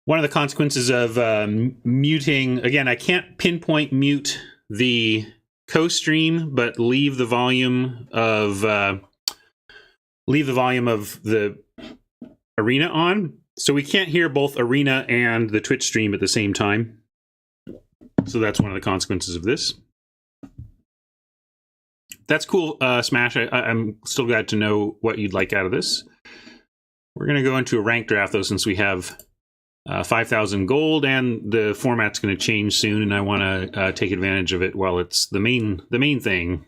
One of the consequences of muting, again, I can't pinpoint mute the co-stream, but leave the volume of the arena on. So we can't hear both arena and the Twitch stream at the same time. So that's one of the consequences of this. That's cool, Smash. I'm still glad to know what you'd like out of this. We're going to go into a rank draft, though, since we have 5,000 gold, and the format's going to change soon, and I want to take advantage of it while it's the main thing.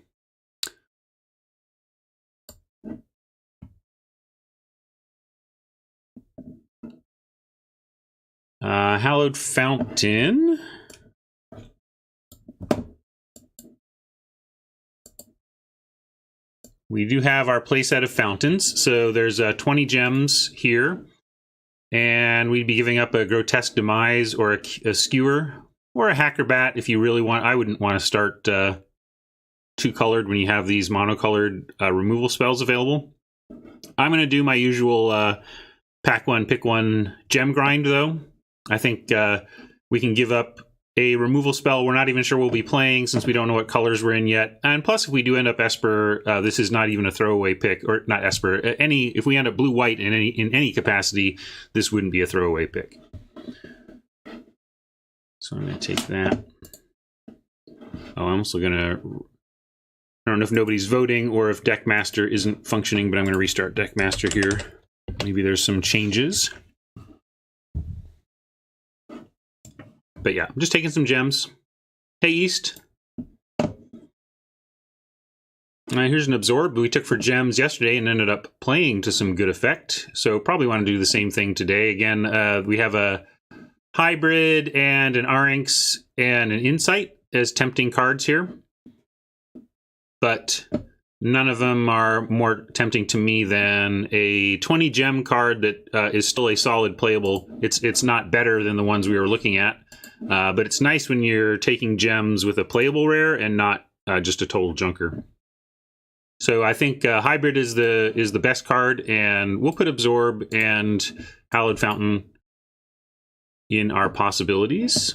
Hallowed Fountain. We do have our playset of fountains, so there's 20 gems here. And we'd be giving up a Grotesque Demise or a Skewer or a Hackerbat if you really want. I wouldn't want to start two-colored when you have these monocolored removal spells available. I'm going to do my usual pack one, pick one gem grind, though. I think we can give up a removal spell we're not even sure we'll be playing since we don't know what colors we're in yet. And plus, if we do end up Esper, this is not even a throwaway pick, or not Esper. If we end up blue-white in any capacity, this wouldn't be a throwaway pick. So I'm going to take that. Oh, I'm also going to... I don't know if nobody's voting or if Deckmaster isn't functioning, but I'm going to restart Deckmaster here. Maybe there's some changes. But yeah, I'm just taking some gems. Hey, East. Here's an Absorb we took for gems yesterday and ended up playing to some good effect. So probably want to do the same thing today. Again, we have a Hybrid and an Rx and an Insight as tempting cards here. But none of them are more tempting to me than a 20 gem card that is still a solid playable. It's not better than the ones we were looking at. But it's nice when you're taking gems with a playable rare and not just a total junker. So I think Hybrid is the best card, and we'll put Absorb and Hallowed Fountain in our possibilities.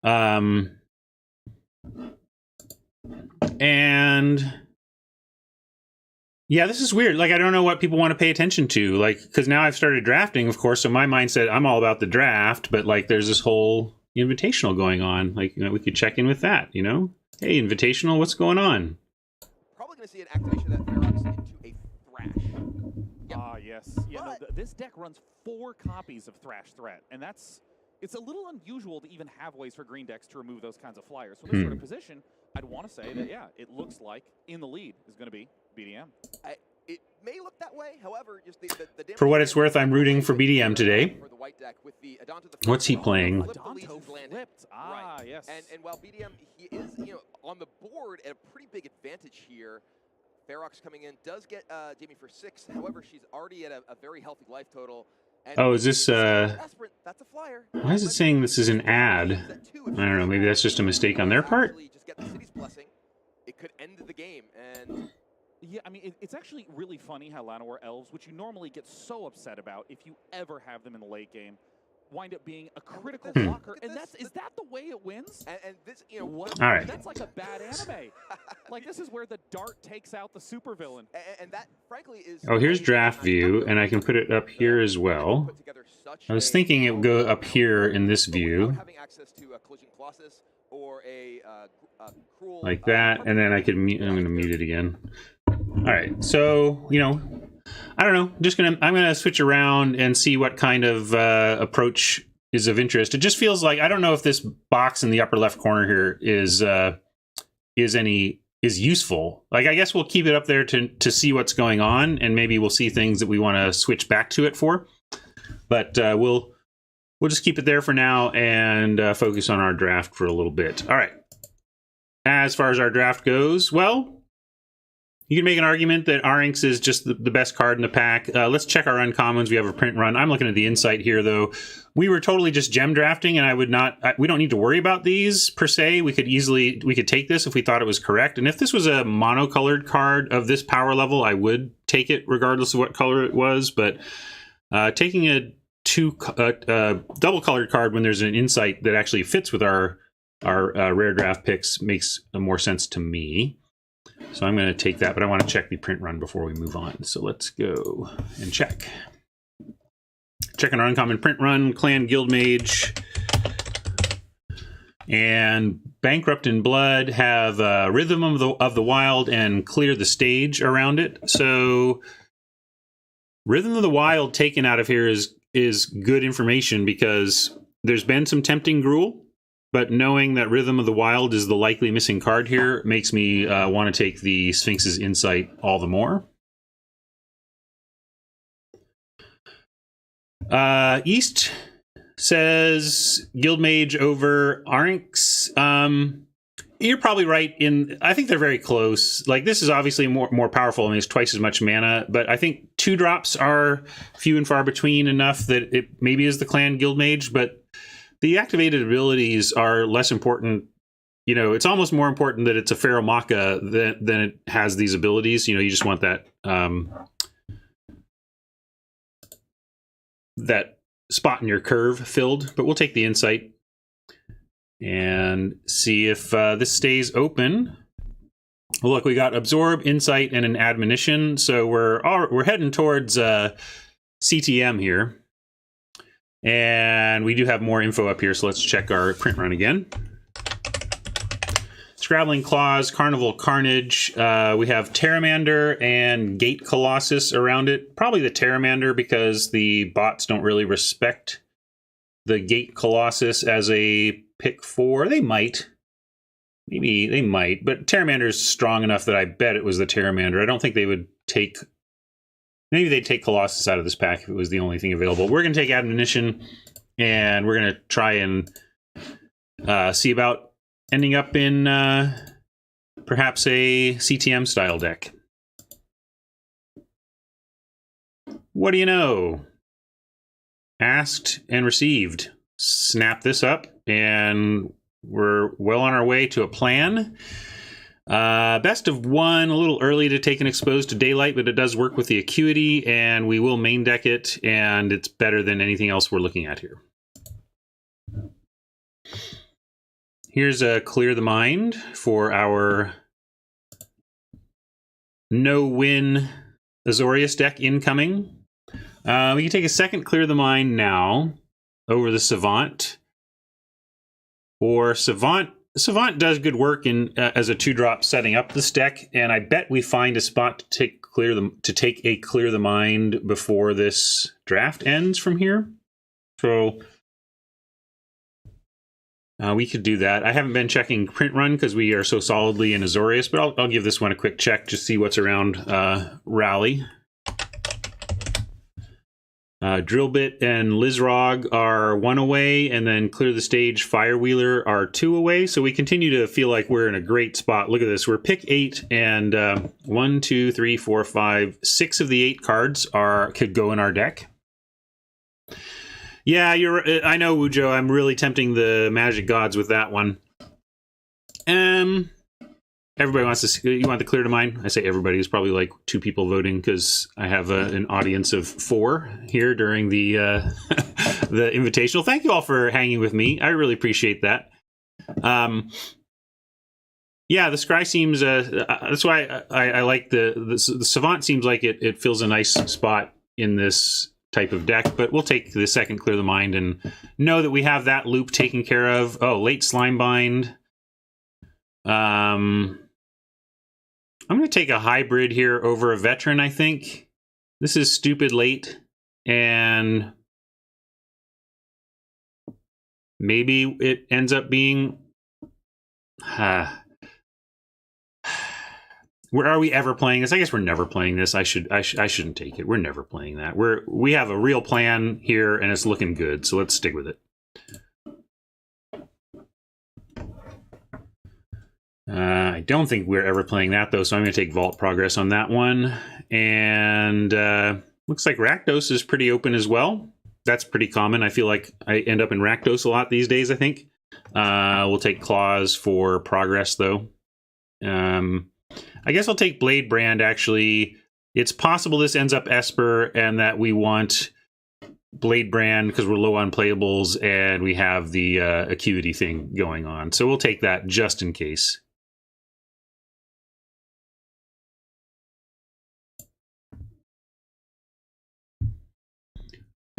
And yeah, this is weird. Like, I don't know what people want to pay attention to. Like, because now I've started drafting, of course, so my mindset, I'm all about the draft, but like, there's this whole invitational going on. Like, we could check in with that, Hey, invitational, what's going on? Probably going to see an activation that Ferox into a Thrash. Yep. Ah, yes. Yeah, no, this deck runs 4 copies of Thrash Threat, and it's a little unusual to even have ways for green decks to remove those kinds of flyers. So in this sort of position, I'd want to say that, yeah, it looks like in the lead is going to be BDM. It may look that way, however, just the for what it's worth, I'm rooting for BDM today. For the white deck with the What's he playing? Adonto flipped. Ah, right. Yes. And while BDM, he is, on the board at a pretty big advantage here. Ferox coming in does get Jamie for 6. However, she's already at a very healthy life total. And oh, is this that's a flyer. Why is it saying this is an ad? I don't know, maybe that's just a mistake on their part. Just get the city's blessing. It could end the game, and yeah, I mean, it's actually really funny how Llanowar Elves, which you normally get so upset about if you ever have them in the late game, wind up being a critical blocker. And is that the way it wins? And this, what? All right. That's like a bad anime. Like, this is where the dart takes out the supervillain. And that, frankly, is... Oh, here's draft view, and I can put it up here as well. I was thinking it would go up here in this view. Having access to a Collision Colossus or a cruel, like that, and then I could mute. I'm going to mute it again. All right, so I don't know. I'm gonna switch around and see what kind of approach is of interest. It just feels like I don't know if this box in the upper left corner here is useful. Like, I guess we'll keep it up there to see what's going on, and maybe we'll see things that we want to switch back to it for. But we'll just keep it there for now and focus on our draft for a little bit. All right. As far as our draft goes, well, you can make an argument that Rx is just the best card in the pack. Let's check our uncommons. We have a print run. I'm looking at the Insight here, though. We were totally just gem drafting, and we don't need to worry about these per se. We could take this if we thought it was correct. And if this was a monocolored card of this power level, I would take it regardless of what color it was. But taking a double colored card when there's an insight that actually fits with our rare draft picks makes more sense to me. So I'm going to take that, but I want to check the print run before we move on. So let's go and check. Checking our uncommon print run, Clan Guildmage and Bankrupt in Blood have Rhythm of the Wild and Clear the Stage around it. So Rhythm of the Wild taken out of here is good information because there's been some tempting Gruul, but knowing that Rhythm of the Wild is the likely missing card here makes me want to take the Sphinx's Insight all the more. East says Guildmage over Arynx. You're probably right. I think they're very close. Like, this is obviously more powerful. I mean, it's twice as much mana, but I think 2-drops are few and far between enough that it maybe is the Clan Guildmage, but the activated abilities are less important. You know, it's almost more important that it's a Feral Maca than it has these abilities. You know, you just want that that spot in your curve filled, but we'll take the Insight and see if this stays open. Well, look, we got Absorb, Insight, and an Admonition, so we're heading towards CtM here. And we do have more info up here, so let's check our print run again. Scrabbling Claws, Carnival Carnage. We have Terramander and Gate Colossus around it. Probably the Terramander because the bots don't really respect the Gate Colossus as a pick 4. They might. Maybe they might. But Terramander is strong enough that I bet it was the Terramander. I don't think they would take... Maybe they'd take Colossus out of this pack if it was the only thing available. We're going to take Admonition, and we're going to try and see about ending up in perhaps a CtM style deck. What do you know? Asked and received. Snap this up, and we're well on our way to a plan. Best of 1, a little early to take an Exposed to Daylight, but it does work with the Acuity, and we will main deck it, and it's better than anything else we're looking at here. Here's a Clear the Mind for our no-win Azorius deck incoming. We can take a second Clear the Mind now over the Savant. Or Savant does good work as a 2-drop setting up this deck, and I bet we find a spot to take a Clear the Mind before this draft ends from here. So we could do that. I haven't been checking print run because we are so solidly in Azorius, but I'll give this one a quick check, just see what's around Rally. Drillbit and Lizrog are 1 away, and then Clear the Stage, Firewheeler are 2 away. So we continue to feel like we're in a great spot. Look at this. We're pick 8, and 1, 2, 3, 4, 5, 6 of the 8 cards could go in our deck. Yeah, I know, Wujo. I'm really tempting the Magic Gods with that one. Everybody wants to. You want the Clear to Mind? I say everybody. There's probably like 2 people voting because I have an audience of 4 here during the the invitational. Thank you all for hanging with me. I really appreciate that. Yeah, the Scry seems. That's why I like the Savant. Seems like it fills a nice spot in this type of deck. But we'll take the second Clear the Mind and know that we have that loop taken care of. Oh, late Slimebind. I'm going to take a hybrid here over a veteran, I think. This is stupid late, and maybe it ends up being... Where are we ever playing this? I guess we're never playing this. I shouldn't take it. We're never playing that. We have a real plan here, and it's looking good, so let's stick with it. I don't think we're ever playing that, though, so I'm going to take Vault Progress on that one. And looks like Rakdos is pretty open as well. That's pretty common. I feel like I end up in Rakdos a lot these days, I think. We'll take Claws for Progress, though. I guess I'll take Blade Brand, actually. It's possible this ends up Esper and that we want Blade Brand because we're low on playables, and we have the Acuity thing going on. So we'll take that just in case.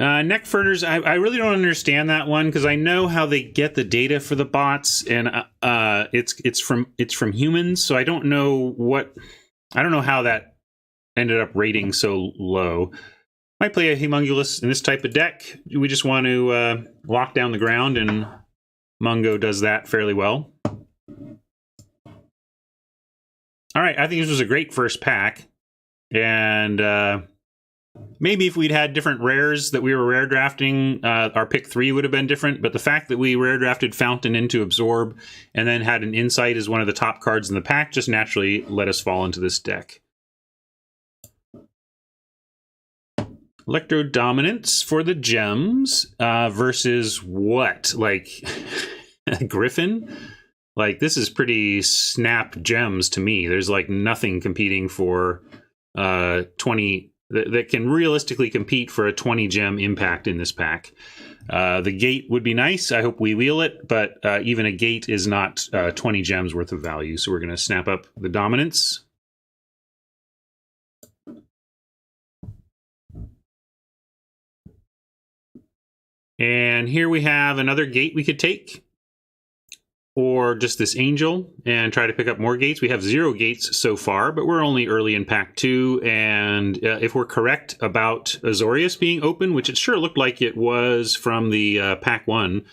Neckfurters, I really don't understand that one because I know how they get the data for the bots, and it's from humans, so I don't know how that ended up rating so low. Might play a Humongulus in this type of deck. We just want to lock down the ground, and Mungo does that fairly well. All right, I think this was a great first pack, and maybe if we'd had different rares that we were rare drafting, our pick 3 would have been different. But the fact that we rare drafted Fountain into Absorb and then had an Insight as one of the top cards in the pack just naturally let us fall into this deck. Electro Dominance for the gems versus what? Like Griffin? Like, this is pretty snap gems to me. There's like nothing competing for 20 that can realistically compete for a 20 gem impact in this pack. The gate would be nice. I hope we wheel it, but even a gate is not 20 gems worth of value. So we're going to snap up the Dominance. And here we have another gate we could take, or just this Angel and try to pick up more gates. We have 0 gates so far, but we're only early in pack 2. And if we're correct about Azorius being open, which it sure looked like it was from the pack 1,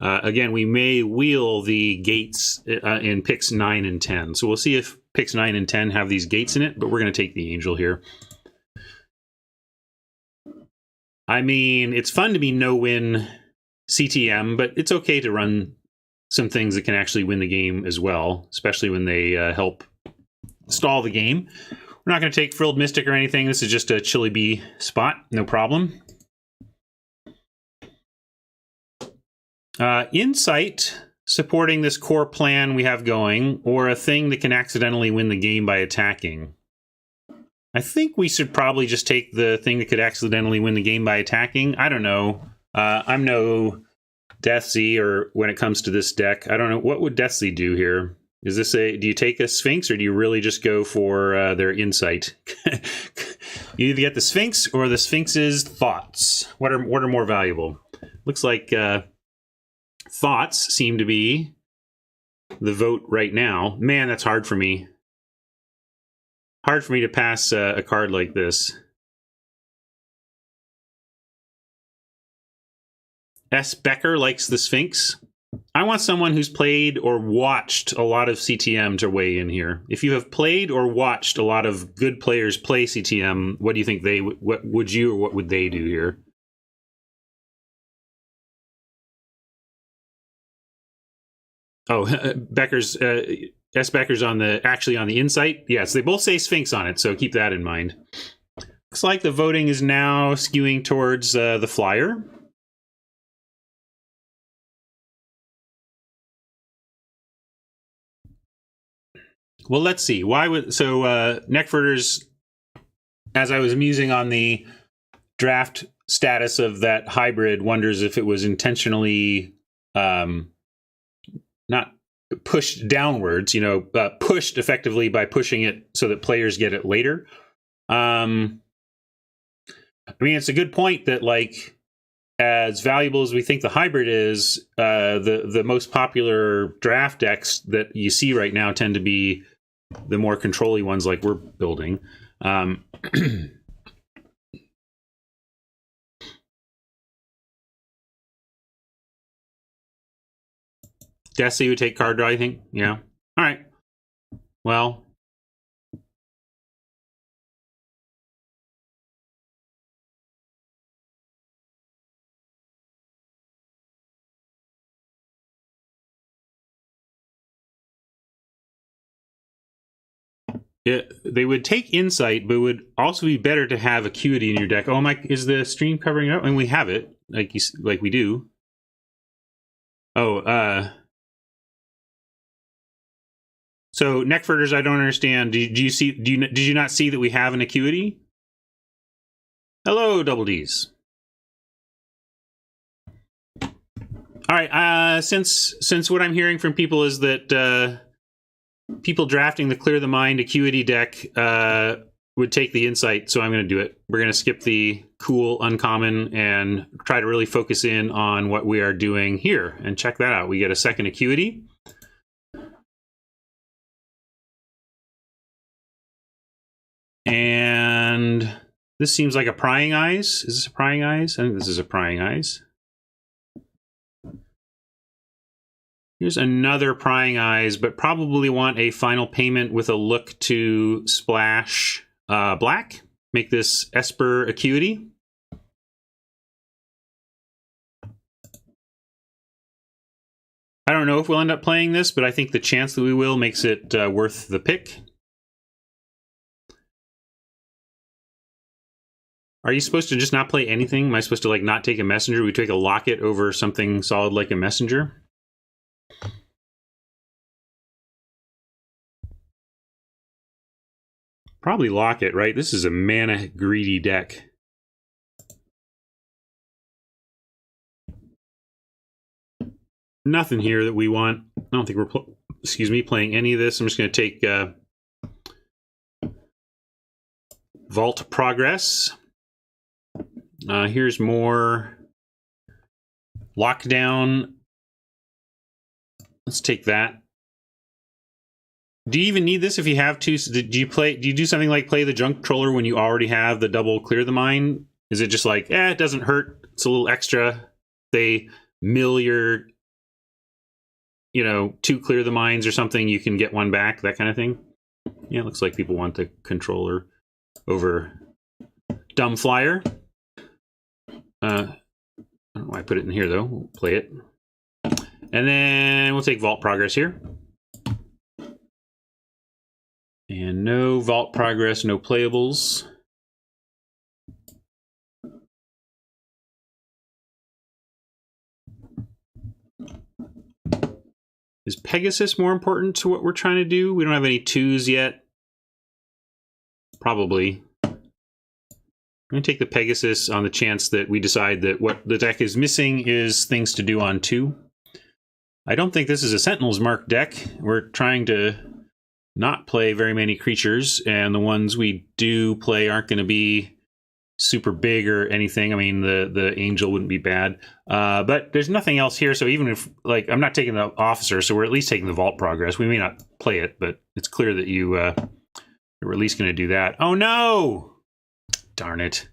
again, we may wheel the gates in picks 9 and 10. So we'll see if picks 9 and 10 have these gates in it, but we're going to take the Angel here. I mean, it's fun to be no-win CtM, but it's okay to run some things that can actually win the game as well, especially when they help stall the game. We're not going to take Frilled Mystic or anything. This is just a Chili Bee spot, no problem. Insight, supporting this core plan we have going, or a thing that can accidentally win the game by attacking. I think we should probably just take the thing that could accidentally win the game by attacking. I don't know. I'm no Deathsy, or when it comes to this deck, I don't know. What would Deathsy do here? Is this do you take a Sphinx, or do you really just go for their Insight? You either get the Sphinx or the Sphinx's Thoughts. What are more valuable? Looks like Thoughts seem to be the vote right now. Man, that's hard for me. Hard for me to pass a card like this. S. Becker likes the Sphinx. I want someone who's played or watched a lot of CtM to weigh in here. If you have played or watched a lot of good players play CtM, what do you think what would you or what would they do here? Oh, Becker's S. Becker's actually on the Insight. Yes, they both say Sphinx on it, so keep that in mind. Looks like the voting is now skewing towards the Flyer. Well, let's see. Why would Neckfurters, as I was musing on the draft status of that hybrid, wonders if it was intentionally not pushed downwards, pushed effectively by pushing it so that players get it later. I mean, it's a good point that, like, as valuable as we think the hybrid is, the most popular draft decks that you see right now tend to be the more control-y ones like we're building. Desi would take card draw, I think. Yeah. All right. Well. Yeah, they would take Insight, but it would also be better to have Acuity in your deck. Oh my, is the stream covering up? And we have it, like we do. Oh, so Neckfurters, I don't understand. Did you not see that we have an Acuity? Hello, Double D's. All right. Since what I'm hearing from people is that people drafting the Clear the Mind Acuity deck would take the Insight, so I'm going to do it. We're going to skip the cool uncommon and try to really focus in on what we are doing here. And check that out. We get a second Acuity. And this seems like a Prying Eyes. Is this a Prying Eyes? I think this is a Prying Eyes. Here's another Prying Eyes, but probably want a final payment with a look to splash black. Make this Esper Acuity. I don't know if we'll end up playing this, but I think the chance that we will makes it worth the pick. Are you supposed to just not play anything? Am I supposed to like not take a messenger? We take a locket over something solid like a messenger? Probably locket, right? This is a mana greedy deck. Nothing here that we want. I don't think we're playing any of this. I'm just going to take Vault Progress. Here's more Lockdown. Let's take that. Do you even need this if you have two? Do you do something like play the Junk Controller when you already have the double Clear the Mind? Is it just like, it doesn't hurt, it's a little extra, they mill your, two Clear the Minds or something, you can get one back, that kind of thing? Yeah, it looks like people want the controller over Dumb Flyer. I don't know why I put it in here, though. We'll play it. And then we'll take Vault Progress here. And no Vault Progress, no playables. Is Pegasus more important to what we're trying to do? We don't have any 2s yet. Probably. I'm going to take the Pegasus on the chance that we decide that what the deck is missing is things to do on 2. I don't think this is a Sentinel's Mark deck. We're trying to not play very many creatures, and the ones we do play aren't going to be super big or anything. I mean, the Angel wouldn't be bad. But there's nothing else here, so even if, I'm not taking the Officer, so we're at least taking the Vault Progress. We may not play it, but it's clear that you're at least going to do that. Oh, no! Darn it.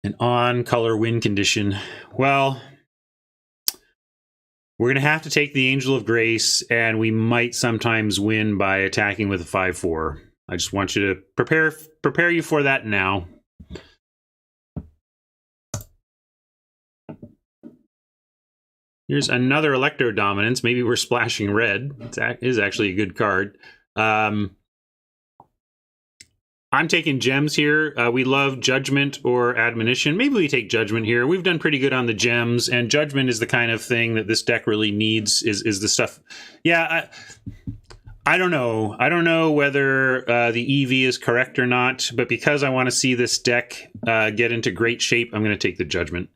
An on-color win condition. Well, we're going to have to take the Angel of Grace, and we might sometimes win by attacking with a 5/4. I just want you to prepare you for that now. Here's another Electro Dominance. Maybe we're splashing red. It is actually a good card. I'm taking gems here. We love Judgment or Admonition. Maybe we take Judgment here. We've done pretty good on the gems, and Judgment is the kind of thing that this deck really needs, is the stuff. Yeah, I don't know. I don't know whether the EV is correct or not, but because I want to see this deck get into great shape, I'm going to take the Judgment.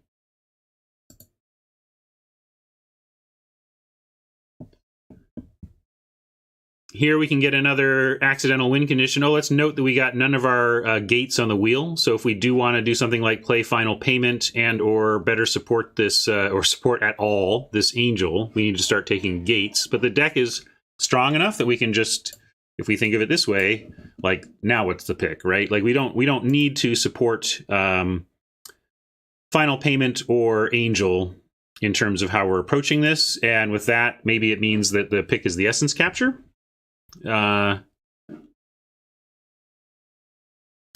Here we can get another accidental win condition. Oh, let's note that we got none of our gates on the wheel. So if we do want to do something like play Final Payment and or better support this, or support at all this Angel, we need to start taking gates. But the deck is strong enough that we can just, if we think of it this way, like, now what's the pick, right? Like we don't need to support Final Payment or Angel in terms of how we're approaching this. And with that, maybe it means that the pick is the Essence Capture. I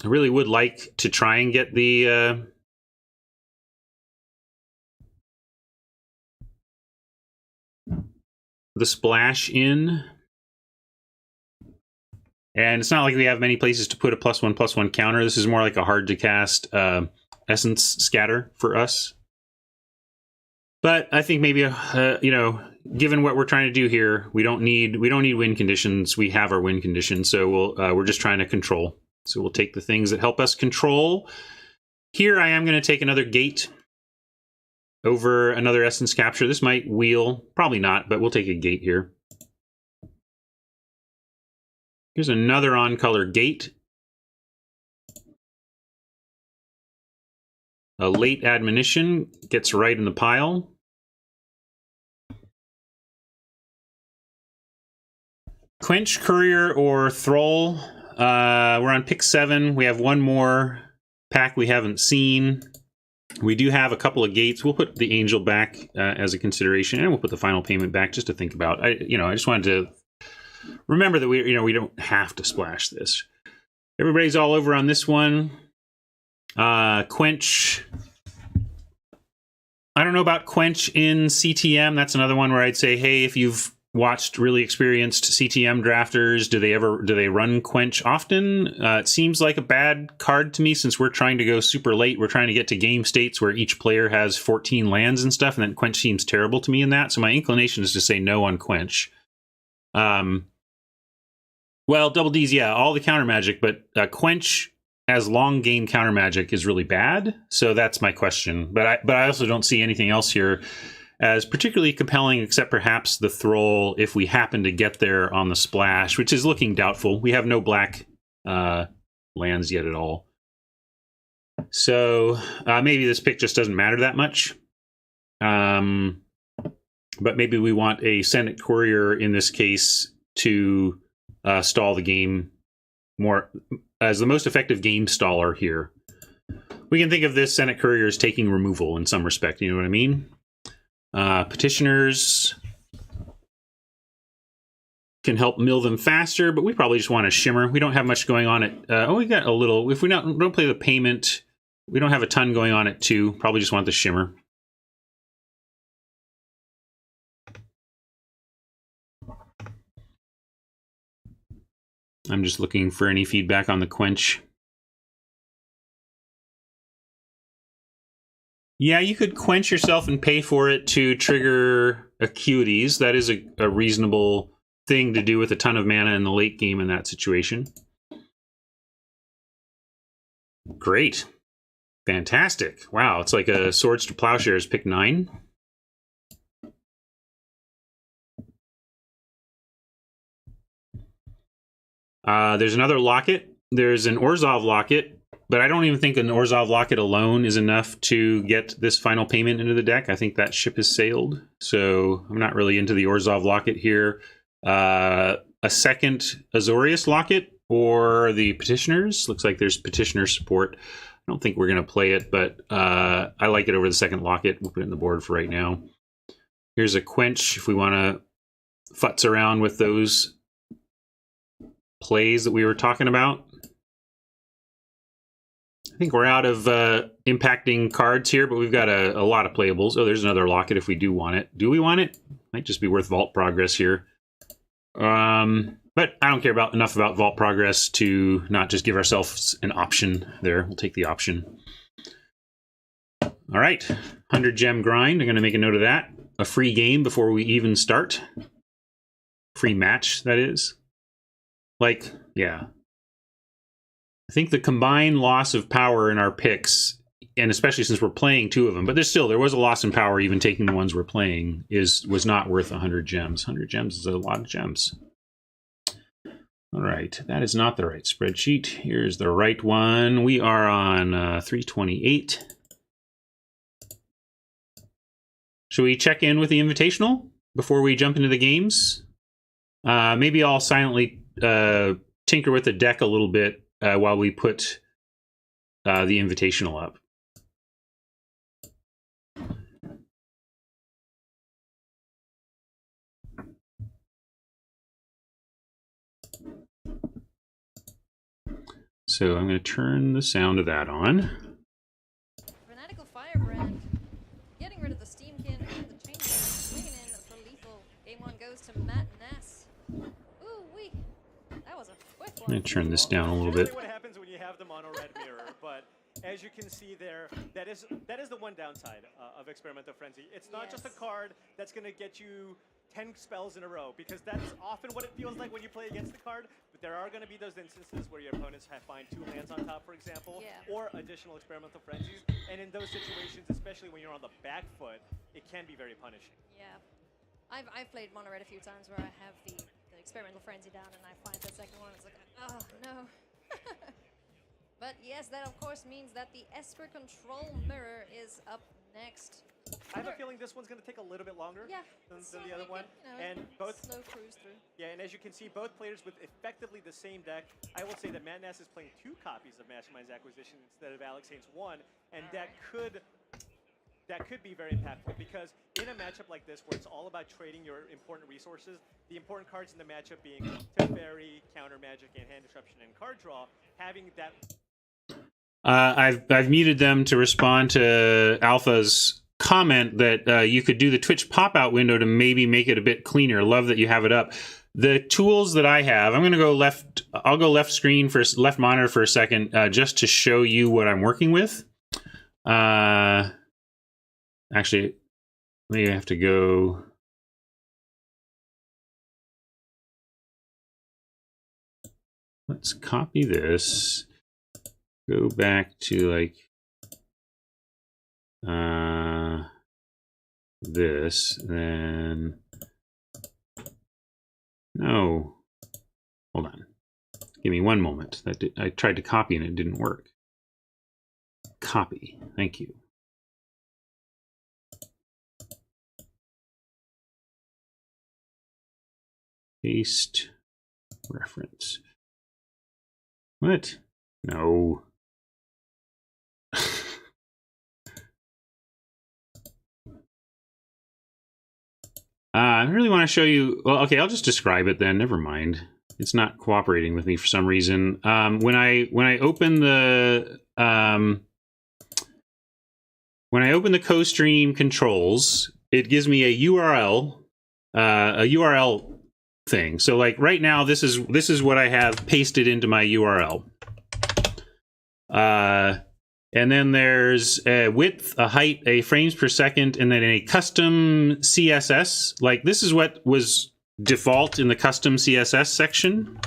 really would like to try and get the splash in. And it's not like we have many places to put a +1/+1 counter. This is more like a hard to cast Essence Scatter for us. But I think maybe given what we're trying to do here, we don't need win conditions. We have our win conditions, so we're just trying to control. So we'll take the things that help us control. Here I am going to take another gate. over another Essence Capture. This might wheel. Probably not, but we'll take a gate here. Here's another on-color gate. A late admonition gets right in the pile. Quench, Courier, or Thrall. We're on pick 7. We have one more pack we haven't seen. We do have a couple of gates. We'll put the Angel back as a consideration, and we'll put the final payment back just to think about. I just wanted to remember that we don't have to splash this. Everybody's all over on this one. Quench. I don't know about Quench in CTM. That's another one where I'd say, hey, if you've watched really experienced CtM drafters, do they run Quench often? It seems like a bad card to me, since we're trying to go super late. We're trying to get to game states where each player has 14 lands and stuff, and then Quench seems terrible to me in that. So my inclination is to say no on Quench. Well, Double D's, yeah, all the counter magic, but Quench as long game counter magic is really bad. So that's my question. But I also don't see anything else here as particularly compelling, except perhaps the Thrall, if we happen to get there on the splash, which is looking doubtful. We have no black lands yet at all. So maybe this pick just doesn't matter that much. But maybe we want a Senate Courier in this case to stall the game more as the most effective game staller here. We can think of this Senate Courier as taking removal in some respect, you know what I mean? Petitioners can help mill them faster, but we probably just want a Shimmer. We don't have much going on at... we got a little... If we don't play the payment, we don't have a ton going on at 2. Probably just want the Shimmer. I'm just looking for any feedback on the Quench. Yeah, you could quench yourself and pay for it to trigger Acuities. That is a reasonable thing to do with a ton of mana in the late game in that situation. Great. Fantastic. Wow, it's like a Swords to Plowshares pick 9. There's another Locket. There's an Orzhov Locket. But I don't even think an Orzhov Locket alone is enough to get this final payment into the deck. I think that ship has sailed. So I'm not really into the Orzhov Locket here. A second Azorius Locket or the Petitioners. Looks like there's Petitioner support. I don't think we're going to play it, but I like it over the second Locket. We'll put it in the board for right now. Here's a Quench if we want to futz around with those plays that we were talking about. I think we're out of impacting cards here, but we've got a lot of playables. Oh, there's another Locket if we do want it. Do we want it? Might just be worth Vault Progress here. But I don't care enough about Vault Progress to not just give ourselves an option there. We'll take the option. All right, 100 gem grind. I'm going to make a note of that. A free game before we even start. Free match, that is. Like, yeah. I think the combined loss of power in our picks, and especially since we're playing 2 of them, but there was a loss in power even taking the ones we're playing, was not worth 100 gems. 100 gems is a lot of gems. All right, that is not the right spreadsheet. Here's the right one. We are on 328. Should we check in with the Invitational before we jump into the games? Maybe I'll silently tinker with the deck a little bit while we put the Invitational up. So I'm going to turn the sound of that on. Fanatical Firebrand, getting rid of the Steam Kin and the Chain swinging in for lethal. Game 1 goes to Matt Ness. Ooh, wee. That was a quick one. I'm going to turn this down a little bit. What happens when you have the mono red mirror, but as you can see there, that that is the one downside of Experimental Frenzy. It's not just a card that's going to get you 10 spells in a row, because that's often what it feels like when you play against the card. But there are going to be those instances where your opponents find 2 lands on top, for example, or additional Experimental Frenzies. And in those situations, especially when you're on the back foot, it can be very punishing. Yeah. I've played Mono Red a few times where I have the Experimental Frenzy down and I find the second one, it's like, oh, no. But yes, that of course means that the Esper Control Mirror is up next. I have a feeling this one's going to take a little bit longer than the other one. You know, and both slow cruise through. Yeah, and as you can see, both players with effectively the same deck. I will say that Matt Nass is playing 2 copies of Mastermind's Acquisition instead of Alex Haynes 1, and that could be very impactful, because in a matchup like this where it's all about trading your important resources, the important cards in the matchup being Teferi, Counter Magic, and Hand Disruption and Card Draw, having that... I've muted them to respond to Alpha's comment that you could do the Twitch pop-out window to maybe make it a bit cleaner. Love that you have it up. The tools that I have, I'm going to go left. I'll go left screen for left monitor for a second, just to show you what I'm working with. Actually, maybe I have to go. Let's copy this. Go back to like this, then no. Hold on. Give me one moment. I tried to copy and it didn't work. Copy. Thank you. Paste reference. What? No. I really want to show you. Well, okay, I'll just describe it then. Never mind. It's not cooperating with me for some reason. When I open the co-stream controls, it gives me a URL thing. So like right now, this is what I have pasted into my URL. And then there's a width, a height, a frames per second, and then a custom CSS. Like this is what was default in the custom CSS section.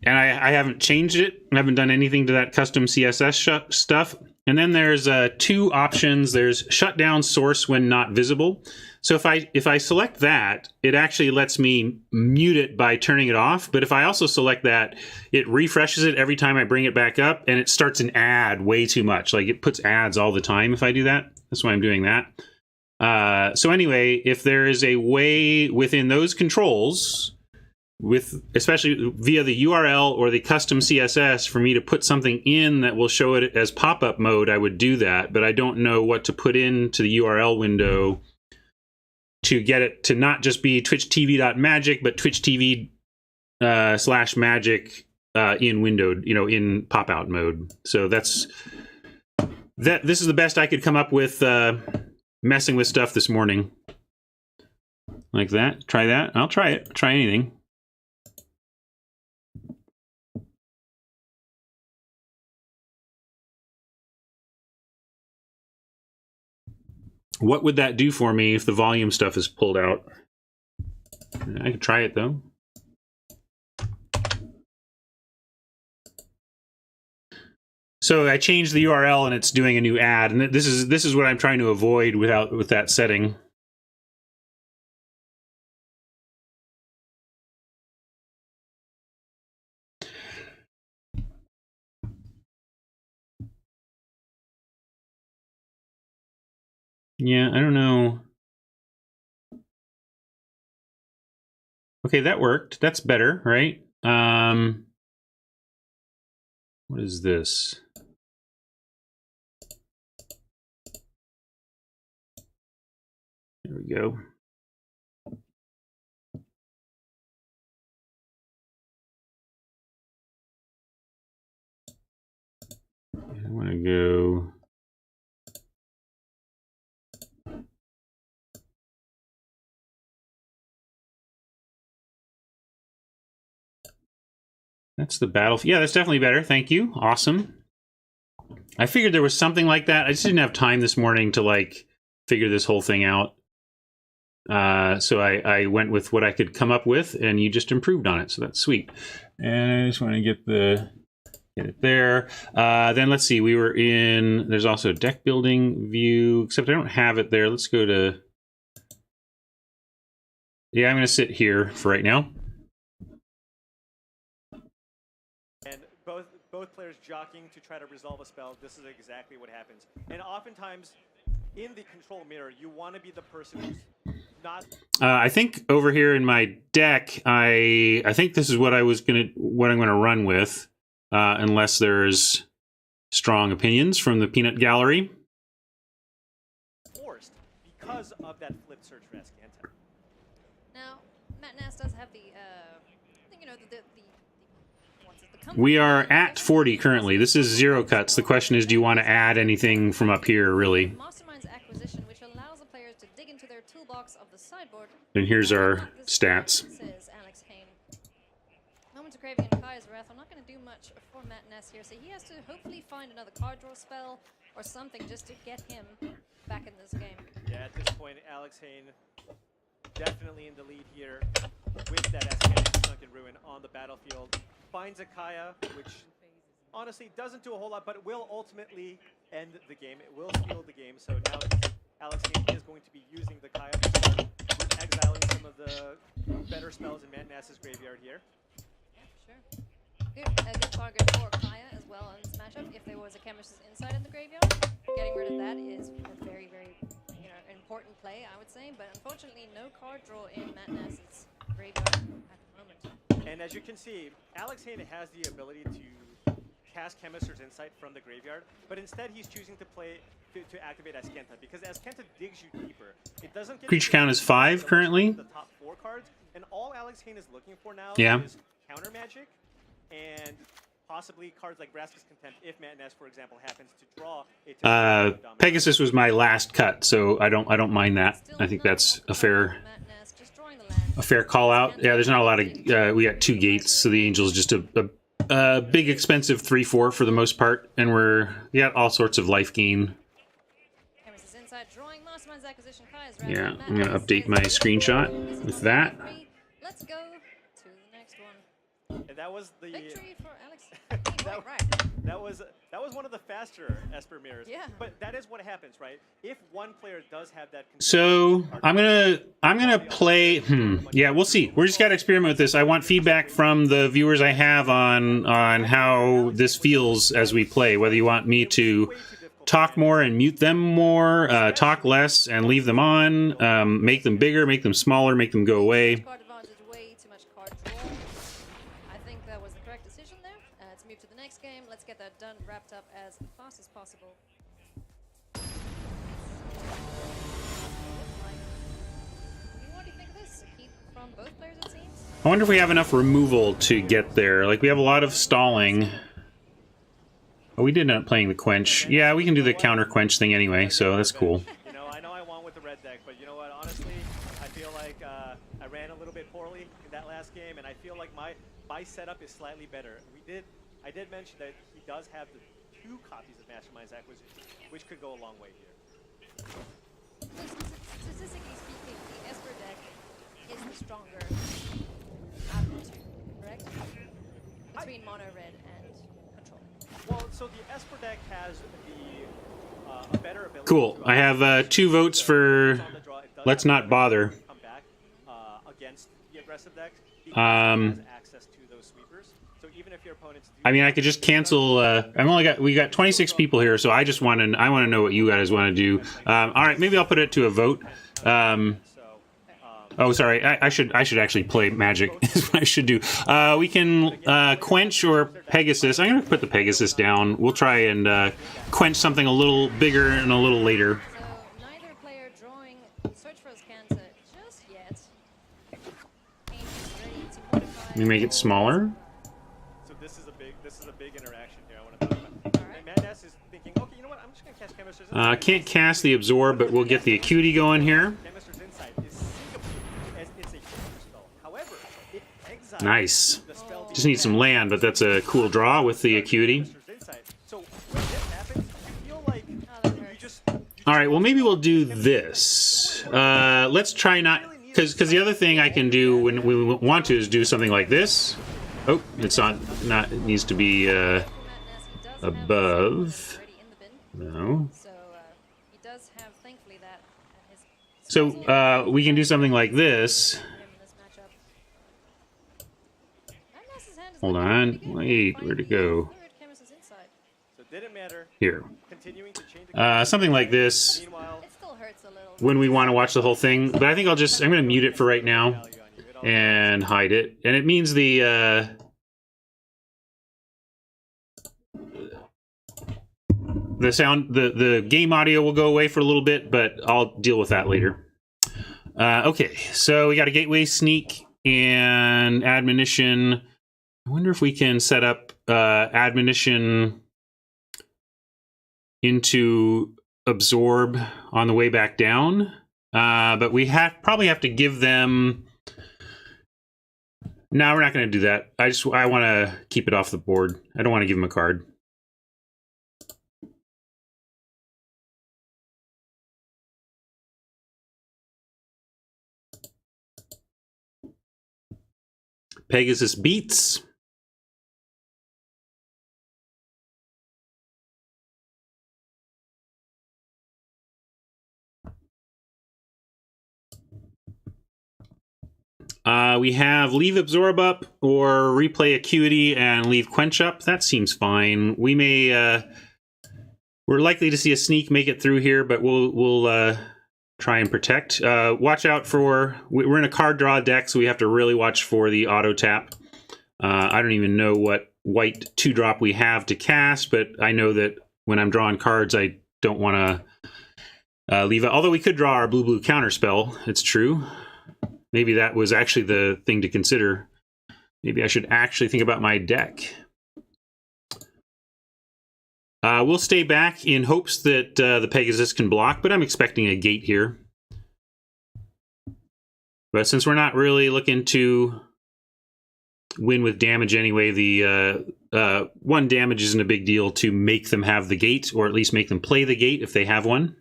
And I haven't changed it. I haven't done anything to that custom CSS stuff. And then there's 2 options. There's shut down source when not visible. So if I select that, it actually lets me mute it by turning it off. But if I also select that, it refreshes it every time I bring it back up, and it starts an ad way too much. Like it puts ads all the time if I do that. That's why I'm doing that. So anyway, if there is a way within those controls, especially via the URL or the custom CSS, for me to put something in that will show it as pop-up mode, I would do that. But I don't know what to put into the URL window to get it to not just be twitchtv.magic, but twitchtv /magic in windowed, in pop-out mode. So this is the best I could come up with messing with stuff this morning. Like that. Try that. I'll try it. Try anything. What would that do for me if the volume stuff is pulled out? I could try it though. So I changed the URL and it's doing a new ad, and this is what I'm trying to avoid with that setting. Yeah, I don't know. Okay, that worked. That's better, right? What is this? There we go. I want to go. That's the battle. Yeah, that's definitely better. Thank you. Awesome. I figured there was something like that. I just didn't have time this morning to like figure this whole thing out. So I went with what I could come up with, and you just improved on it. So that's sweet. And I just want to get it there. Then let's see. We were in. There's also a deck building view, except I don't have it there. Let's go to. Yeah, I'm going to sit here for right now. And both players jockeying to try to resolve a spell. This is exactly what happens. And oftentimes, in the control mirror, you want to be the person who's not. I think over here in my deck, I think this is what I'm gonna run with, unless there's strong opinions from the peanut gallery. Forced because of that flip search for Ascanta. Now, Matt Nass does have the, I think, you know, the We are at 40 currently. This is 0 cuts. The question is, do you want to add anything from up here, really? Mastermind's acquisition, which allows the players to dig into their toolbox of the sideboard. And here's our stats. Says Alex Hayne. Moment to craving and Kaya's Wrath. I'm not going to do much for Matt Nass here, so he has to hopefully find another card draw spell or something just to get him back in this game. Yeah, at this point, Alex Hayne definitely in the lead here with that Ascanta Sunken Ruin on the battlefield. Finds a Kaya, which honestly doesn't do a whole lot, but it will ultimately end the game. It will steal the game. So now Alex Hayne is going to be using the Kaya to start exiling some of the better spells in Matt Nass's graveyard here. Yeah, for sure. A good target for Kaya as well in this matchup. If there was a Chemist's Insight in the graveyard, getting rid of that is a very, very important play, I would say. But unfortunately, no card draw in Matt Nass's graveyard at the moment. And as you can see, Alex Hayne has the ability to cast Chemist's Insight from the graveyard, but instead he's choosing to play to activate Ascanta, because Ascanta digs you deeper. It doesn't get Creature count is 5 currently. The top 4 cards, and all Alex Hayne is looking for now is counter magic and possibly cards like Vraska's Contempt if Matt Nass, for example, happens to draw a Pegasus was my last cut, so I don't mind that. I think that's a fair call out. Yeah, there's not a lot of we got 2 gates, so the Angel's just a big expensive 3/4 for the most part, and we got all sorts of life gain. Yeah, I'm gonna update my screenshot with that. Let's go to the next one. And that was the victory for Alex. That was one of the faster Esper mirrors. Yeah. But that is what happens, right? If one player does have that. So I'm gonna play. Yeah, we'll see. We're just gotta experiment with this. I want feedback from the viewers I have on how this feels as we play. Whether you want me to talk more and mute them more, talk less and leave them on, make them bigger, make them smaller, make them go away. Card advantage, way too much card draw. I think that was the correct decision there. Let's move to the next game. Let's get that done, wrapped up as fast as possible. What do you think of this? A keep from both players, it seems? I wonder if we have enough removal to get there. Like, we have a lot of stalling. Oh, we did end up playing the Quench. Yeah, we can do the counter Quench thing anyway, so that's cool. You know, I know I won with the red deck, but you know what? Honestly, I feel like I ran a little bit poorly in that last game, and I feel like my setup is slightly better. I did mention that he does have the 2 copies of Mastermind's Acquisition, which could go a long way here. Statistically speaking, the Esper deck is the stronger out of the 2, correct? Between mono red and control. Well, so the Esper deck has a better ability. Cool. I have 2 votes for let's not bother. Come back against the aggressive decks because it has access to those sweepers. So even if your opponents do, I mean, I could just cancel. We got 26 people here, so I want to know what you guys want to do. All right, maybe I'll put it to a vote. Oh, sorry. I should actually play Magic. Is what I should do. We can Quench or Pegasus. I'm going to put the Pegasus down. We'll try and Quench something a little bigger and a little later. So neither player drawing Search for Ascanta just yet. Let me make it smaller. So this is a big interaction here. I want to talk about. Right. Matt Nass is thinking, okay, you know what? I'm just going to cast Chemist's Insight. Can't cast the Absorb, but we'll get the Acuity going here. Chemist's Insight is syncopate as it's a counter spell. However, it exiles Nice. the spell. Just need some land, but that's a cool draw with the Acuity. So when this happens, All right, well, maybe we'll do this. Let's try not... Because the other thing I can do when we want to is do something like this. Oh, it's not it needs to be above. No. He does have, thankfully, that at his So we can do something like this. Hold on. Wait, where'd it go? So it didn't matter. Here. Continuing to change the Something like this meanwhile, It still hurts a little. when we want to watch the whole thing. But I think I'm going to mute it for right now value on you. It all and hide it. And it means the sound, the game audio will go away for a little bit, but I'll deal with that later. Okay, so we got a gateway sneak and admonition. I wonder if we can set up admonition into absorb on the way back down. But we probably have to give them... No, we're not going to do that. I want to keep it off the board. I don't want to give them a card. Pegasus beats. We have leave absorb up or replay acuity and leave quench up. That seems fine. We may we're likely to see a sneak make it through here, but we'll try and protect. Watch out for, we're in a card draw deck, so we have to really watch for the auto tap. I don't even know what white 2-drop we have to cast, but I know that when I'm drawing cards, I don't want to leave it. Although we could draw our blue-blue counterspell, it's true. Maybe that was actually the thing to consider. Maybe I should actually think about my deck. We'll stay back in hopes that the Pegasus can block, but I'm expecting a gate here. But since we're not really looking to win with damage anyway, the 1 damage isn't a big deal to make them have the gate, or at least make them play the gate if they have one.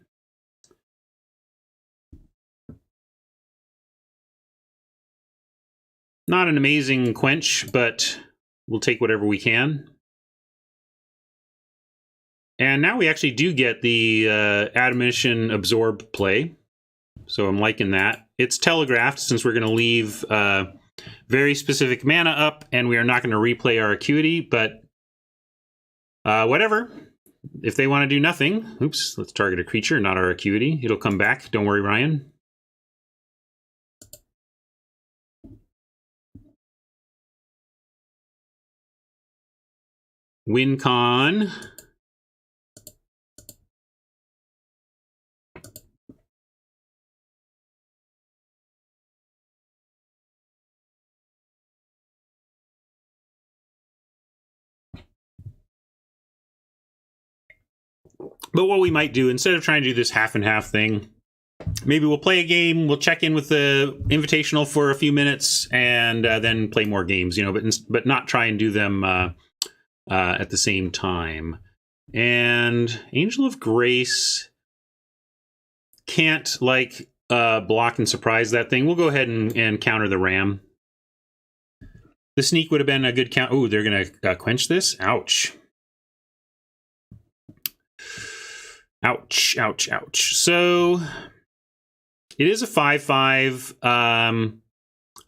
Not an amazing quench, but we'll take whatever we can. And now we actually do get the admonition absorb play. So I'm liking that. It's telegraphed since we're going to leave very specific mana up, and we are not going to replay our acuity, but whatever. If they want to do nothing, oops, let's target a creature, not our acuity. It'll come back. Don't worry, Ryan. WinCon. But what we might do, instead of trying to do this half and half thing, maybe we'll play a game, we'll check in with the Invitational for a few minutes, and then play more games, you know, but not try and do them at the same time. And Angel of Grace can't, like, block and surprise that thing. We'll go ahead and counter the Ram. The sneak would have been a good count. Oh, they're going to quench this? Ouch. Ouch, ouch, ouch. So it is a 5/5.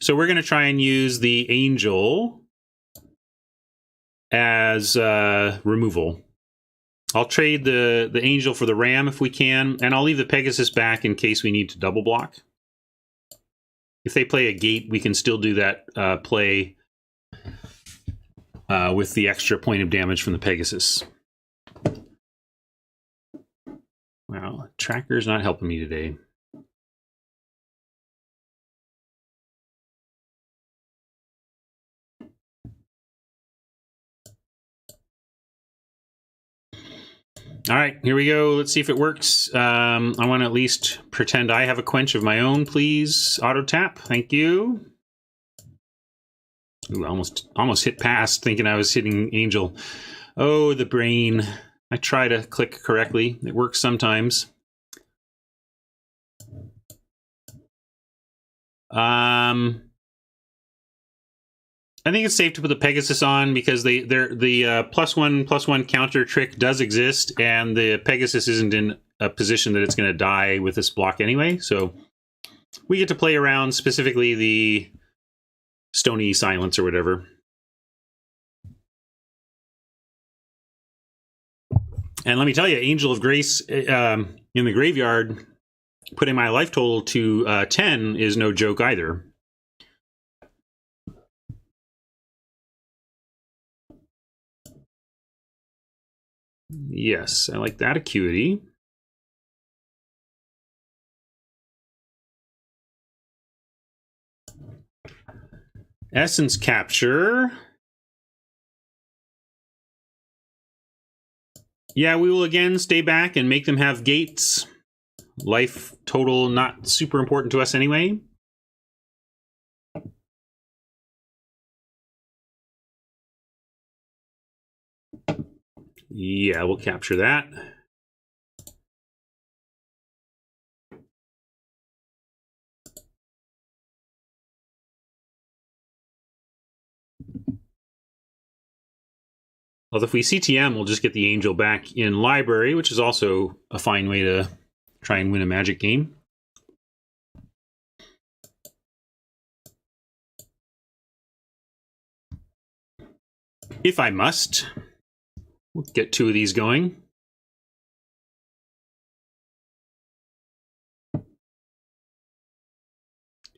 So we're going to try and use the Angel as removal. I'll trade the Angel for the Ram if we can, and I'll leave the Pegasus back in case we need to double block. If they play a gate, we can still do that play with the extra point of damage from the Pegasus. Wow, tracker's not helping me today. All right, here we go. Let's see if it works. I want to at least pretend I have a quench of my own, please. Auto tap, thank you. Ooh, almost hit past, thinking I was hitting Angel. Oh, the brain. I try to click correctly. It works sometimes. I think it's safe to put the Pegasus on because the +1/+1 counter trick does exist, and the Pegasus isn't in a position that it's going to die with this block anyway. So we get to play around specifically the Stony Silence or whatever. And let me tell you, Angel of Grace in the graveyard, putting my life total to 10 is no joke either. Yes, I like that acuity. Essence Capture. Yeah, we will again stay back and make them have gates. Life total not super important to us anyway. Yeah, we'll capture that. Although if we CTM, we'll just get the Angel back in library, which is also a fine way to try and win a Magic game. If I must, we'll get 2 of these going. Did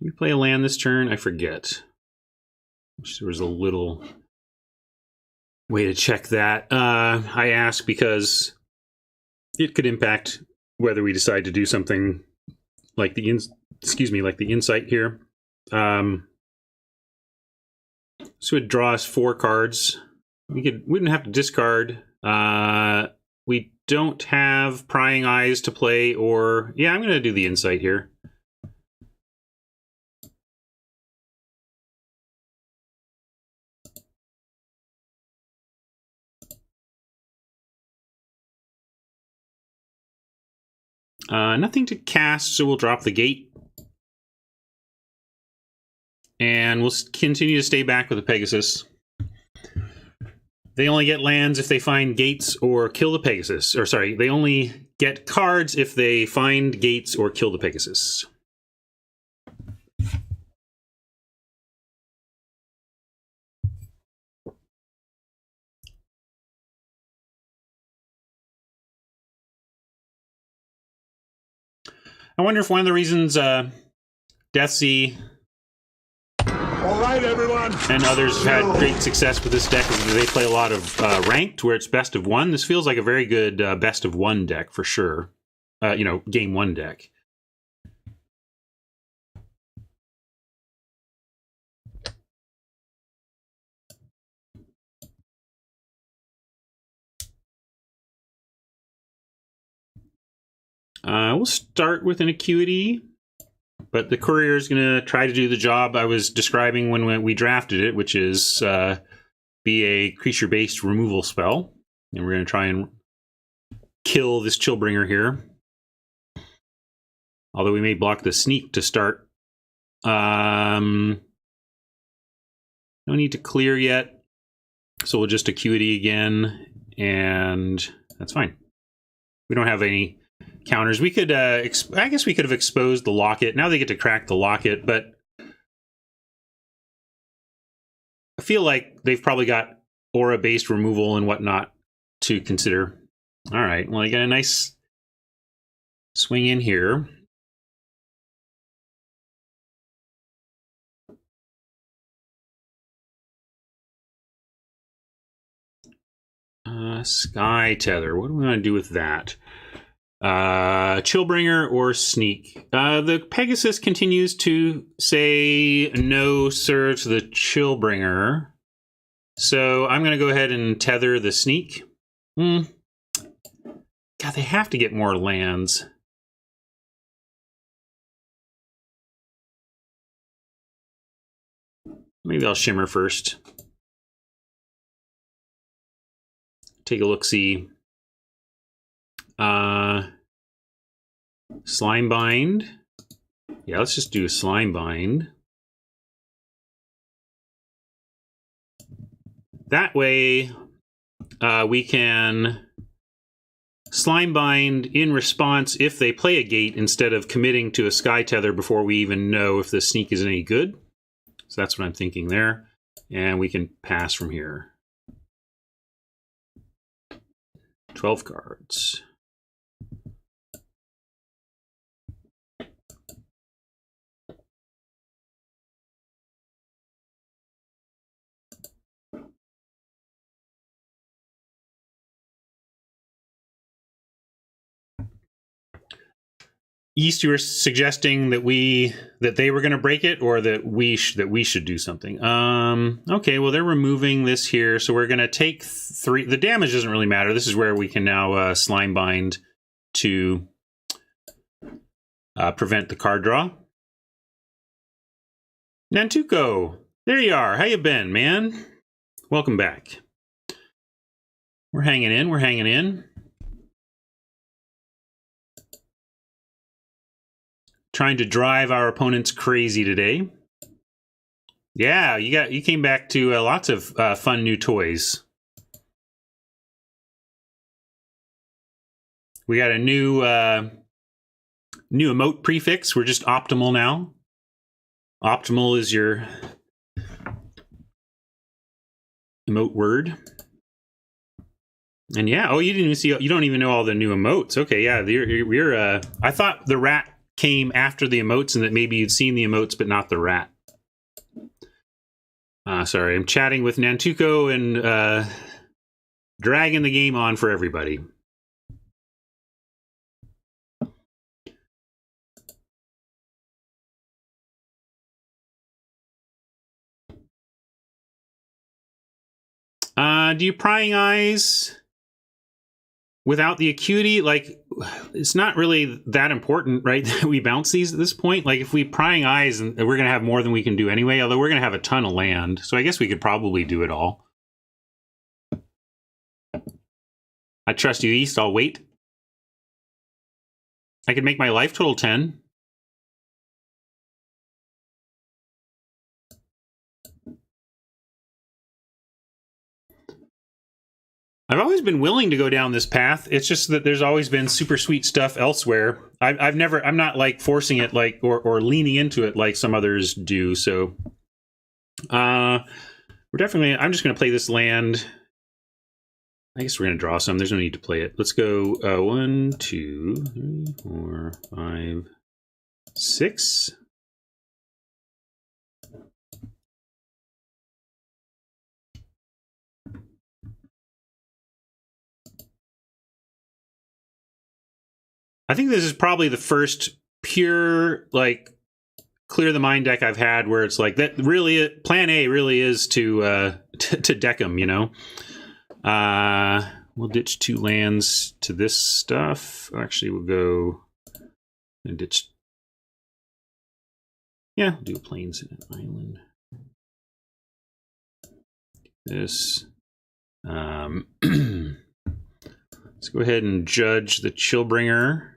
we play a land this turn? I forget. There was a little way to check that. I ask because it could impact whether we decide to do something like the insight here. So it draws 4 cards. We wouldn't have to discard. We don't have Prying Eyes to play, or yeah, I'm going to do the insight here. Nothing to cast, so we'll drop the gate. And we'll continue to stay back with the Pegasus. They only get lands if they find gates or kill the Pegasus. Or sorry, they only get cards if they find gates or kill the Pegasus. I wonder if one of the reasons Deathsea everyone. And others have had great success with this deck because they play a lot of ranked, where it's best of 1. This feels like a very good best of 1 deck for sure. You know, game 1 deck. We'll start with an acuity. But the courier is going to try to do the job I was describing when we drafted it, which is be a creature-based removal spell. And we're going to try and kill this Chillbringer here. Although we may block the sneak to start. No need to clear yet. So we'll just acuity again. And that's fine. We don't have any counters. We could, I guess we could have exposed the locket. Now they get to crack the locket, but I feel like they've probably got aura-based removal and whatnot to consider. All right, well, I got a nice swing in here. Sky Tether. What do we want to do with that? Chillbringer or Sneak. The Pegasus continues to say no, sir, to the Chillbringer. So I'm going to go ahead and tether the Sneak. God, they have to get more lands. Maybe I'll Shimmer first. Take a look-see. Slime Bind. Yeah, let's just do a slime bind. That way, we can slime bind in response if they play a gate instead of committing to a sky tether before we even know if the sneak is any good. So that's what I'm thinking there. And we can pass from here. 12 cards. East, you were suggesting that they were going to break it, or that we should do something. Okay, well they're removing this here, so we're going to take 3. The damage doesn't really matter. This is where we can now slime bind to prevent the card draw. Nantuko, there you are. How you been, man? Welcome back. We're hanging in. We're hanging in. Trying to drive our opponents crazy today. Yeah, you came back to lots of fun new toys. We got a new emote prefix. We're just optimal now. Optimal is your emote word. And yeah, oh, you didn't even see. You don't even know all the new emotes. Okay, yeah, you're I thought the rat came after the emotes and that maybe you'd seen the emotes but not the rat. Sorry, I'm chatting with Nantuko and dragging the game on for everybody. Do you prying eyes without the acuity? Like, it's not really that important, right? That we bounce these at this point. Like, if we prying eyes, and we're going to have more than we can do anyway, although we're going to have a ton of land. So I guess we could probably do it all. I trust you, East. I'll wait. I could make my life total 10. I've always been willing to go down this path. It's just that there's always been super sweet stuff elsewhere. I'm not like forcing it like or leaning into it like some others do. So I'm just going to play this land. I guess we're going to draw some. There's no need to play it. Let's go 1, 2, 3, 4, 5, 6. I think this is probably the first pure, like, clear the mind deck I've had where it's like that. Really, plan A really is to deck them. You know, we'll ditch 2 lands to this stuff. Actually, we'll go and ditch. Yeah, we'll do plains and an island. This. Let's go ahead and judge the Chillbringer.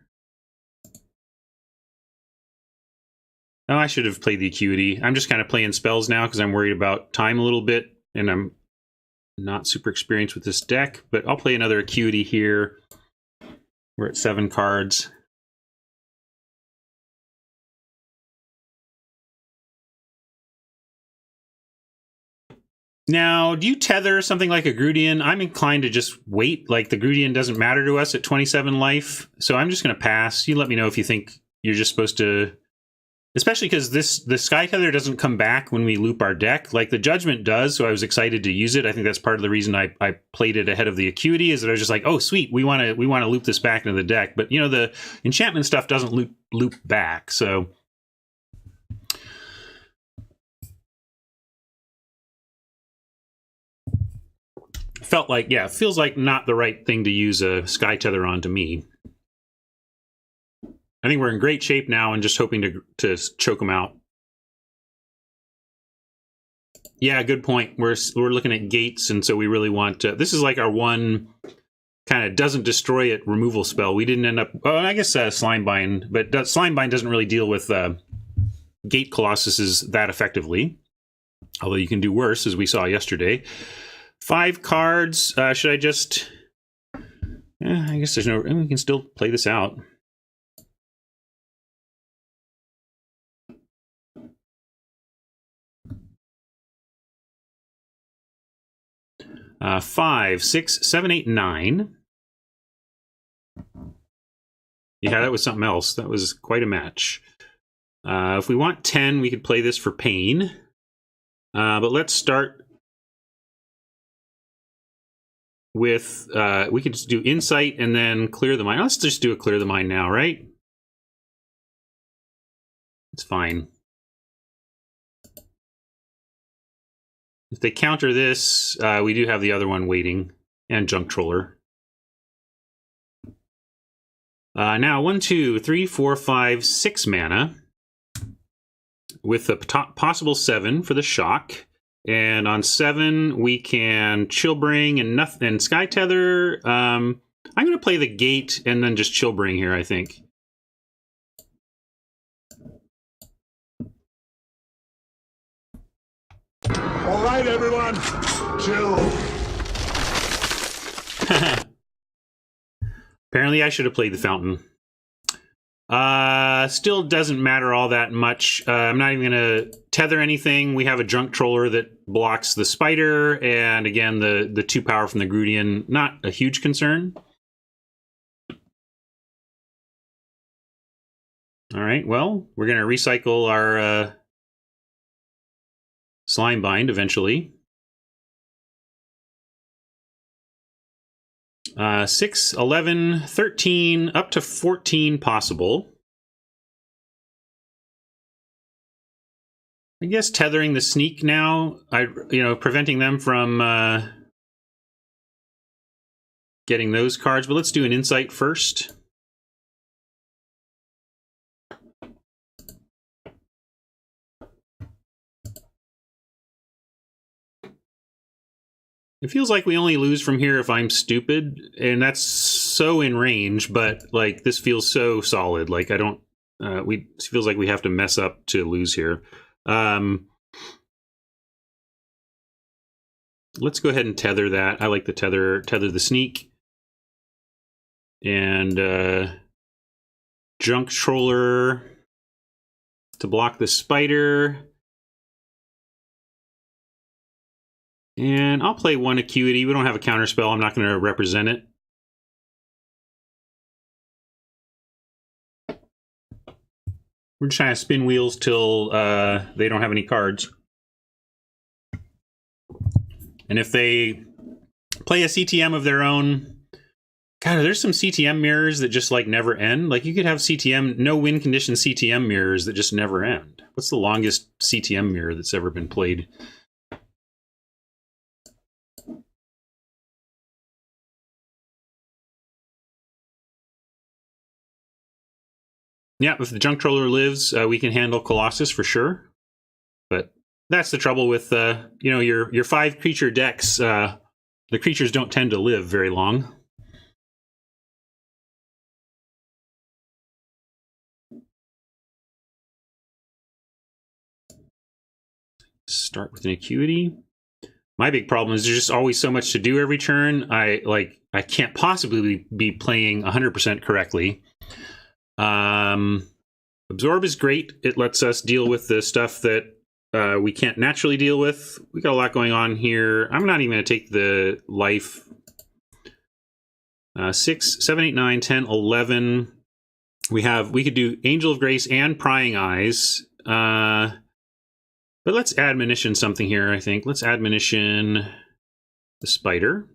Oh, I should have played the Acuity. I'm just kind of playing spells now because I'm worried about time a little bit, and I'm not super experienced with this deck, but I'll play another Acuity here. We're at 7 cards. Now, do you tether something like a Grudian? I'm inclined to just wait. Like, the Grudian doesn't matter to us at 27 life, so I'm just going to pass. You let me know if you think you're just supposed to... Especially because the Sky Tether doesn't come back when we loop our deck. Like, the Judgment does, so I was excited to use it. I think that's part of the reason I played it ahead of the Acuity, is that I was just like, oh, sweet, we want to loop this back into the deck. But, you know, the enchantment stuff doesn't loop back, so... Felt like, yeah, feels like not the right thing to use a Sky Tether on to me. I think we're in great shape now and just hoping to choke them out. Yeah, good point. We're looking at gates, and so we really want to... This is like our one kind of doesn't destroy it removal spell. We didn't end up... Oh, I guess Slimebind, but Slimebind doesn't really deal with Gate Colossuses that effectively. Although you can do worse, as we saw yesterday. 5 cards. Should I just... I guess there's no... We can still play this out. Five, 6, 7, 8, 9. Yeah, that was something else. That was quite a match. If we want 10, we could play this for pain. But let's start with... we could just do Insight and then Clear the Mind. Let's just do a Clear the Mind now, right? It's fine. If they counter this, we do have the other one waiting, and Junk Troller. Now, 1, 2, 3, 4, 5, 6 mana, with a possible 7 for the shock. And on 7, we can Chillbring and Sky Tether. I'm going to play the Gate and then just Chillbring here, I think. All right, everyone, chill. Apparently, I should have played the Fountain. Still doesn't matter all that much. I'm not even going to tether anything. We have a Junk Troller that blocks the Spider, and again, the 2 power from the Grudian. Not a huge concern. All right, well, we're going to recycle our... Slimebind eventually. 6, 11, 13, up to 14 possible. I guess tethering the Sneak now, preventing them from getting those cards. But let's do an Insight first. It feels like we only lose from here if I'm stupid, and that's so in range, but, like, this feels so solid. Like, I don't... it feels like we have to mess up to lose here. Let's go ahead and tether that. I like the tether the Sneak. And, Junk Troller to block the Spider. And I'll play 1 Acuity. We don't have a counterspell. I'm not going to represent it. We're just trying to spin wheels till they don't have any cards. And if they play a CTM of their own... God, there's some CTM mirrors that just, like, never end. Like, you could have CTM, no win condition CTM mirrors that just never end. What's the longest CTM mirror that's ever been played? Yeah, if the Junk Troller lives, we can handle Colossus for sure. But that's the trouble with, your 5 creature decks. The creatures don't tend to live very long. Start with an Acuity. My big problem is there's just always so much to do every turn. I can't possibly be playing 100% correctly. Absorb is great. It lets us deal with the stuff that we can't naturally deal with. We got a lot going on here. I'm not even going to take the life. 6, 7, 8, 9, 10, 11. We could do Angel of Grace and Prying Eyes. But let's Admonition something here, I think. Let's Admonition the Spider.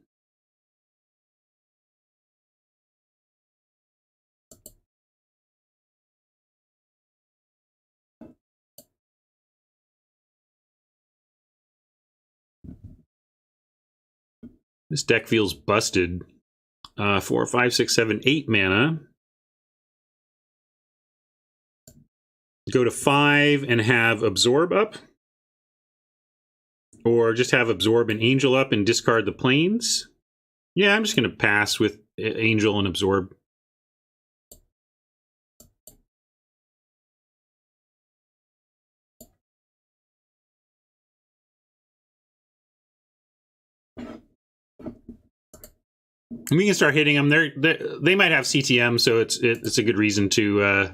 This deck feels busted. 4, 5, 6, 7, 8 mana. Go to 5 and have Absorb up. Or just have Absorb and Angel up and discard the planes. Yeah, I'm just going to pass with Angel and Absorb. And we can start hitting them. They might have CTM, so it's a good reason to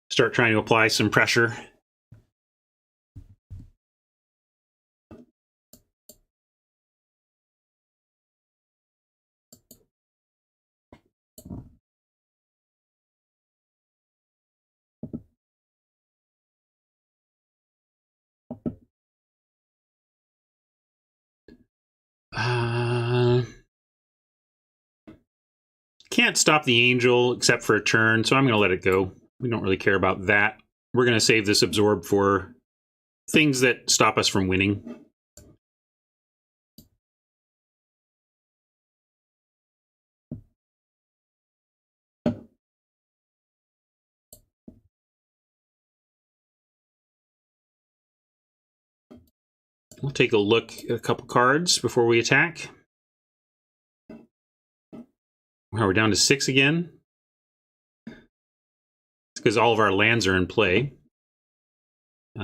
start trying to apply some pressure. Can't stop the Angel except for a turn, so I'm going to let it go. We don't really care about that. We're going to save this Absorb for things that stop us from winning. We'll take a look at a couple cards before we attack. Wow, we're down to 6 again. It's because all of our lands are in play. Go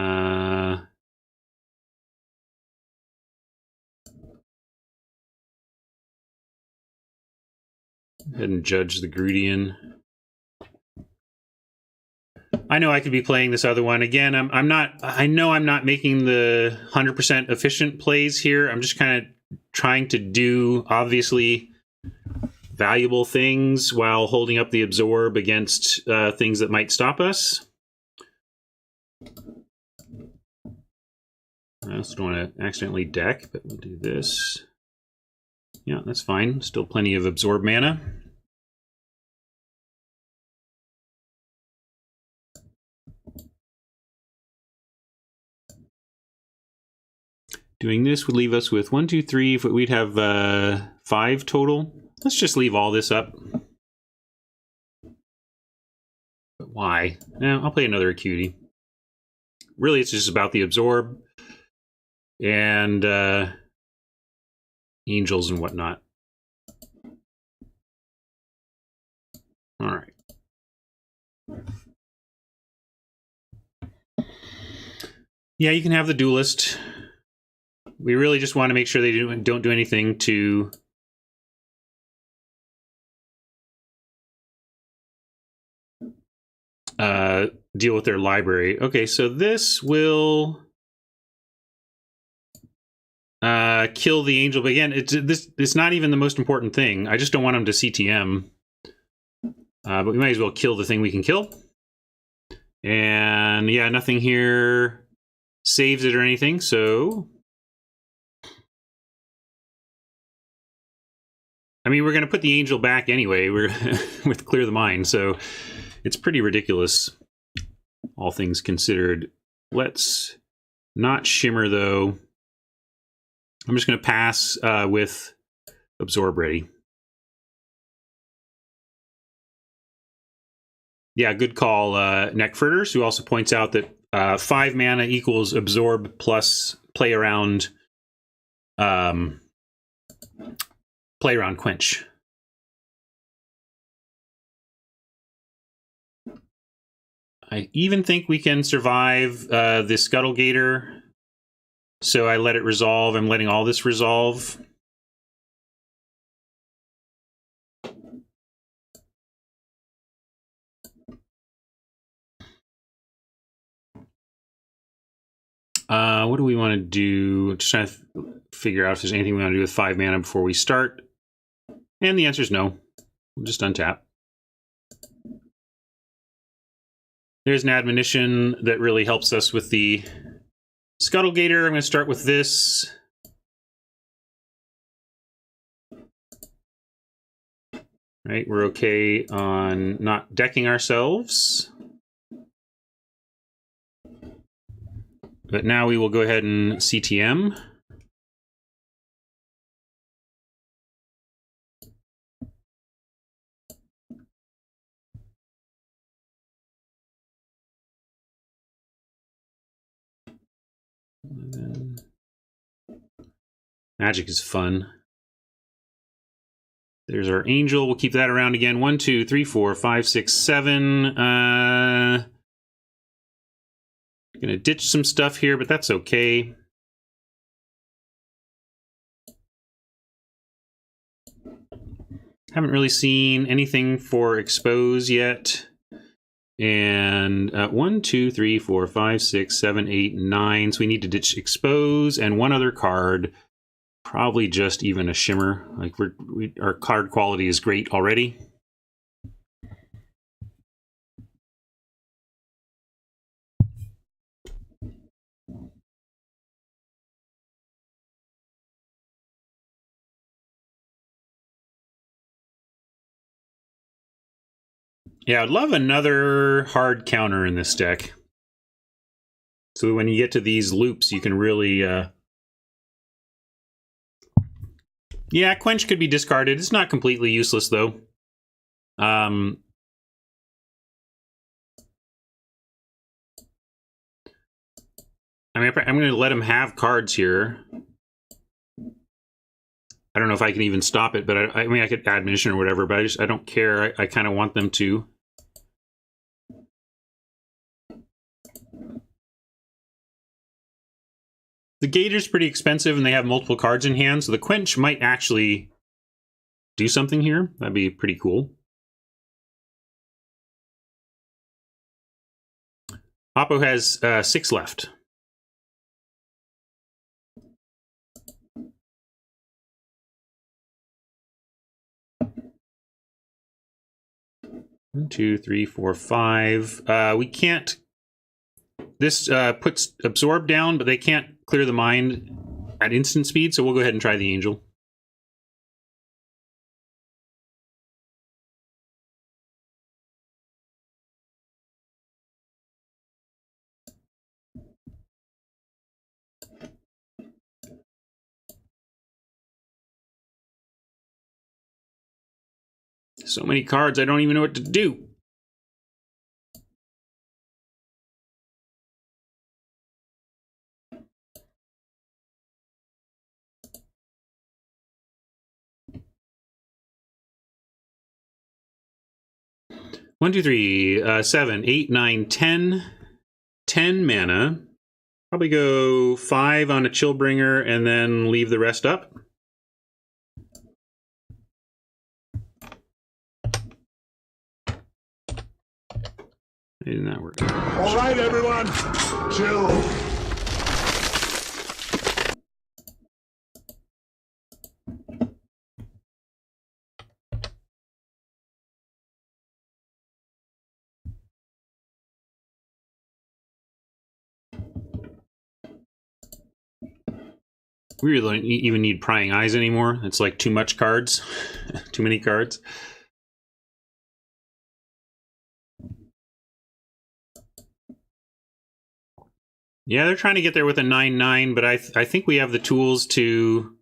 ahead and judge the Grudian. I know I could be playing this other one again. I'm not. I know I'm not making the 100% efficient plays here. I'm just kind of trying to do obviously valuable things while holding up the Absorb against things that might stop us. I also don't want to accidentally deck, but we'll do this. Yeah, that's fine. Still plenty of Absorb mana. Doing this would leave us with 1, 2, 3. We'd have 5 total. Let's just leave all this up. But why? I'll play another Acuity. Really, it's just about the Absorb and Angels and whatnot. All right. Yeah, you can have the Duelist. We really just want to make sure they don't do anything to deal with their library. Okay, so this will kill the Angel, but again, it's not even the most important thing. I just don't want them to CTM. But we might as well kill the thing we can kill. And yeah, nothing here saves it or anything, so... I mean, we're going to put the Angel back anyway. We're with Clear the Mind, so it's pretty ridiculous, all things considered. Let's not Shimmer, though. I'm just going to pass with Absorb ready. Yeah, good call, Neckfurters, who also points out that 5 mana equals Absorb plus Play Around Quench. I even think we can survive the Scuttlegator, so I let it resolve. I'm letting all this resolve. What do we want to do? Just trying to figure out if there's anything we want to do with 5 mana before we start. And the answer is no. We'll just untap. There's an admonition that really helps us with the Scuttlegator. I'm going to start with this. Right, we're okay on not decking ourselves. But now we will go ahead and CTM. Magic is fun. There's our Angel. We'll keep that around again. 1, 2, 3, 4, 5, 6, 7. Gonna ditch some stuff here, but that's okay. Haven't really seen anything for expose yet. And 1, 2, 3, 4, 5, 6, 7, 8, 9. So we need to ditch expose and one other card. Probably just even a shimmer. Like our card quality is great already. Yeah, I'd love another hard counter in this deck. So when you get to these loops, you can really... Yeah, Quench could be discarded. It's not completely useless, though. I mean, I'm going to let him have cards here. I don't know if I can even stop it, but I mean, I could add mission or whatever, but I don't care. I kind of want them to. The Gator's pretty expensive, and they have multiple cards in hand, so the Quench might actually do something here. That'd be pretty cool. Oppo has 6 left. One, 2, 3, 4, 5. We can't... This puts Absorb down, but they can't clear the mind at instant speed, so we'll go ahead and try the Angel. So many cards, I don't even know what to do. One, 2, 3, 7, 8, 9, 10. 10 mana. Probably go 5 on a Chillbringer and then leave the rest up. Didn't that work? All right, everyone, chill. We really don't even need Prying Eyes anymore. It's like too much cards. Too many cards. Yeah, they're trying to get there with a 9/9, but I think we have the tools to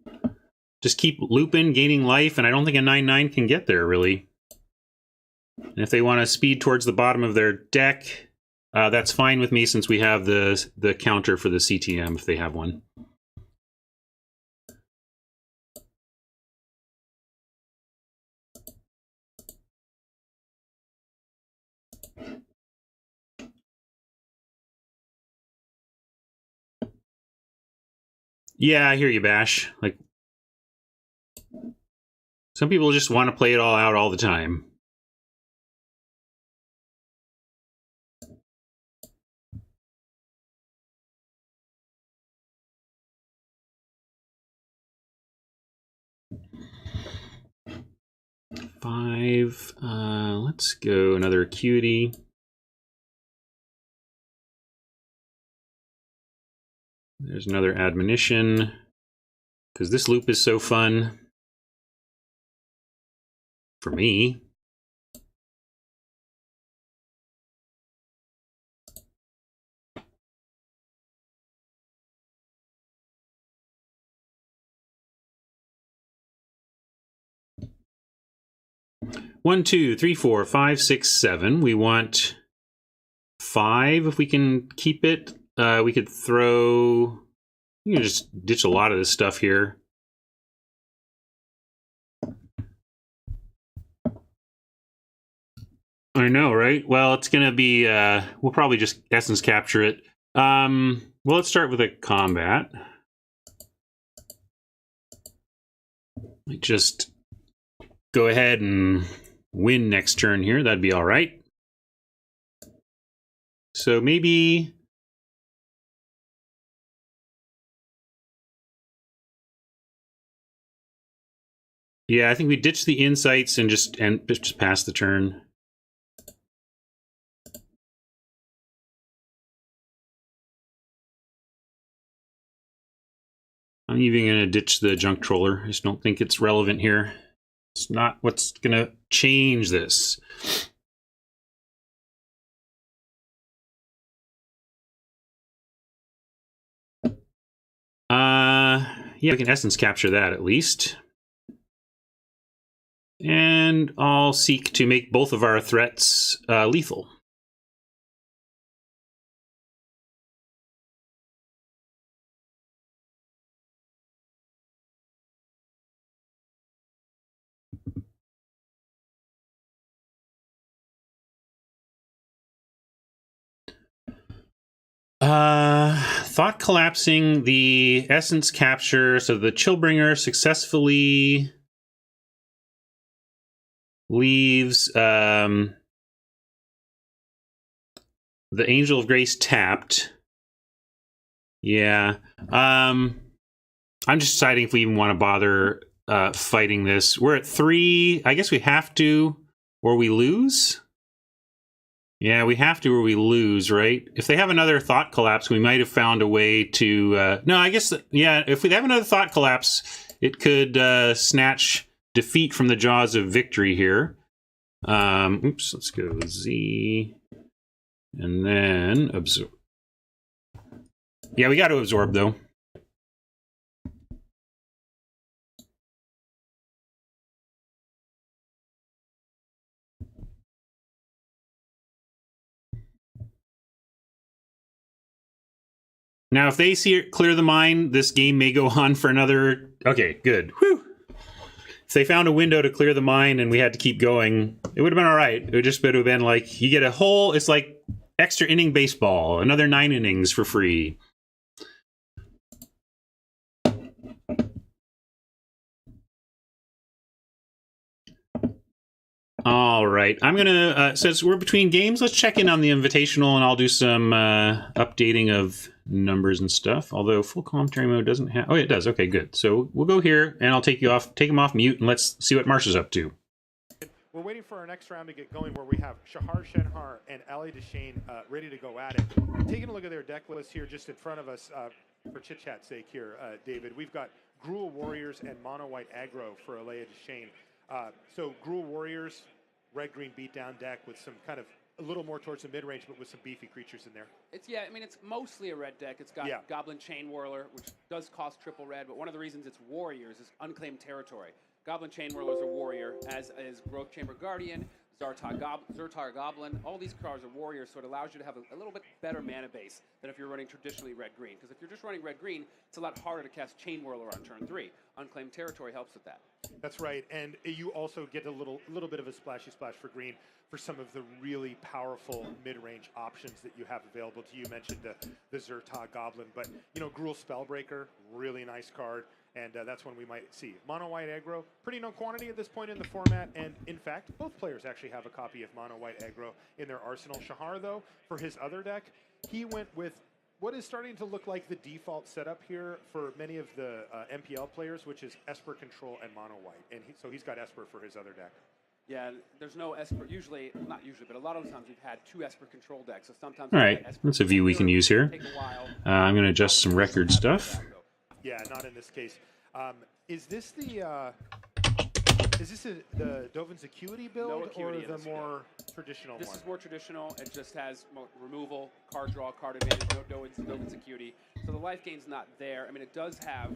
just keep looping, gaining life, and I don't think a 9/9 can get there, really. And if they want to speed towards the bottom of their deck, that's fine with me since we have the counter for the CtM if they have one. Yeah, I hear you, Bash. Like, some people just want to play it all out all the time. Five. Let's go another Acuity. There's another Admonition. Because this loop is so fun. For me. One, 2, 3, 4, 5, 6, 7. We want 5 if we can keep it. We could throw... You can just ditch a lot of this stuff here. I know, right? Well, it's going to be, we'll probably just essence capture it. Well, let's start with a combat. Just go ahead and win next turn here. That'd be all right. So maybe... yeah, I think we ditch the insights and just pass the turn. I'm even going to ditch the junk troller. I just don't think it's relevant here. It's not what's going to change this. Yeah, we can essence capture that at least. And I'll seek to make both of our threats lethal. Thought collapsing the essence capture, so the Chillbringer successfully leaves the Angel of Grace tapped. Yeah. I'm just deciding if we even want to bother fighting this. We're at 3. I guess we have to, or we lose. Yeah, we have to or we lose, right? If they have another Thought Collapse, we might have found a way to... no, I guess, yeah, if we have another Thought Collapse, it could snatch defeat from the jaws of victory here. Oops, let's go Z. And then absorb. Yeah, we got to absorb, though. Now, if they see it clear the mine, this game may go on for another... okay, good. Whew. If they found a window to clear the mine and we had to keep going, it would have been all right. It would just would have been like, you get a whole... it's like extra inning baseball. Another 9 innings for free. All right. I'm going to... since we're between games, let's check in on the Invitational and I'll do some updating of numbers and stuff. Although full commentary mode doesn't have... oh, it does. Okay, good. So we'll go here and I'll take him off mute and let's see what Marsh is up to. We're waiting for our next round to get going where we have Shahar Shenhar and Ali Deshane ready to go at it. Taking a look at their deck list here just in front of us for chit-chat's sake here, David. We've got Gruul Warriors and Mono White Aggro for Alea Deshane. So Gruul Warriors, red-green beatdown deck with some kind of a little more towards the mid-range, but with some beefy creatures in there. Yeah, I mean, it's mostly a red deck. It's got Goblin Chain Whirler, which does cost triple red, but one of the reasons it's Warriors is unclaimed territory. Goblin Chain Whirler is a warrior, as is Growth Chamber Guardian, Zertar Goblin. All these cards are warriors, so it allows you to have a little bit better mana base than if you're running traditionally red-green. Because if you're just running red-green, it's a lot harder to cast Chain Whirler on turn 3. Unclaimed territory helps with that. That's right, and you also get a little bit of a splashy splash for green for some of the really powerful mid-range options that you have available to you. You mentioned the Zertar Goblin, but you know, Gruul Spellbreaker, really nice card. And that's one we might see. Mono White Aggro, pretty known quantity at this point in the format. And in fact, both players actually have a copy of Mono White Aggro in their arsenal. Shahar, though, for his other deck, he went with what is starting to look like the default setup here for many of the MPL players, which is Esper Control and Mono White. And so he's got Esper for his other deck. Yeah, there's no Esper. Usually, not usually, but a lot of times we've had 2 Esper Control decks. So sometimes. All right, that's a view we can use here. I'm going to adjust some record stuff. Yeah, not in this case. Is this the Dovin's Acuity build or the more traditional one? This is more traditional. It just has removal, card draw, card advantage, no Dovin's Acuity. So the life gain's not there. I mean, it does have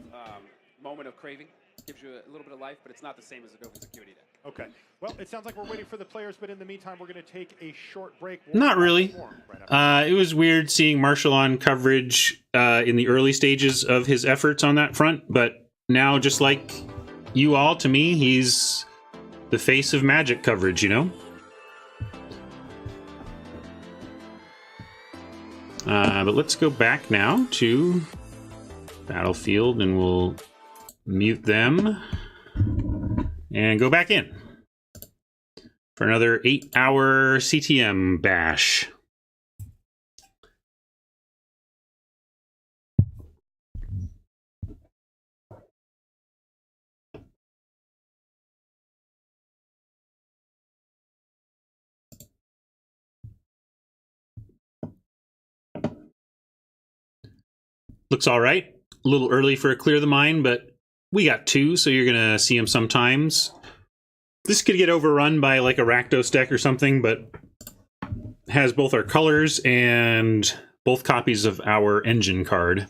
Moment of Craving. Gives you a little bit of life, but it's not the same as the Dovin's Acuity deck. Okay. Well, it sounds like we're waiting for the players, but in the meantime, we're going to take a short break. Not really. It was weird seeing Marshall on coverage in the early stages of his efforts on that front, but now, just like you all, to me, he's the face of Magic coverage, you know? But let's go back now to Battlefield, and we'll mute them and go back in for another 8-hour CtM bash. Looks all right. A little early for a Clear the Mind, but we got 2, so you're going to see them sometimes. This could get overrun by like a Rakdos deck or something, but has both our colors and both copies of our engine card.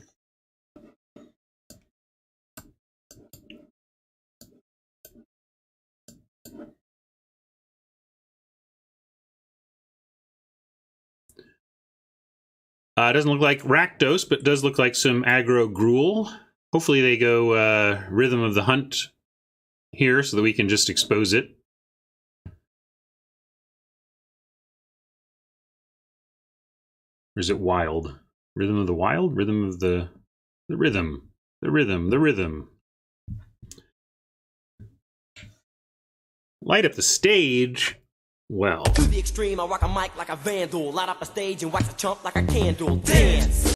Doesn't look like Rakdos, but does look like some aggro Gruul. Hopefully they go Rhythm of the Hunt here so that we can just expose it. Or is it Wild? Rhythm of the Wild? Rhythm of the Rhythm. The Rhythm. Light up the stage. Well. To the extreme, I rock a mic like a vandal. Light up a stage and wax a chump like a candle. Dance!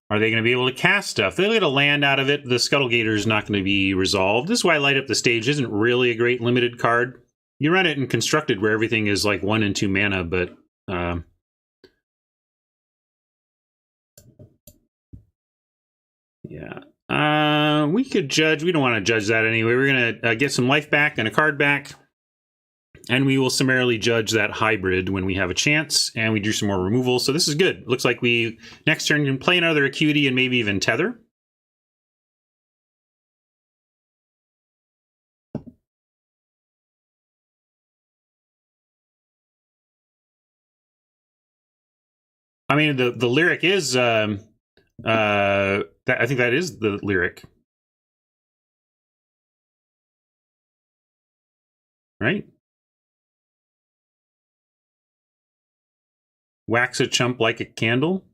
Are they going to be able to cast stuff? They'll get a land out of it. The Scuttlegator is not going to be resolved. This is why Light Up the Stage isn't really a great limited card. You run it in Constructed where everything is like 1 and 2 mana, but... yeah. We could judge. We don't want to judge that anyway. We're going to get some life back and a card back. And we will summarily judge that hybrid when we have a chance. And we do some more removal. So this is good. Looks like we, next turn, can play another Acuity and maybe even Tether. I mean, the lyric is... I think that is the lyric. Right? Wax a chump like a candle.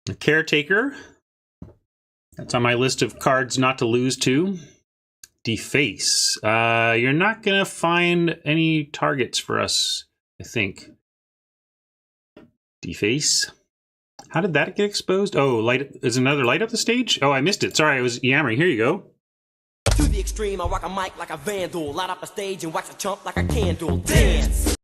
The Caretaker. That's on my list of cards not to lose to. Deface. You're not going to find any targets for us, I think. Deface. How did that get exposed? Oh, light is another Light Up the Stage? Oh, I missed it. Sorry, I was yammering. Here you go. To the extreme, I rock a mic like a vandal. Light up a stage and wax a chump like a candle. Dance!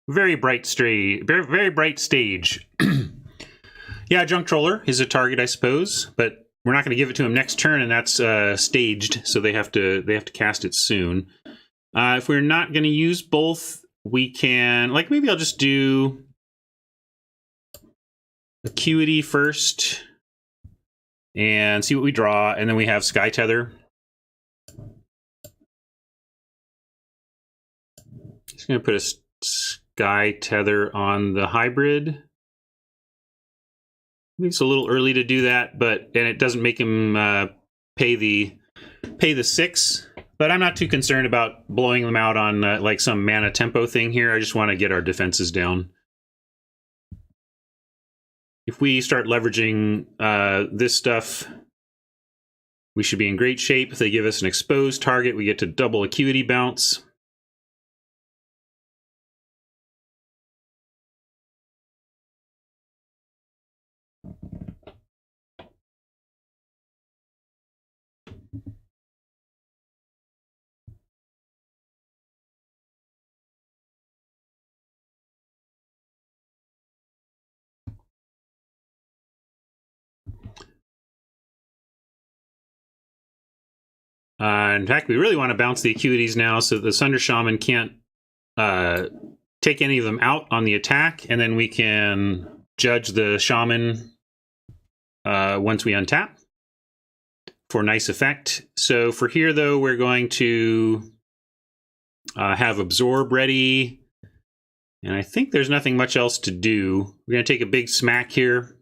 Very bright very bright stage. Yeah, Junk Troller is a target, I suppose, but we're not going to give it to him next turn, and that's staged, so they have to cast it soon. If we're not going to use both, we can, like, maybe I'll just do Acuity first and see what we draw, and then we have Sky Tether. Just going to put a Sky Tether on the hybrid. I think it's a little early to do that, and it doesn't make him pay the 6. But I'm not too concerned about blowing them out on like some mana tempo thing here. I just want to get our defenses down. If we start leveraging this stuff, we should be in great shape. If they give us an exposed target, we get to double Acuity bounce. In fact, we really want to bounce the Acuities now so the Sunder Shaman can't take any of them out on the attack, and then we can judge the Shaman once we untap for nice effect. So for here, though, we're going to have Absorb ready, and I think there's nothing much else to do. We're going to take a big smack here.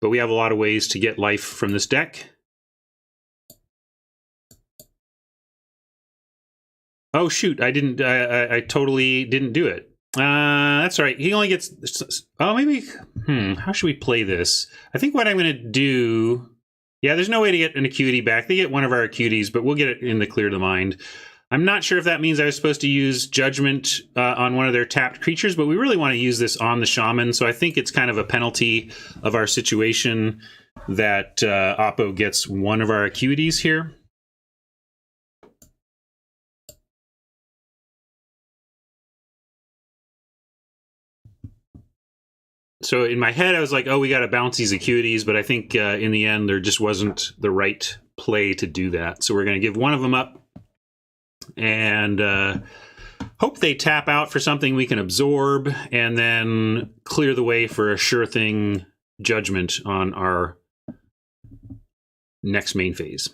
but we have a lot of ways to get life from this deck. Oh shoot, I totally didn't do it. That's all right. He only gets, oh maybe, how should we play this? I think what I'm going to do, yeah, there's no way to get an Acuity back. They get one of our Acuities, but we'll get it in the Clear the Mind. I'm not sure if that means I was supposed to use Judgment on one of their tapped creatures, but we really want to use this on the Shaman, so I think it's kind of a penalty of our situation that Oppo gets one of our Acuities here. So in my head, I was like, oh, we got to bounce these Acuities, but I think in the end, there just wasn't the right play to do that. So we're going to give one of them up and hope they tap out for something we can absorb and then clear the way for a sure thing Judgment on our next main phase.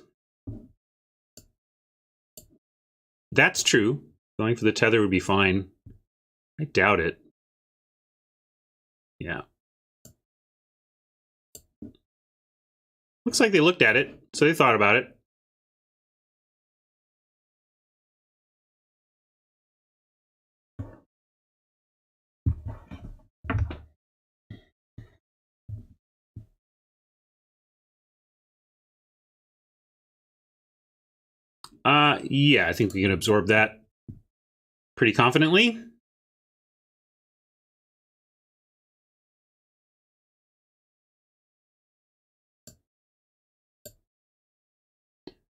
That's true. Going for the tether would be fine. I doubt it. Yeah. Looks like they looked at it, so they thought about it. Yeah, I think we can absorb that pretty confidently.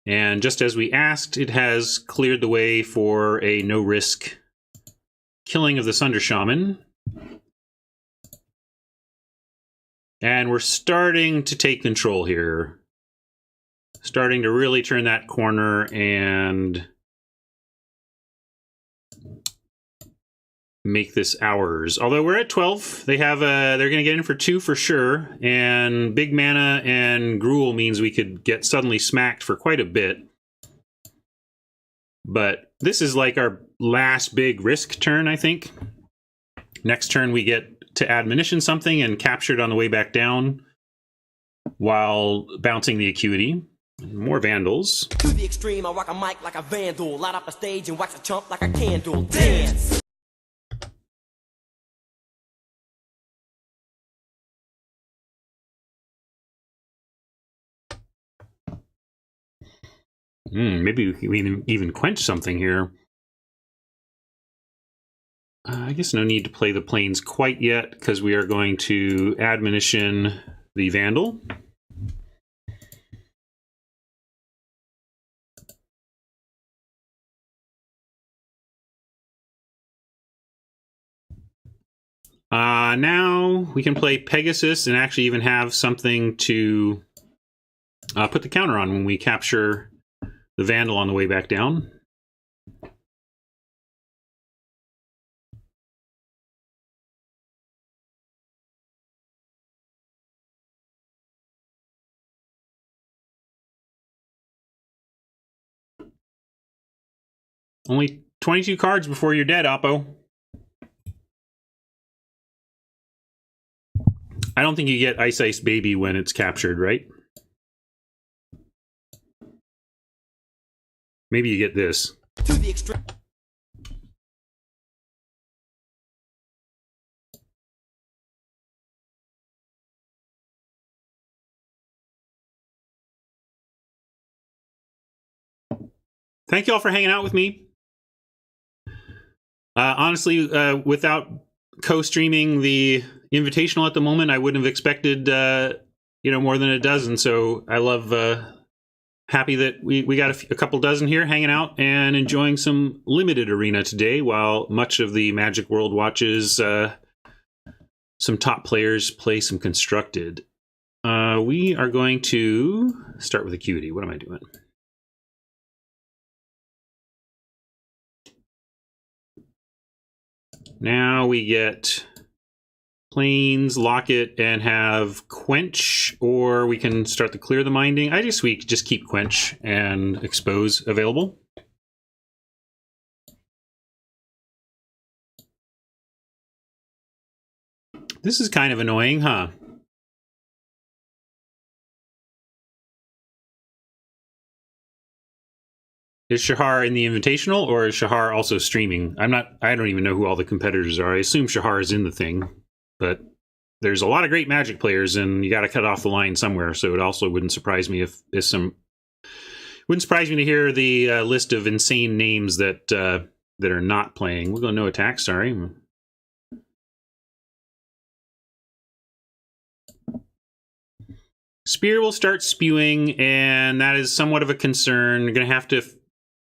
And just as we asked, it has cleared the way for a no-risk killing of the Sunder Shaman. And we're starting to take control here. Starting to really turn that corner and make this ours. Although we're at 12, they have they're going to get in for 2 for sure, and big mana and Gruul means we could get suddenly smacked for quite a bit. But this is like our last big risk turn, I think. Next turn we get to admonition something and capture it on the way back down while bouncing the Acuity. More Vandals. To the extreme, I rock a mic like a vandal. Light up a stage and wax a chump like a candle. Dance! Maybe we can even quench something here. I guess no need to play the Plains quite yet, because we are going to admonition the Vandal. Now we can play Pegasus and actually even have something to put the counter on when we capture the Vandal on the way back down. Only 22 cards before you're dead, Oppo. I don't think you get Ice Ice Baby when it's captured, right? Maybe you get this. To the extreme. Thank you all for hanging out with me. Honestly, without co-streaming the Invitational at the moment, I wouldn't have expected, more than a dozen. So I love, happy that we got a couple dozen here hanging out and enjoying some limited arena today, while much of the Magic world watches some top players play some constructed. We are going to start with Acuity. What am I doing? Now we get Plains, Locket, and have Quench, or we can start to clear the Minding. I guess we just keep Quench and Expose available. This is kind of annoying, huh? Is Shahar in the Invitational, or is Shahar also streaming? I don't even know who all the competitors are. I assume Shahar is in the thing, but there's a lot of great Magic players, and you got to cut off the line somewhere. So it also wouldn't surprise me if wouldn't surprise me to hear the list of insane names that that are not playing. We'll go no attack. Sorry. Spear will start spewing, and that is somewhat of a concern. You're going to have to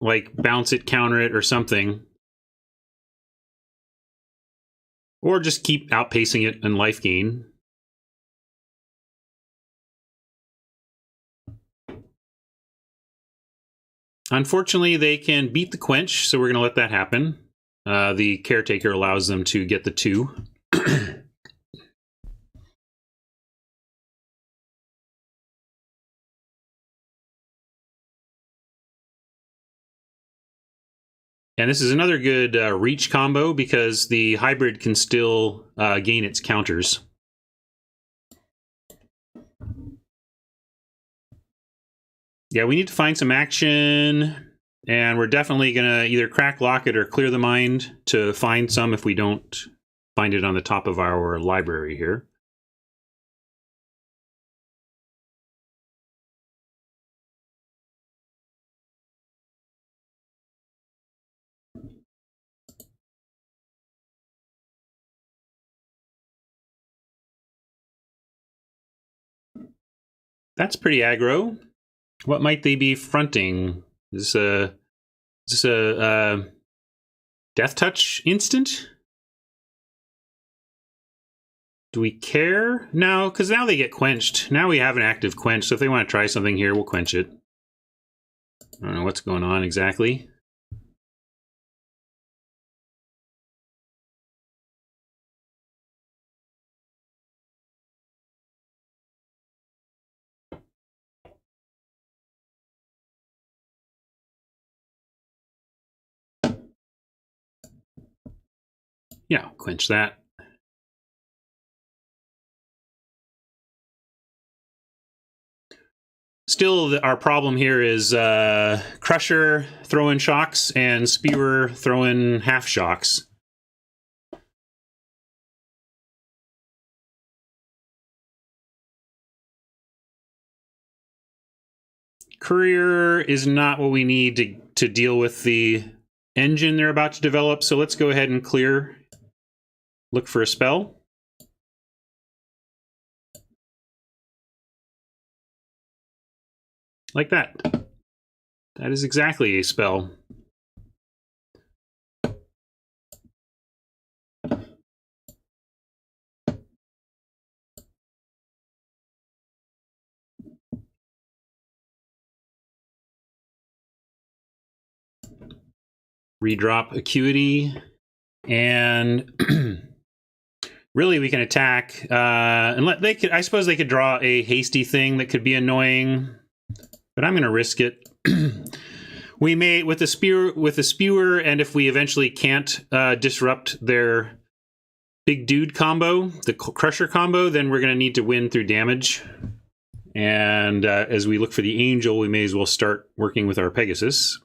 like bounce it, counter it, or something. Or just keep outpacing it in life gain. Unfortunately, they can beat the Quench, so we're going to let that happen. The Caretaker allows them to get the 2. And this is another good reach combo because the hybrid can still gain its counters. Yeah, we need to find some action, and we're definitely going to either crack Locket or clear the mind to find some if we don't find it on the top of our library here. That's pretty aggro. What might they be fronting? Is this a Death Touch instant? Do we care? No, because now they get quenched. Now we have an active quench, so if they want to try something here, we'll quench it. I don't know what's going on exactly. Yeah, quench that. Still, our problem here is Crusher throwing shocks and Spewer throwing half shocks. Courier is not what we need to deal with the engine they're about to develop, so let's go ahead and clear. Look for a spell. Like that. That is exactly a spell. Redrop Acuity, and really we can attack. And they could, I suppose, they could draw a hasty thing that could be annoying, but I'm going to risk it. We may with the spewer, and if we eventually can't disrupt their big dude combo, the Crusher combo, then we're going to need to win through damage. And as we look for the Angel, we may as well start working with our Pegasus.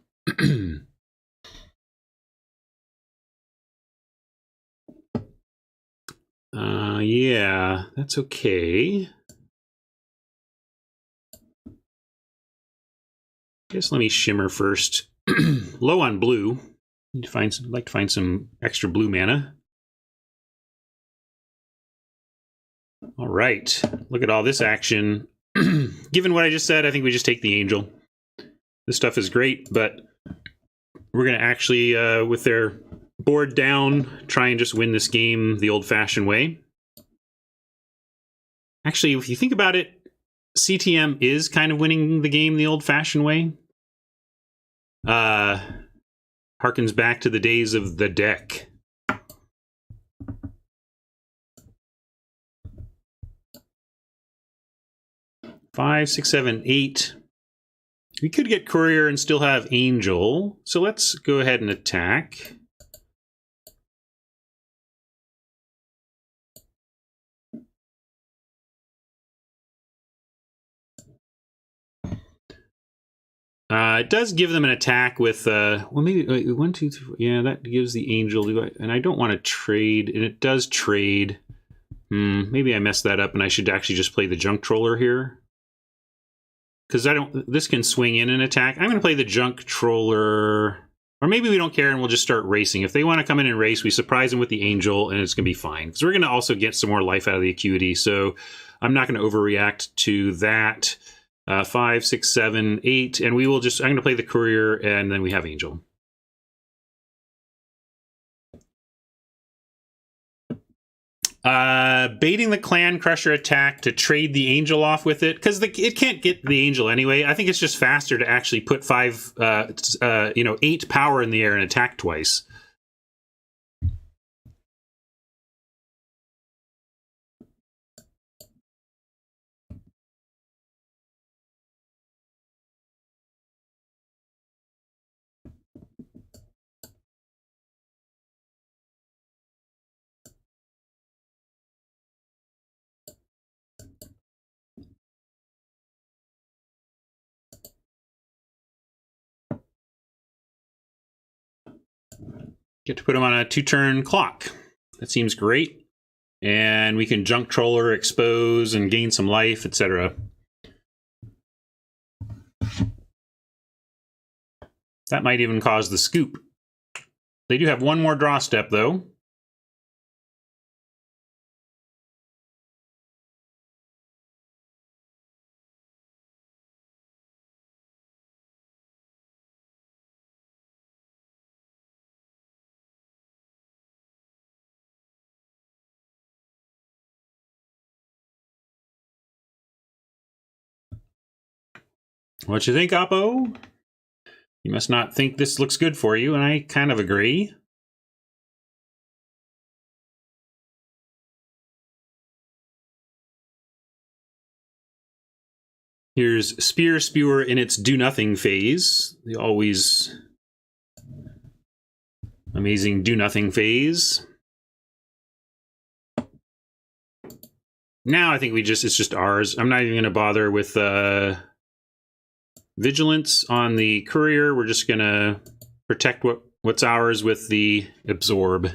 Yeah, that's okay. Guess let me shimmer first. Low on blue. Need to find some, like to find some extra blue mana. All right, look at all this action. Given what I just said, I think we just take the Angel. This stuff is great, but we're going to actually, with their board down, try and just win this game the old-fashioned way. Actually, if you think about it, CtM is kind of winning the game the old-fashioned way. Harkens back to the days of the deck. Five, 6, 7, 8. We could get Courier and still have Angel, so let's go ahead and attack. It does give them an attack with, well, maybe 1, 2, 3, 4. Yeah, that gives the angel, and I don't want to trade, and it does trade. Maybe I messed that up, and I should actually just play the junk troller here. Because this can swing in an attack. I'm going to play the junk troller, or maybe we don't care and we'll just start racing. If they want to come in and race, we surprise them with the angel, and it's going to be fine. Because we're going to also get some more life out of the acuity, so I'm not going to overreact to that. 5, 6, 7, 8, and we will just, I'm going to play the courier, and then we have angel. Baiting the clan crusher attack to trade the angel off with it, because it can't get the angel anyway. I think it's just faster to actually put 8 power in the air and attack twice. Get to put them on a 2-turn clock. That seems great. And we can junk troller, expose, and gain some life, etc. That might even cause the scoop. They do have one more draw step, though. What you think, Oppo? You must not think this looks good for you, and I kind of agree. Here's Spear Spewer in its do-nothing phase. The always amazing do-nothing phase. Now I think it's just ours. I'm not even going to bother with Vigilance on the courier. We're just going to protect what's ours with the absorb.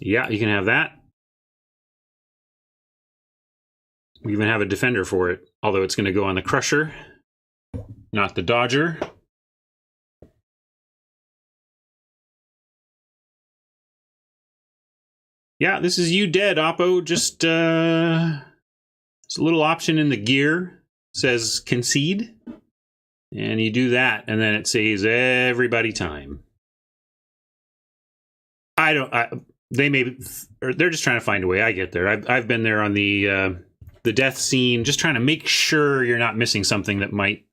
Yeah, you can have that. We even have a defender for it, although it's going to go on the crusher, not the dodger. Yeah, this is you dead, Oppo. Just it's a little option in the gear. It says concede. And you do that, and then it saves everybody time. They may, or they're just trying to find a way. I get there. I've been there on the death scene, just trying to make sure you're not missing something that might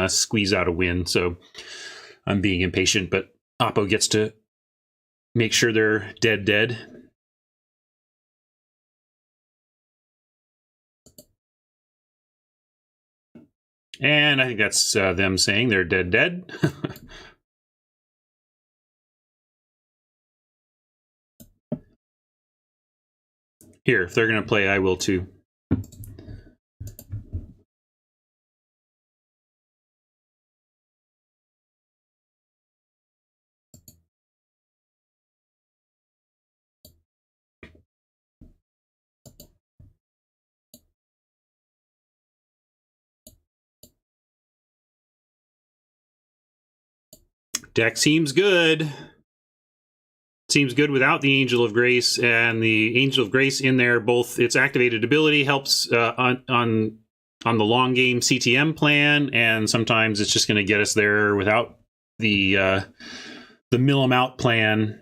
squeeze out a win. So I'm being impatient, but Oppo gets to make sure they're dead. And I think that's them saying they're dead. Here, if they're going to play, I will too. Deck seems good. Seems good without the Angel of Grace, and the Angel of Grace in there, both its activated ability helps on the long game CtM plan, and sometimes it's just going to get us there without the mill 'em out plan.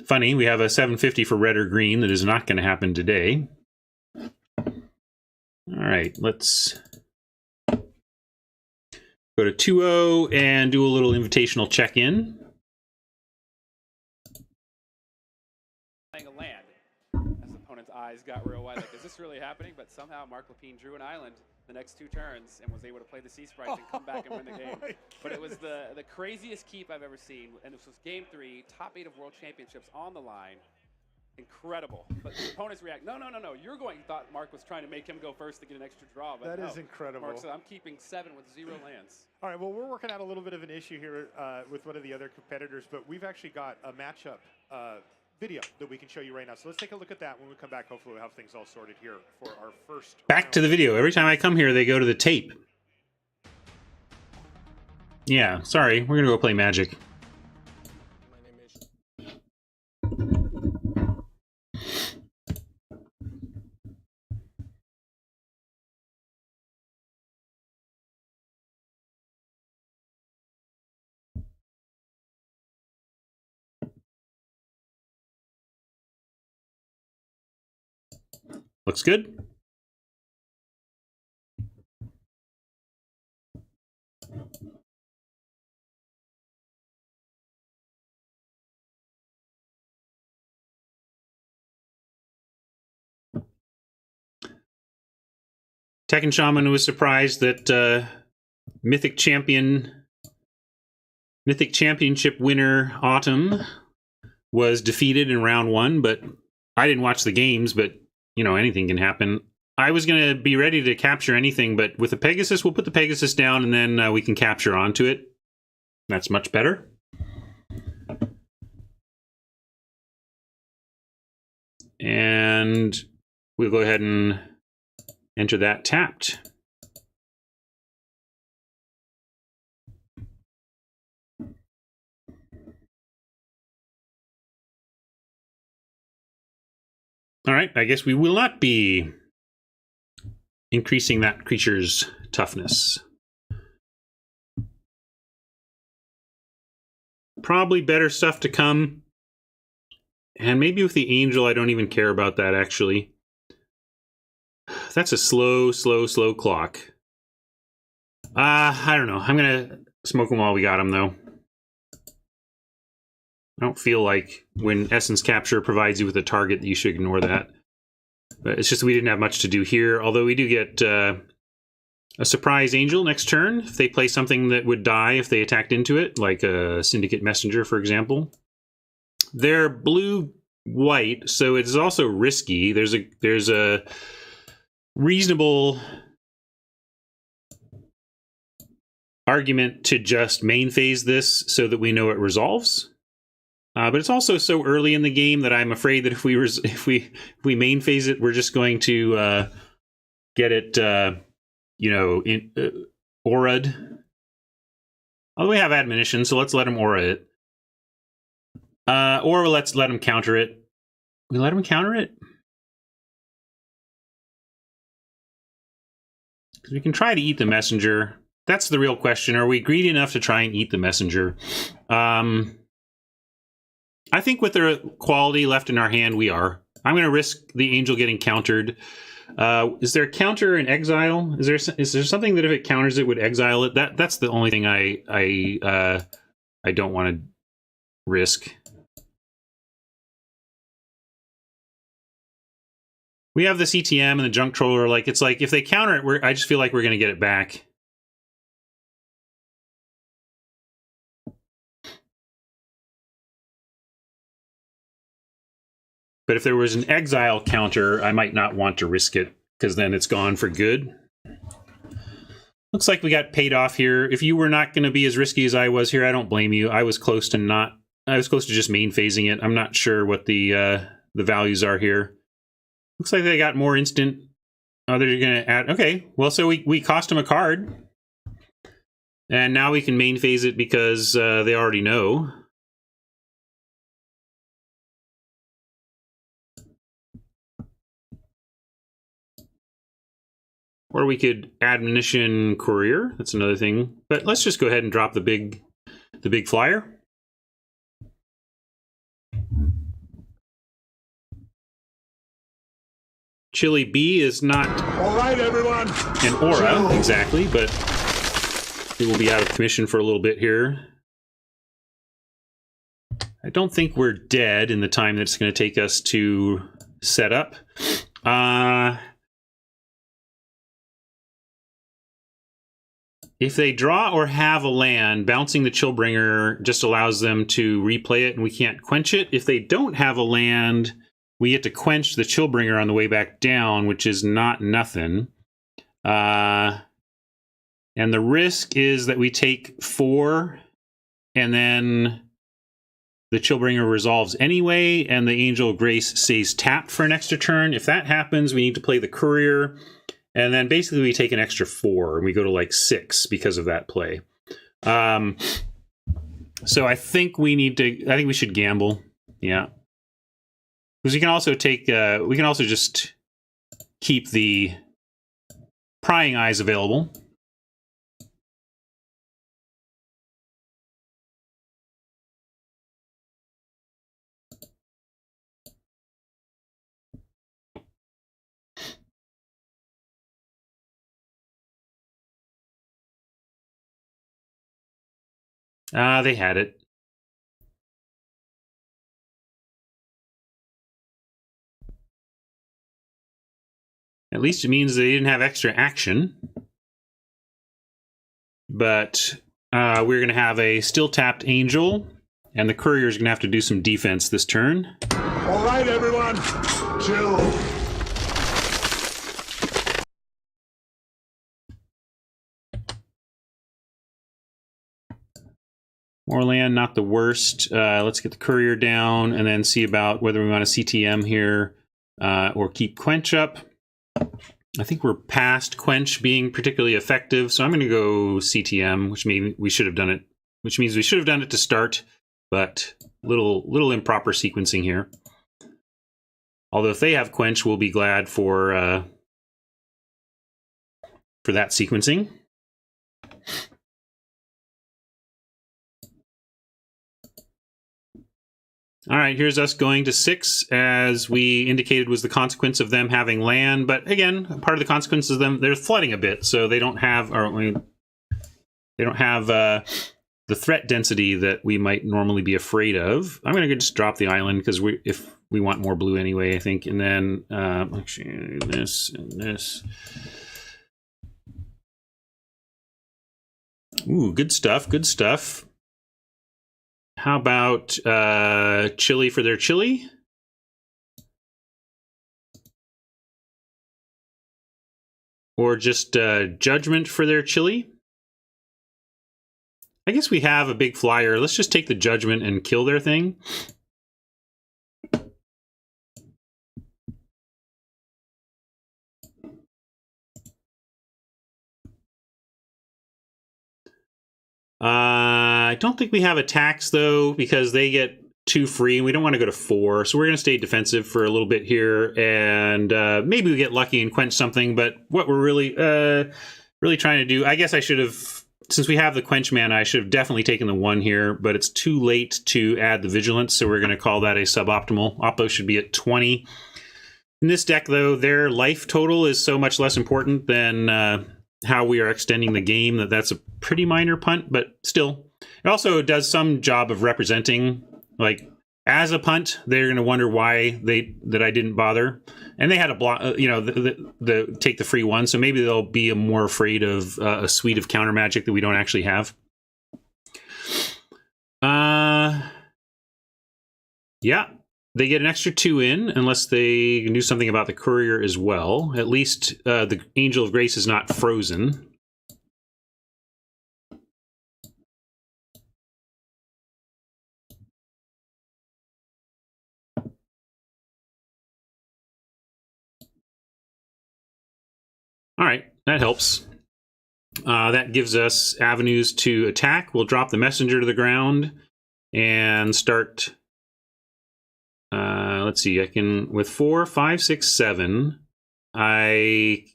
Funny, we have a 750 for red or green. That is not going to happen today. All right, let's go to 2-0 and do a little invitational check-in. Playing a land. As the opponent's eyes got real wide, like, is this really happening? But somehow Mark Lepine drew an island. the next 2 turns and was able to play the Sea Sprites and come back and win the game. But it was the craziest keep I've ever seen. And this was game 3, top 8 of World Championships on the line. Incredible. But the opponents react, no, you're going, thought Mark was trying to make him go first to get an extra draw. But that is incredible. Mark said, I'm keeping 7 with 0 lands. All right, well, we're working out a little bit of an issue here with one of the other competitors, but we've actually got a matchup video that we can show you right now. So let's take a look at that when we come back. Hopefully we'll have things all sorted here for our first Back to the video. Every time I come here, they go to the tape. Yeah, sorry. We're going to go play Magic. Looks good. Tekken Shaman was surprised that Mythic Championship winner Autumn was defeated in round 1, but I didn't watch the games, but you know, anything can happen. I was going to be ready to capture anything, but with the Pegasus, we'll put the Pegasus down and then we can capture onto it. That's much better. And we'll go ahead and enter that tapped. All right, I guess we will not be increasing that creature's toughness. Probably better stuff to come. And maybe with the Angel, I don't even care about that, actually. That's a slow clock. I don't know. I'm going to smoke them while we got them, though. I don't feel like when Essence Capture provides you with a target that you should ignore that. But it's just we didn't have much to do here, although we do get a surprise Angel next turn if they play something that would die if they attacked into it, like a Syndicate Messenger, for example. They're blue-white, so it's also risky. There's a reasonable argument to just main phase this so that we know it resolves. But it's also so early in the game that I'm afraid that if we main phase it, we're just going to get it, aura'd. Although we have admonition, so let's let him aura it. Or let's let him counter it. We let him counter it? Because we can try to eat the messenger. That's the real question. Are we greedy enough to try and eat the messenger? I think with the quality left in our hand, we are. I'm going to risk the Angel getting countered. Is there a counter in exile? Is there something that if it counters it would exile it? That's the only thing I don't want to risk. We have the CtM and the Junk Troller. Like it's like if they counter it, I just feel like we're going to get it back. But if there was an exile counter, I might not want to risk it, because then it's gone for good. Looks like we got paid off here. If you were not going to be as risky as I was here, I don't blame you. I was close to just main phasing it. I'm not sure what the values are here. Looks like they got more instant. Oh, they're going to add... Okay, well, so we cost them a card. And now we can main phase it because they already know. Or we could admonition courier. That's another thing. But let's just go ahead and drop the big flyer. Chili B is not All right, everyone. an aura, exactly, but it will be out of commission for a little bit here. I don't think we're dead in the time that it's going to take us to set up. if they draw or have a land, bouncing the Chillbringer just allows them to replay it, and we can't quench it. If they don't have a land, we get to quench the Chillbringer on the way back down, which is not nothing. And the risk is that we take 4, and then the Chillbringer resolves anyway, and the Angel of Grace stays tapped for an extra turn. If that happens, we need to play the Courier. And then basically we take an extra 4 and we go to like 6 because of that play. So I think we should gamble. Yeah. Because we can also take, we can also just keep the Prying Eyes available. They had it. At least it means they didn't have extra action. But we're going to have a still tapped Angel, and the Courier is going to have to do some defense this turn. All right, everyone, chill. More land, not the worst. Let's get the Courier down and then see about whether we want a CtM here or keep Quench up. I think we're past Quench being particularly effective, so I'm going to go CtM, which means we should have done it. Which means we should have done it to start, but little improper sequencing here. Although if they have Quench, we'll be glad for that sequencing. All right, here's us going to 6, as we indicated was the consequence of them having land. But again, part of the consequence is they're flooding a bit, so they don't have, the threat density that we might normally be afraid of. I'm going to just drop the island because if we want more blue anyway, I think. And then actually this and this. Ooh, good stuff. Good stuff. How about chili for their chili? Or just judgment for their chili? I guess we have a big flyer. Let's just take the judgment and kill their thing. I don't think we have attacks, though, because they get 2 free, and we don't want to go to 4. So we're going to stay defensive for a little bit here, and maybe we get lucky and quench something. But what we're really trying to do, I guess I should have, since we have the quench mana, I should have definitely taken the 1 here, but it's too late to add the vigilance, so we're going to call that a suboptimal. Oppo should be at 20. In this deck, though, their life total is so much less important than how we are extending the game that's a pretty minor punt, but still. It also does some job of representing, like, as a punt, they're going to wonder why that I didn't bother. And they had a block, the take the free 1, so maybe they'll be more afraid of a suite of counter magic that we don't actually have. Yeah. They get an extra 2 in, unless they can do something about the Courier as well. At least the Angel of Grace is not frozen. All right, that helps. That gives us avenues to attack. We'll drop the Messenger to the ground and start... let's see, I can, with 4, 5, 6, 7, I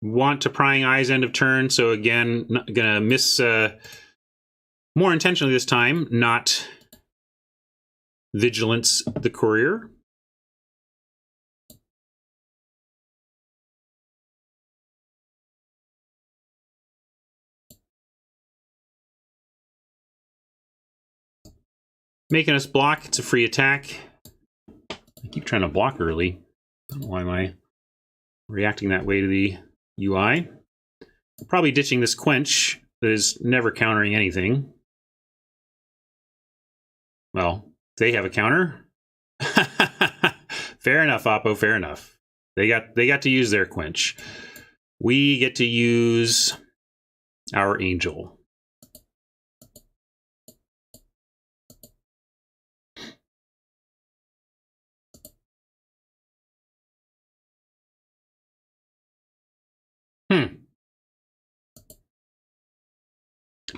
want to Prying Eyes end of turn, so again, not gonna miss, more intentionally this time, not Vigilance the Courier. Making us block, it's a free attack. I keep trying to block early. I don't know why am I reacting that way to the UI. Probably ditching this Quench that is never countering anything. Well, they have a counter. Fair enough, Oppo, fair enough. They got to use their quench. We get to use our angel.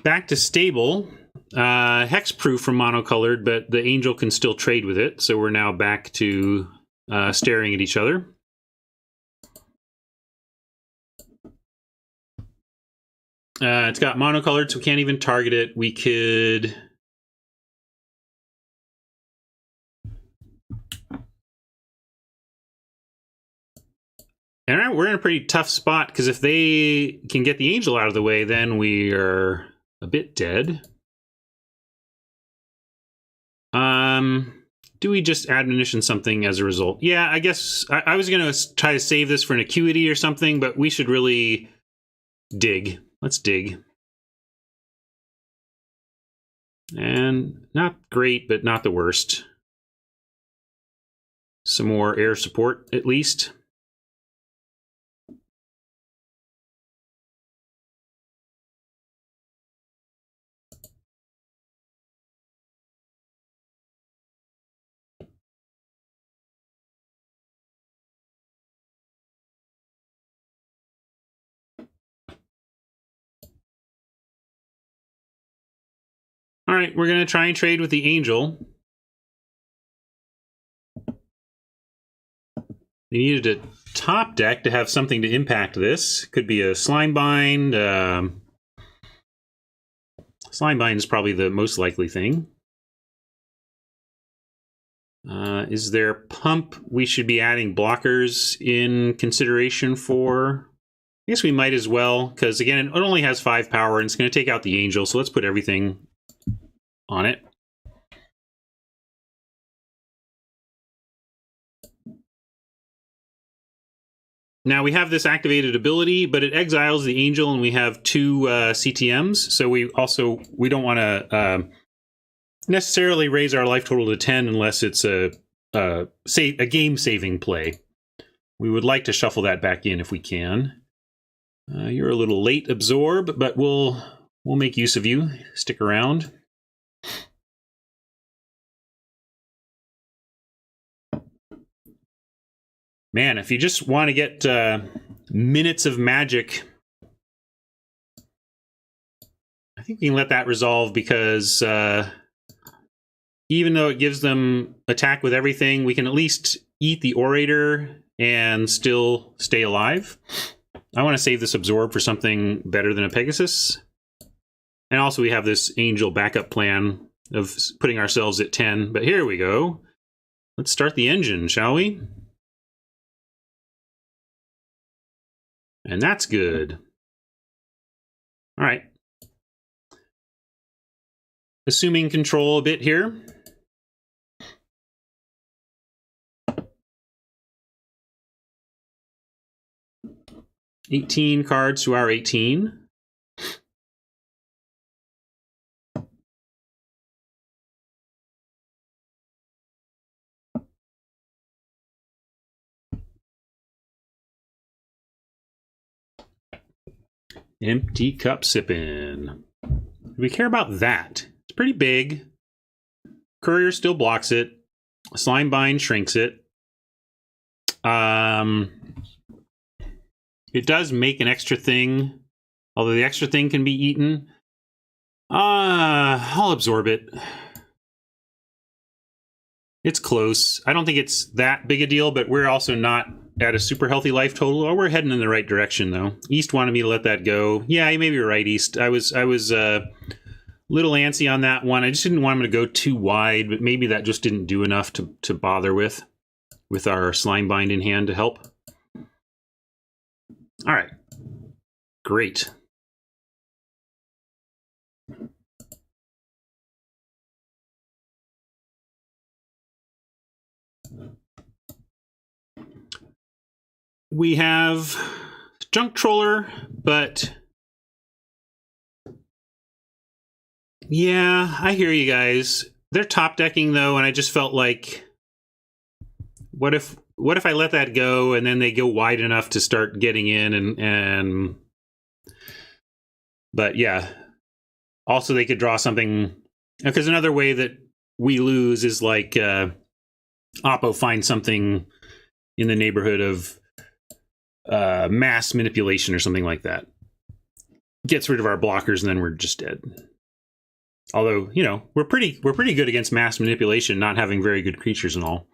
Back to stable. Hexproof from monocolored, but the angel can still trade with it. So we're now back to staring at each other. It's got monocolored, so we can't even target it. We could... And we're in a pretty tough spot, because if they can get the angel out of the way, then we are a bit dead. Do we just admonition something as a result? Yeah, I guess I was going to try to save this for an acuity or something, but we should really dig. Let's dig. And not great, but not the worst. Some more air support, at least. All right, we're going to try and trade with the angel. We needed a top deck to have something to impact this. Could be a Slimebind. Slimebind is probably the most likely thing. Is there pump we should be adding blockers in consideration for? I guess we might as well, because again, it only has 5 power and it's going to take out the angel, so let's put everything on it. Now we have this activated ability, but it exiles the angel, and we have 2 CtMs. So we don't want to necessarily raise our life total to 10 unless it's a game-saving play. We would like to shuffle that back in if we can. You're a little late, Absorb, but we'll make use of you. Stick around. Man, if you just want to get minutes of magic, I think we can let that resolve, because even though it gives them attack with everything, we can at least eat the Orator and still stay alive. I want to save this Absorb for something better than a Pegasus. And also we have this Angel backup plan of putting ourselves at 10. But here we go. Let's start the engine, shall we? And that's good. All right. Assuming control a bit here. $18 cards to our 18. Empty cup sipping. Do we care about that? It's pretty big. Courier still blocks it. Slimebind shrinks it. It does make an extra thing, although the extra thing can be eaten. I'll absorb it. It's close. I don't think it's that big a deal, but we're also not at a super healthy life total. Oh, we're heading in the right direction, though. East wanted me to let that go. Yeah, you may be right, East. I was a little antsy on that one. I just didn't want him to go too wide, but maybe that just didn't do enough to bother with our Slimebind in hand to help. All right. Great. We have Junk Troller, but Yeah, I hear you guys. They're top decking though, and I just felt like, what if I let that go and then they go wide enough to start getting in and but yeah. Also, they could draw something, because another way that we lose is like Oppo finds something in the neighborhood of mass manipulation or something like that. Gets rid of our blockers and then we're just dead. Although, you know, we're pretty good against mass manipulation, not having very good creatures and all.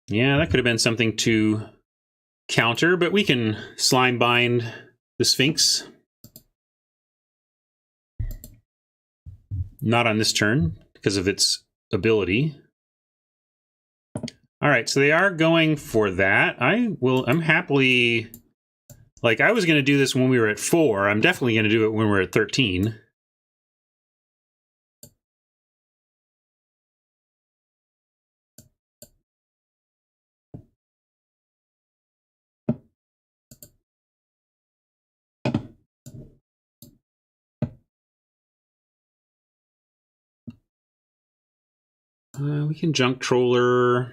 Yeah, that could have been something to counter, but we can slime bind the Sphinx. Not on this turn because of its ability. All right, so they are going for that. I'm happily, like, I was going to do this when we were at 4. I'm definitely going to do it when we're at 13. We can junk troller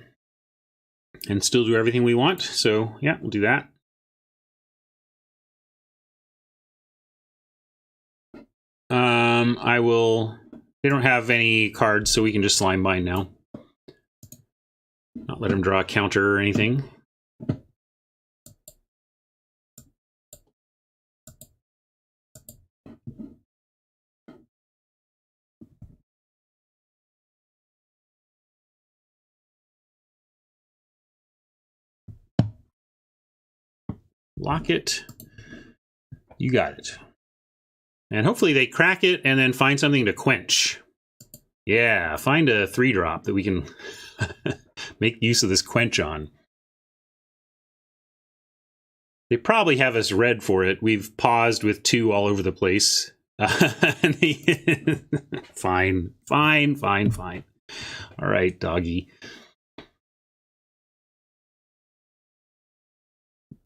and still do everything we want. So yeah, we'll do that. I will. They don't have any cards, so we can just slime bind now. Not let him draw a counter or anything. Lock it. You got it. And hopefully they crack it and then find something to quench. Yeah, find a 3-drop that we can make use of this quench on. They probably have us red for it. We've paused with 2 all over the place. Fine. All right, doggy.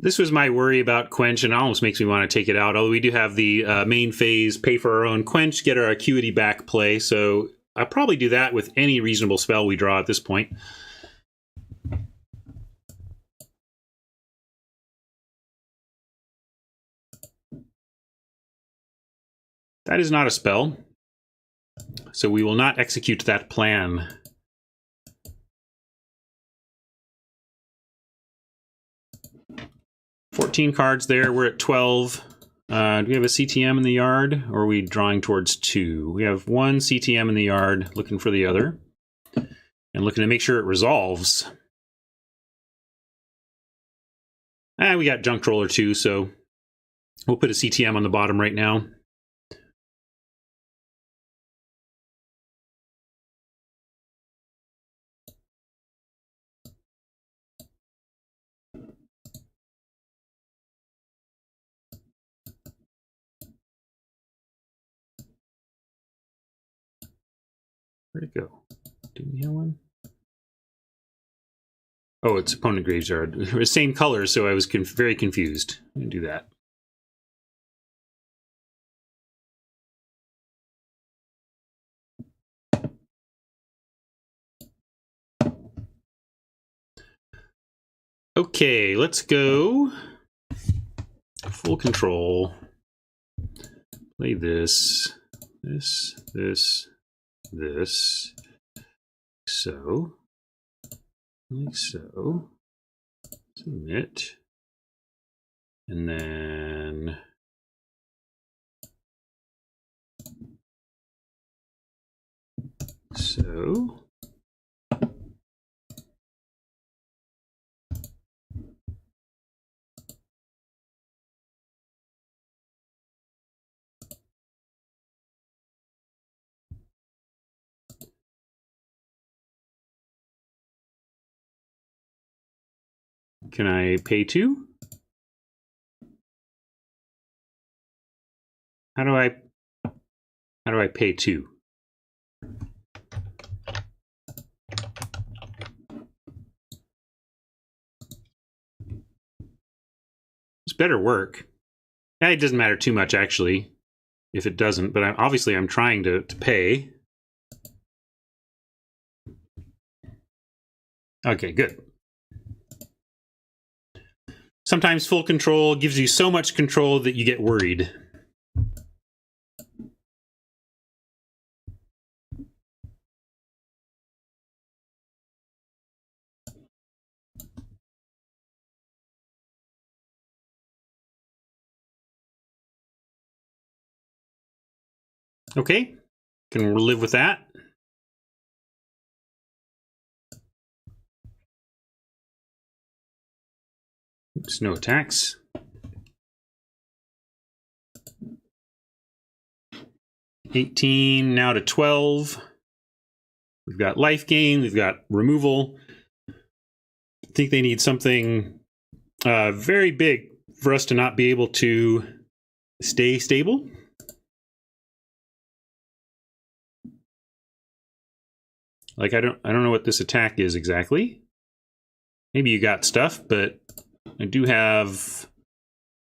This was my worry about quench, and it almost makes me want to take it out. Although we do have the main phase, pay for our own quench, get our acuity back play. So I'll probably do that with any reasonable spell we draw at this point. That is not a spell. So we will not execute that plan. $14 cards there. We're at 12. Do we have a CtM in the yard, or are we drawing towards 2? We have 1 CtM in the yard, looking for the other, and looking to make sure it resolves. And we got junk troller too, so we'll put a CtM on the bottom right now. Where'd it go? Do we have one? Oh, it's opponent graveyard. It was same color, so I was very confused. I'm gonna do that. Okay, let's go. Full control. Play this. This. So. Like so. Submit. And then. So. Can I pay 2? How do I pay 2? This better work. It doesn't matter too much, actually, if it doesn't, but obviously I'm trying to pay. Okay, good. Sometimes full control gives you so much control that you get worried. Okay, can live with that. Oops, no attacks. $18 now to $12. We've got life gain, we've got removal. I think they need something very big for us to not be able to stay stable. Like I don't know what this attack is exactly. Maybe you got stuff, but I do have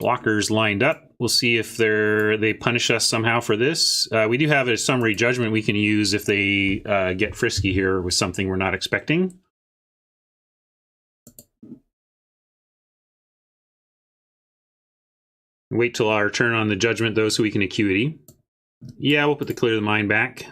blockers lined up. We'll see if they punish us somehow for this. We do have a summary judgment we can use if they get frisky here with something we're not expecting. Wait till our turn on the judgment though so we can acuity. Yeah, we'll put the clear the mind back.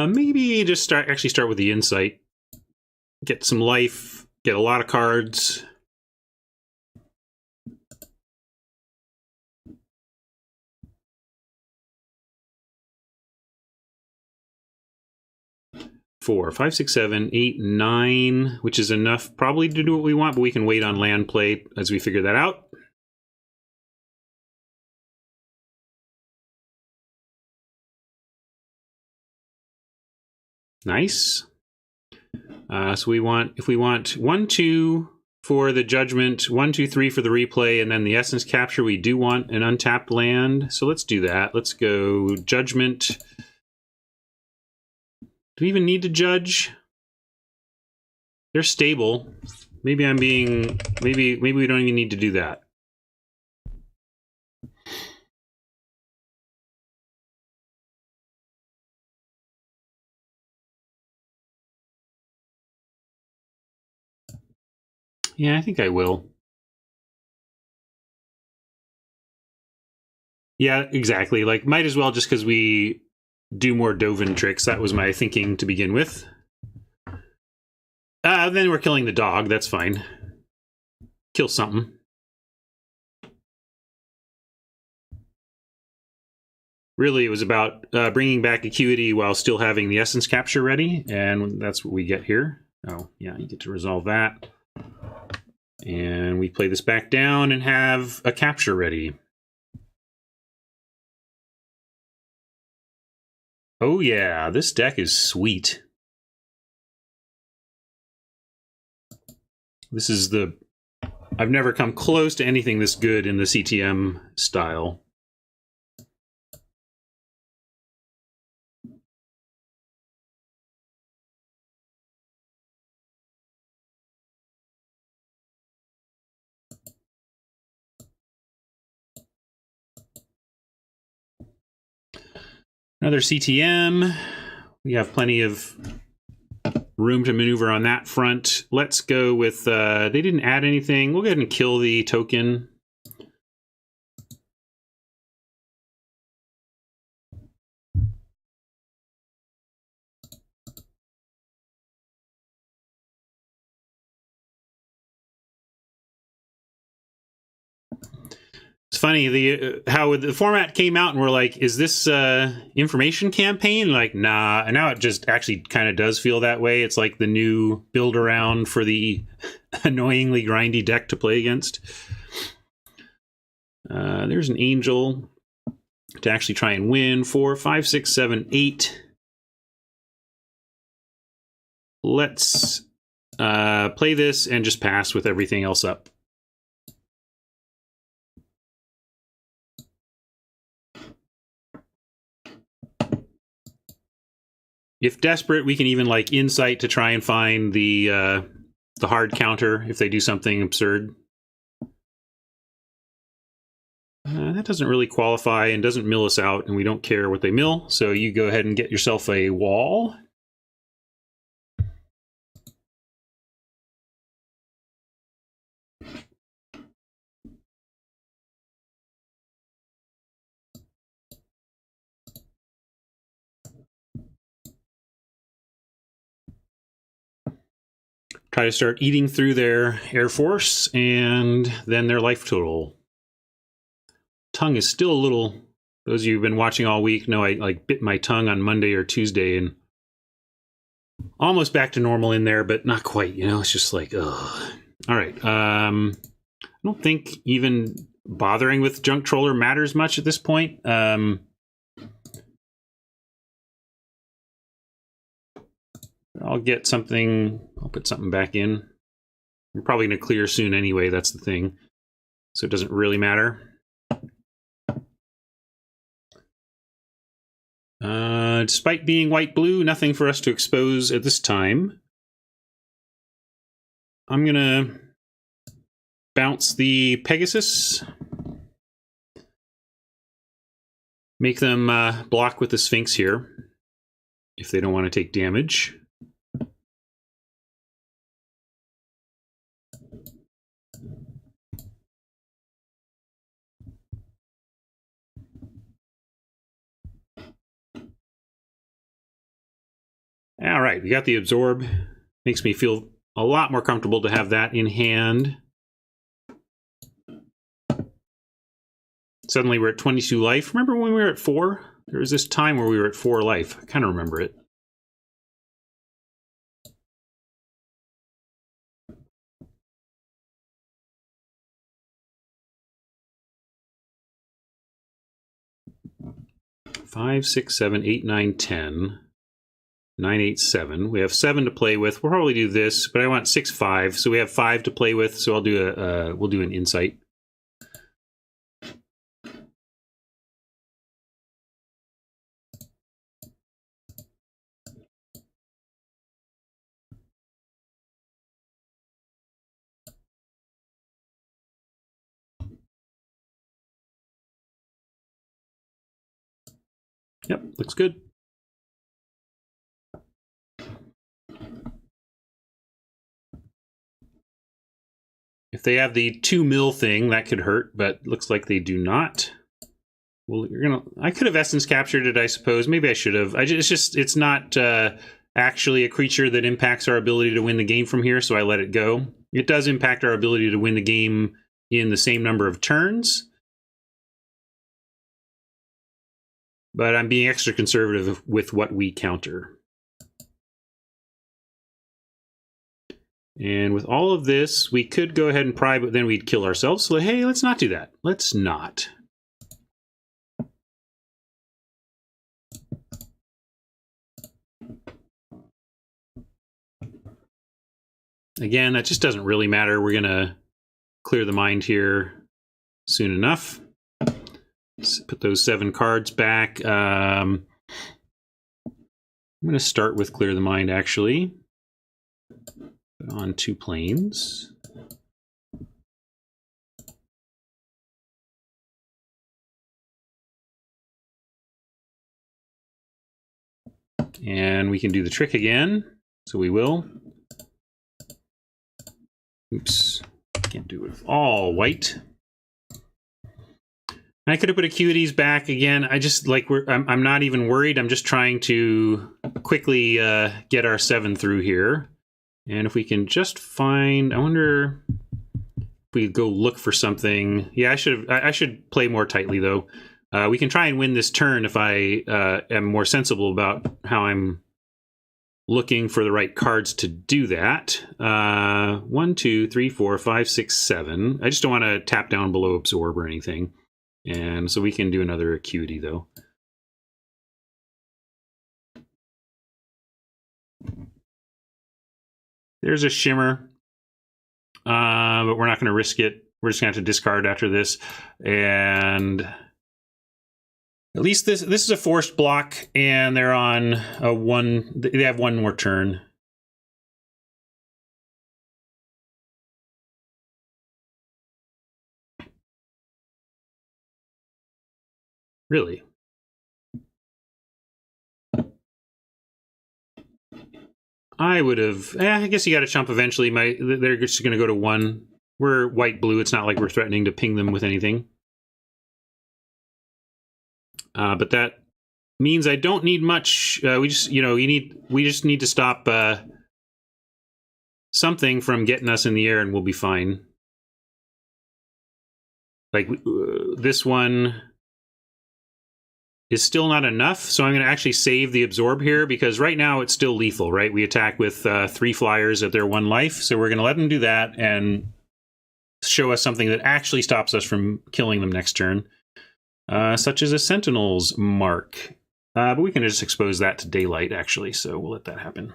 Maybe just start with the insight. Get some life, get a lot of cards. Four, 5, 6, 7, 8, 9, which is enough probably to do what we want, but we can wait on land play as we figure that out. Nice. So if we want 1, 2 for the judgment, 1, 2, 3 for the replay, and then the essence capture, we do want an untapped land. So let's do that. Let's go judgment. Do we even need to judge? They're stable. Maybe maybe we don't even need to do that. Yeah, I think I will. Yeah, exactly. Like, might as well just because we do more Dovin tricks. That was my thinking to begin with. Then we're killing the dog. That's fine. Kill something. Really, it was about bringing back acuity while still having the essence capture ready, and that's what we get here. Oh, yeah, you get to resolve that. And we play this back down and have a capture ready. Oh yeah, this deck is sweet. This is I've never come close to anything this good in the CtM style. Another CtM. We have plenty of room to maneuver on that front. Let's go with, they didn't add anything. We'll go ahead and kill the token. It's funny how the format came out and we're like, is this information campaign? Like, nah. And now it just actually kind of does feel that way. It's like the new build around for the annoyingly grindy deck to play against. There's an angel to actually try and win. 4, 5, 6, 7, 8. Let's play this and just pass with everything else up. if desperate, we can even like insight to try and find the hard counter if they do something absurd. That doesn't really qualify and doesn't mill us out, and we don't care what they mill. So you go ahead and get yourself a wall. Try to start eating through their Air Force and then their life total. Tongue is still a little, those of you who've been watching all week know I like bit my tongue on Monday or Tuesday and almost back to normal in there, but not quite, you know, it's just like, ugh. All right. I don't think even bothering with Junk Troller matters much at this point. I'll get something, I'll put something back in. We're probably going to clear soon anyway, that's the thing. So it doesn't really matter. Despite being white-blue, nothing for us to expose at this time. I'm going to bounce the Pegasus. Make them block with the Sphinx here, if they don't want to take damage. All right, we got the Absorb. Makes me feel a lot more comfortable to have that in hand. Suddenly we're at 22 life. Remember when we were at 4? There was this time where we were at 4 life. I kind of remember it. Five, 6, 7, 8, 9, 10. 9, 8, 7. We have 7 to play with. We'll probably do this, but I want 6, 5. So we have 5 to play with. So I'll do we'll do an insight. Yep, looks good. If they have the 2 mil thing, that could hurt, but looks like they do not. Well, I could have essence captured it, I suppose. Maybe I should have. It's not actually a creature that impacts our ability to win the game from here, so I let it go. It does impact our ability to win the game in the same number of turns. But I'm being extra conservative with what we counter. And with all of this, we could go ahead and pry, but then we'd kill ourselves. So, hey, let's not do that. Let's not. Again, that just doesn't really matter. We're going to clear the mind here soon enough. Let's put those 7 cards back. I'm going to start with clear the mind, actually. Put on 2 planes. And we can do the trick again. So we will. Oops. Can't do it with all white. I could have put acuities back again. I just like I'm not even worried. I'm just trying to quickly get our 7 through here. And if we can just find, I wonder if we go look for something. Yeah, I should play more tightly though. We can try and win this turn if I am more sensible about how I'm looking for the right cards to do that. 1, 2, 3, 4, 5, 6, 7. I just don't want to tap down below Absorb or anything. And so we can do another acuity though. There's a Shimmer, but we're not going to risk it. We're just going to have to discard after this. And At least this is a forced block, and they're on a one. They have one more turn. Really? I would have. I guess you got to chump eventually. They're just going to go to one. We're white-blue. It's not like we're threatening to ping them with anything. But that means I don't need much. We just need to stop something from getting us in the air, and we'll be fine. Like this one is still not enough, so I'm going to actually save the absorb here, because right now it's still lethal, right? We attack with 3 flyers at their 1 life, so we're going to let them do that and show us something that actually stops us from killing them next turn, such as a Sentinel's Mark. But we can just expose that to daylight, actually, so we'll let that happen.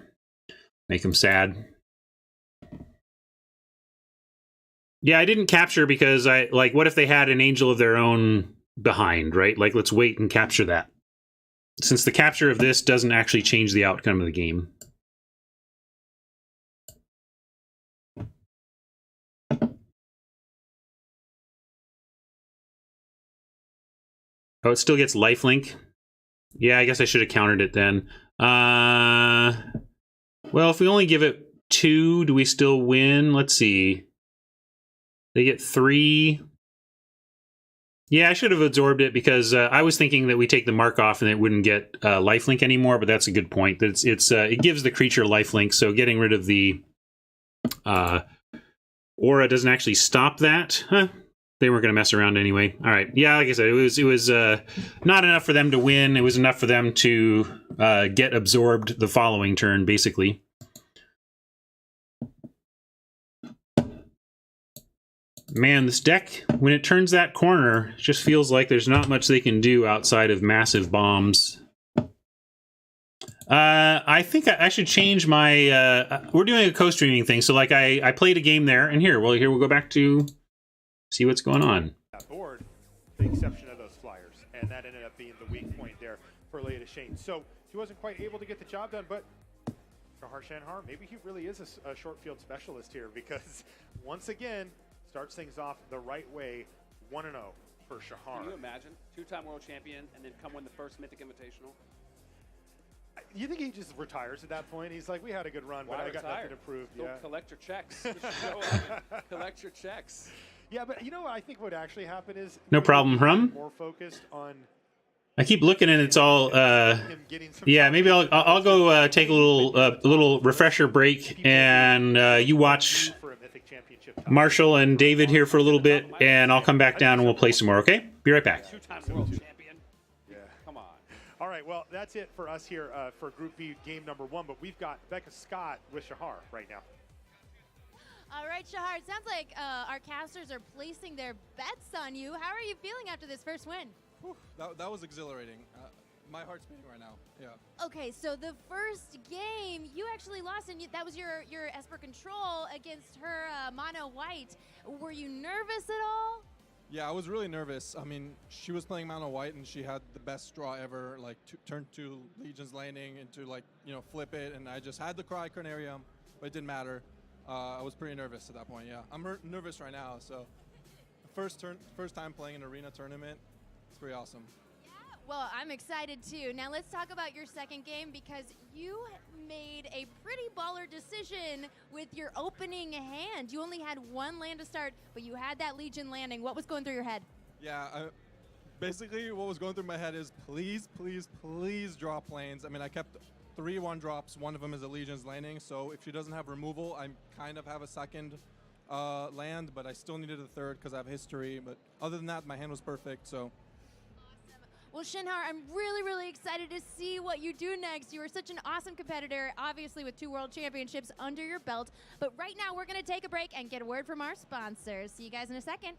Make them sad. Yeah, I didn't capture because what if they had an angel of their own behind, right? Like, let's wait and capture that. Since the capture of this doesn't actually change the outcome of the game. Oh, it still gets lifelink. Yeah, I guess I should have countered it then. Well, if we only give it 2, do we still win? Let's see. They get 3. Yeah, I should have absorbed it because I was thinking that we take the mark off and it wouldn't get lifelink anymore, but that's a good point. It gives the creature lifelink, so getting rid of the aura doesn't actually stop that. Huh. They weren't going to mess around anyway. All right. Yeah, like I said, it was not enough for them to win. It was enough for them to get absorbed the following turn, basically. Man, this deck, when it turns that corner, it just feels like there's not much they can do outside of massive bombs. I think I should change my... we're doing a co-streaming thing, so like I played a game there, and here we'll go back to see what's going on. Board, the exception of those flyers, and that ended up being the weak point there for Leia Shane. So he wasn't quite able to get the job done, but Shahar Shanhar, maybe he really is a short field specialist here, because once again, starts things off the right way, 1-0 for Shahar. Can you imagine? 2-time world champion and then come win the first Mythic Invitational? You think he just retires at that point? He's like, we had a good run, but I got nothing to prove. Go Yeah. collect your checks. Collect your checks. Yeah, but you know what I think would actually happen is... No problem, Hrum. More focused on... I keep looking and it's all... yeah, maybe I'll go take a little refresher break, and you watch Marshall and David here for a little bit, and I'll come back down and we'll play some more, okay? Be right back. 2-time world champion. Yeah. Come on. All right, well, that's it for us here for Group B game number 1, but we've got Becca Scott with Shahar right now. All right, Shahar, it sounds like our casters are placing their bets on you. How are you feeling after this first win? Whew, that was exhilarating. My heart's beating right now. Yeah. Okay, so the first game you actually lost, and that was your Esper Control against her Mono White. Were you nervous at all? Yeah, I was really nervous. I mean, she was playing Mono White, and she had the best draw ever. Like turn 2 Legion's Landing into flip it, and I just had the Cry Carnarium, but it didn't matter. I was pretty nervous at that point. Yeah, I'm nervous right now. So, first time playing an arena tournament. It's pretty awesome. Well, I'm excited too. Now let's talk about your second game, because you made a pretty baller decision with your opening hand. You only had 1 land to start, but you had that Legion Landing. What was going through your head? Yeah, basically what was going through my head is please, please, please draw planes. I mean, I kept 3 1-drops. One of them is a Legion's Landing, so if she doesn't have removal, I kind of have a second land, but I still needed a third because I have history. But other than that, my hand was perfect, so... Well, Shinhar, I'm really, really excited to see what you do next. You are such an awesome competitor, obviously with 2 world championships under your belt. But right now, we're going to take a break and get a word from our sponsors. See you guys in a second.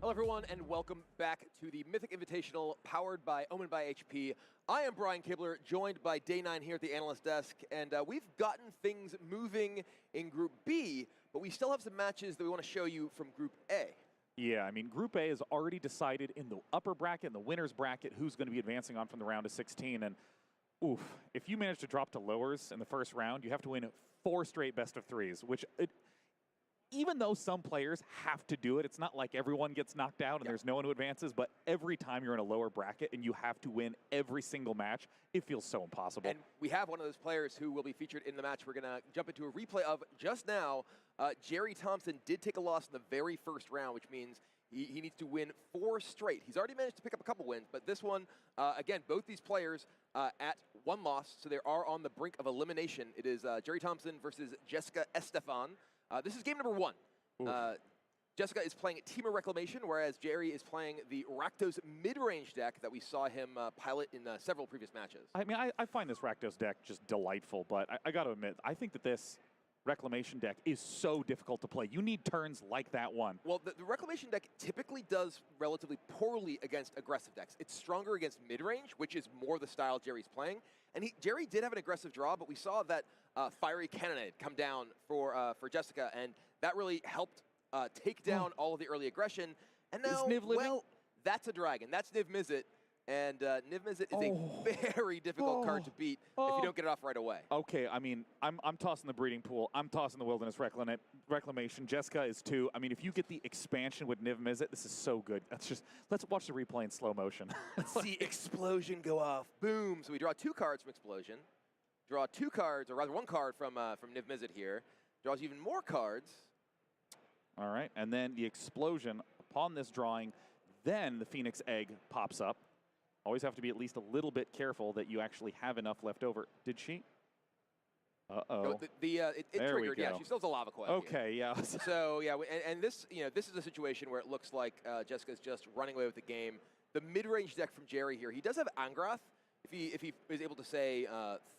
Hello, everyone, and welcome back to the Mythic Invitational, powered by Omen by HP. I am Brian Kibler, joined by Day 9 here at the analyst desk, and we've gotten things moving in Group B, but we still have some matches that we want to show you from Group A. Yeah, I mean, Group A is already decided in the upper bracket, in the winner's bracket, who's going to be advancing on from the round of 16, and oof, if you manage to drop to lowers in the first round, you have to win 4 straight best-of-3s, which even though some players have to do it, it's not like everyone gets knocked out and there's no one who advances, but every time you're in a lower bracket and you have to win every single match, it feels so impossible. And we have one of those players who will be featured in the match we're going to jump into a replay of just now. Jerry Thompson did take a loss in the very first round, which means he needs to win 4 straight. He's already managed to pick up a couple wins, but this one, again, both these players at 1 loss, so they are on the brink of elimination. It is Jerry Thompson versus Jessica Estefan. This is game number 1. Jessica is playing Teamer Reclamation, whereas Jerry is playing the Rakdos mid-range deck that we saw him pilot in several previous matches. I mean, I find this Rakdos deck just delightful, but I got to admit, I think that this Reclamation deck is so difficult to play. You need turns like that one. Well, the Reclamation deck typically does relatively poorly against aggressive decks. It's stronger against mid-range, which is more the style Jerry's playing. And Jerry did have an aggressive draw, but we saw that Fiery Cannonade come down for Jessica, and that really helped take down all of the early aggression. And now, well, that's a dragon. That's Niv Mizzet. And Niv Mizzet is a very difficult card to beat if you don't get it off right away. Okay, I mean, I'm tossing the Breeding Pool. I'm tossing the Wilderness Reclamation. Jessica is 2. I mean, if you get the expansion with Niv Mizzet, this is so good. Let's watch the replay in slow motion. Let's see Explosion go off. Boom. So we draw 2 cards from Explosion. Draw 2 cards, or rather 1 card from Niv Mizzet here. Draws even more cards. All right, and then the Explosion, upon this drawing, then the Phoenix Egg pops up. Always have to be at least a little bit careful that you actually have enough left over. Did she? Uh-oh. It triggered, yeah. She still has a lava coil. Okay, here. yeah. So, yeah, and this, this is a situation where it looks like Jessica's just running away with the game. The mid-range deck from Jerry here, he does have Angrath. If he is able to, say,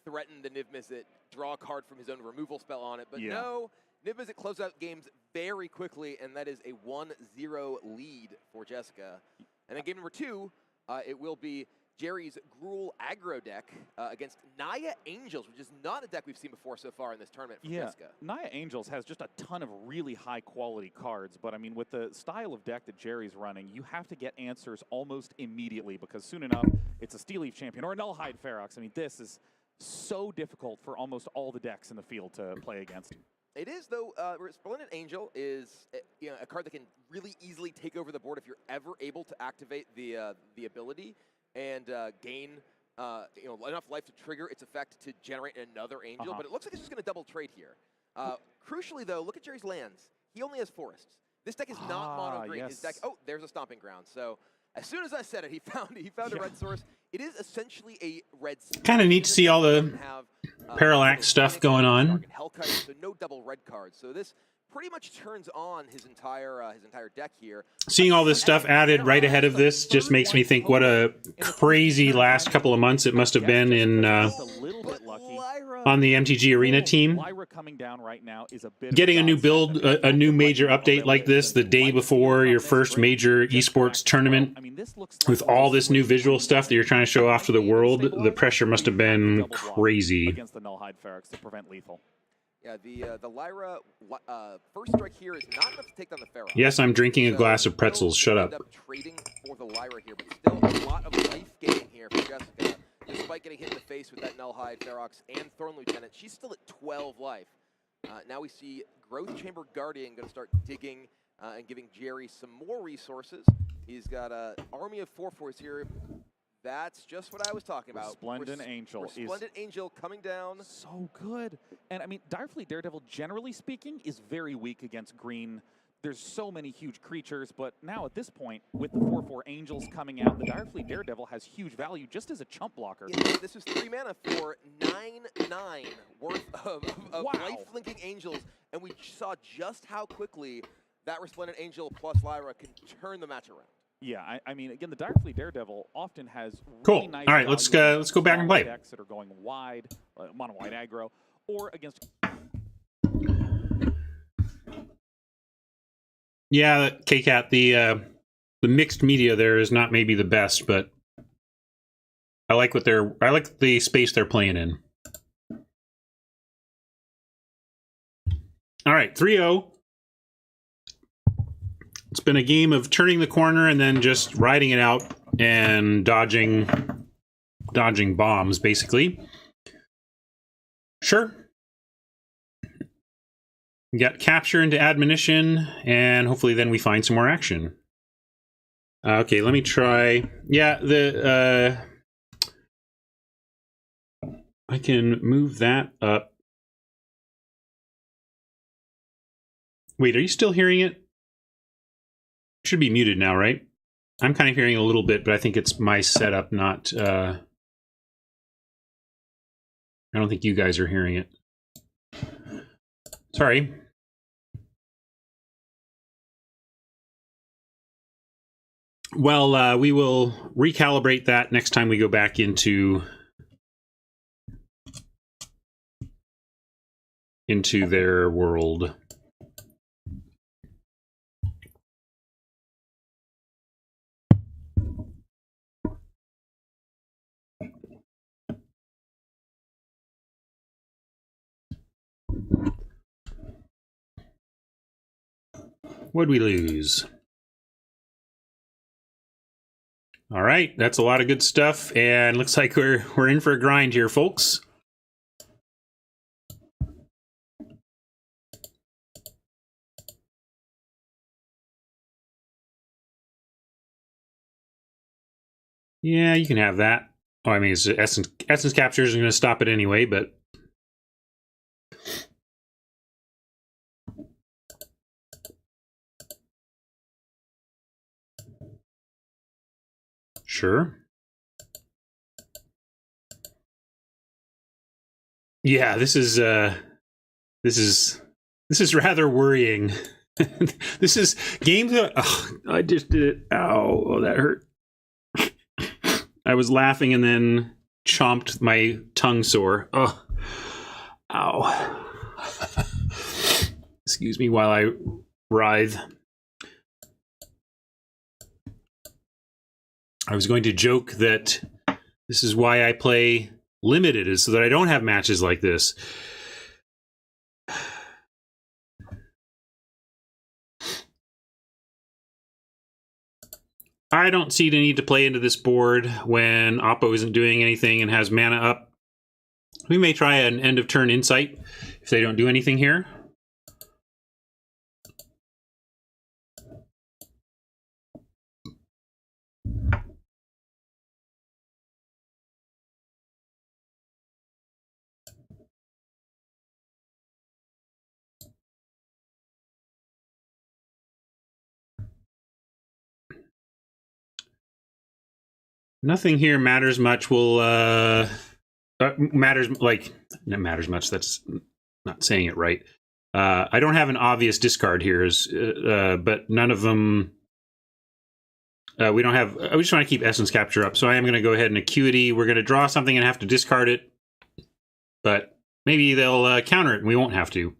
threaten the Niv Mizzet, draw a card from his own removal spell on it. But no, Niv Mizzet closes out games very quickly, and that is a 1-0 lead for Jessica. And then game number 2, it will be Jerry's Gruul aggro deck against Naya Angels, which is not a deck we've seen before so far in this tournament for Jessica. Naya Angels has just a ton of really high-quality cards, but, I mean, with the style of deck that Jerry's running, you have to get answers almost immediately because soon enough, it's a Steel Leaf champion or a Nullhide Ferox. I mean, this is so difficult for almost all the decks in the field to play against. It is, though. Resplendent Angel is a card that can really easily take over the board if you're ever able to activate the ability and gain enough life to trigger its effect to generate another Angel. But it looks like it's just going to double trade here. Crucially, though, look at Jerry's lands. He only has forests. This deck is not mono green. His deck. Oh, there's a Stomping Ground. So as soon as I said it, he found a red source. It is essentially a red. Kind of neat to see all the parallax stuff going on. Hellkite, so no double red cards. So this pretty much turns on his entire deck here. Seeing all this stuff added right ahead of this just makes me think what a crazy last couple of months it must have been in on the MTG Arena team. Getting a new build, a new major update like this the day before your first major esports tournament with all this new visual stuff that you're trying to show off to the world, the pressure must have been crazy. Against the Nullhide Ferox to prevent lethal. Yeah, the Lyra first strike here is not enough to take down the Ferox. Yes, I'm drinking a glass of pretzels. Shut up. End up trading for the Lyra here, but still a lot of life gain here for Jessica. Despite getting hit in the face with that Nullhide Ferox and Thorn Lieutenant, she's still at 12 life. Now we see Growth Chamber Guardian going to start digging and giving Jerry some more resources. He's got an army of 4/4s here. That's just what I was talking about. Resplendent Angel. Resplendent Angel coming down. So good. And I mean, Direfleet Daredevil, generally speaking, is very weak against green. There's so many huge creatures, but now at this point, with the 4/4 Angels coming out, the Direfleet Daredevil has huge value just as a chump blocker. Yeah, this is 3 mana for 9/9 worth of life-linking Angels, and we saw just how quickly that Resplendent Angel plus Lyra can turn the match around. Yeah, I mean, again, the Direfleet Daredevil often has really cool. Nice all right, let's go back and play. Decks that are going wide, mono-wide aggro, or against. Yeah, K-Cat, the mixed media there is not maybe the best, but I like the space they're playing in. All right, 3-0. It's been a game of turning the corner and then just riding it out and dodging bombs, basically. Sure. We got capture into admonition, and hopefully then we find some more action. Okay, let me try. Yeah, I can move that up. Wait, are you still hearing it? Should be muted now, right? I'm kind of hearing a little bit, but I think it's my setup, not... I don't think you guys are hearing it. Sorry. Well, we will recalibrate that next time we go back into their world. What'd we lose? All right, that's a lot of good stuff, and looks like we're in for a grind here, folks. Yeah, you can have that. Oh, I mean, it's essence capture is going to stop it anyway, but sure. Yeah, this is rather worrying. This is games that, oh, I just did it. Ow, oh, that hurt. I was laughing and then chomped my tongue sore. Oh, ow. Excuse me while I writhe. I was going to joke that this is why I play limited, is so that I don't have matches like this. I don't see the need to play into this board when Oppo isn't doing anything and has mana up. We may try an end of turn insight if they don't do anything here. Nothing here matters much. Matters much. That's not saying it right. I don't have an obvious discard here, but none of them. We don't have. I just want to keep essence capture up, so I am going to go ahead and acuity. We're going to draw something and have to discard it, but maybe they'll counter it and we won't have to.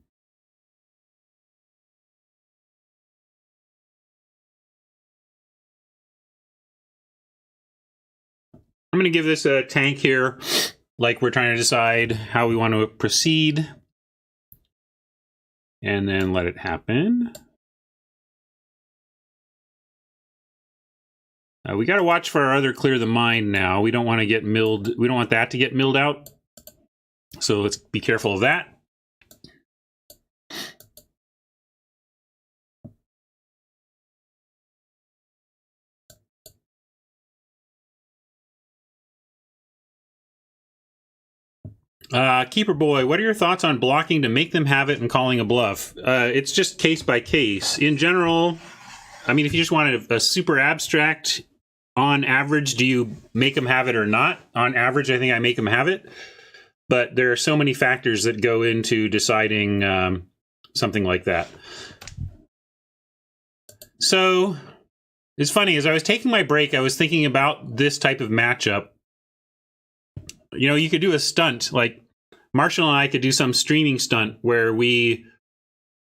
I'm going to give this a tank here, like we're trying to decide how we want to proceed. And then let it happen. We got to watch for our other clear the mind now. We don't want to get milled. We don't want that to get milled out. So let's be careful of that. Keeper Boy, what are your thoughts on blocking to make them have it and calling a bluff? It's just case by case. In general, I mean, if you just want a super abstract, on average, do you make them have it or not? On average, I think I make them have it. But there are so many factors that go into deciding something like that. So it's funny, as I was taking my break, I was thinking about this type of matchup. You know, you could do a stunt, like Marshall and I could do some streaming stunt where we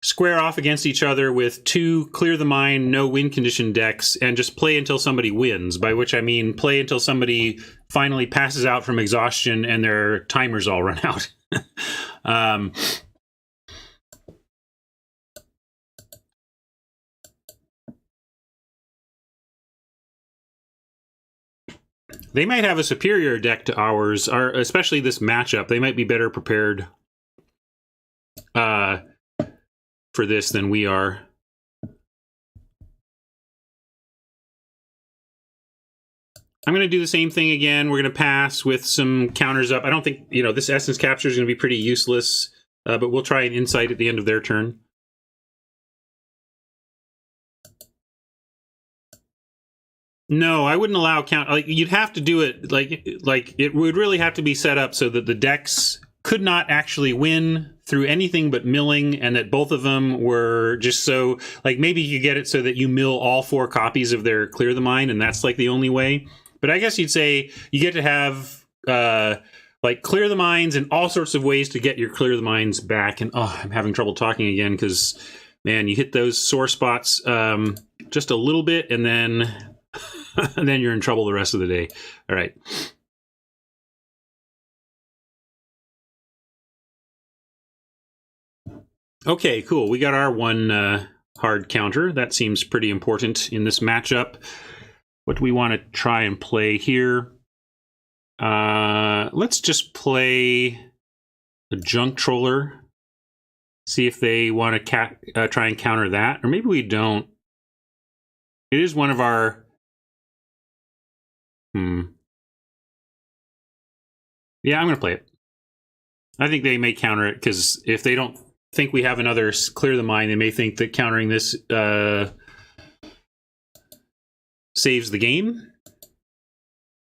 square off against each other with 2 clear the mind, no win condition decks, and just play until somebody wins, by which I mean play until somebody finally passes out from exhaustion and their timers all run out. They might have a superior deck to ours, or especially this matchup. They might be better prepared for this than we are. I'm going to do the same thing again. We're going to pass with some counters up. I don't think, you know, this essence capture is going to be pretty useless, but we'll try an insight at the end of their turn. No, I wouldn't allow count. Like, you'd have to do it like it would really have to be set up so that the decks could not actually win through anything but milling, and that both of them were just so, like, maybe you get it so that you mill all 4 copies of their Clear the Mind, and that's like the only way. But I guess you'd say you get to have like Clear the Minds and all sorts of ways to get your Clear the Minds back. And oh, I'm having trouble talking again because, man, you hit those sore spots just a little bit, and then and then you're in trouble the rest of the day. All right. Okay, cool. We got our one hard counter. That seems pretty important in this matchup. What do we want to try and play here? Let's just play a Junk Troller. See if they want to try and counter that. Or maybe we don't. It is one of our... Yeah, I'm going to play it. I think they may counter it, because if they don't think we have another Clear the Mind, they may think that countering this saves the game.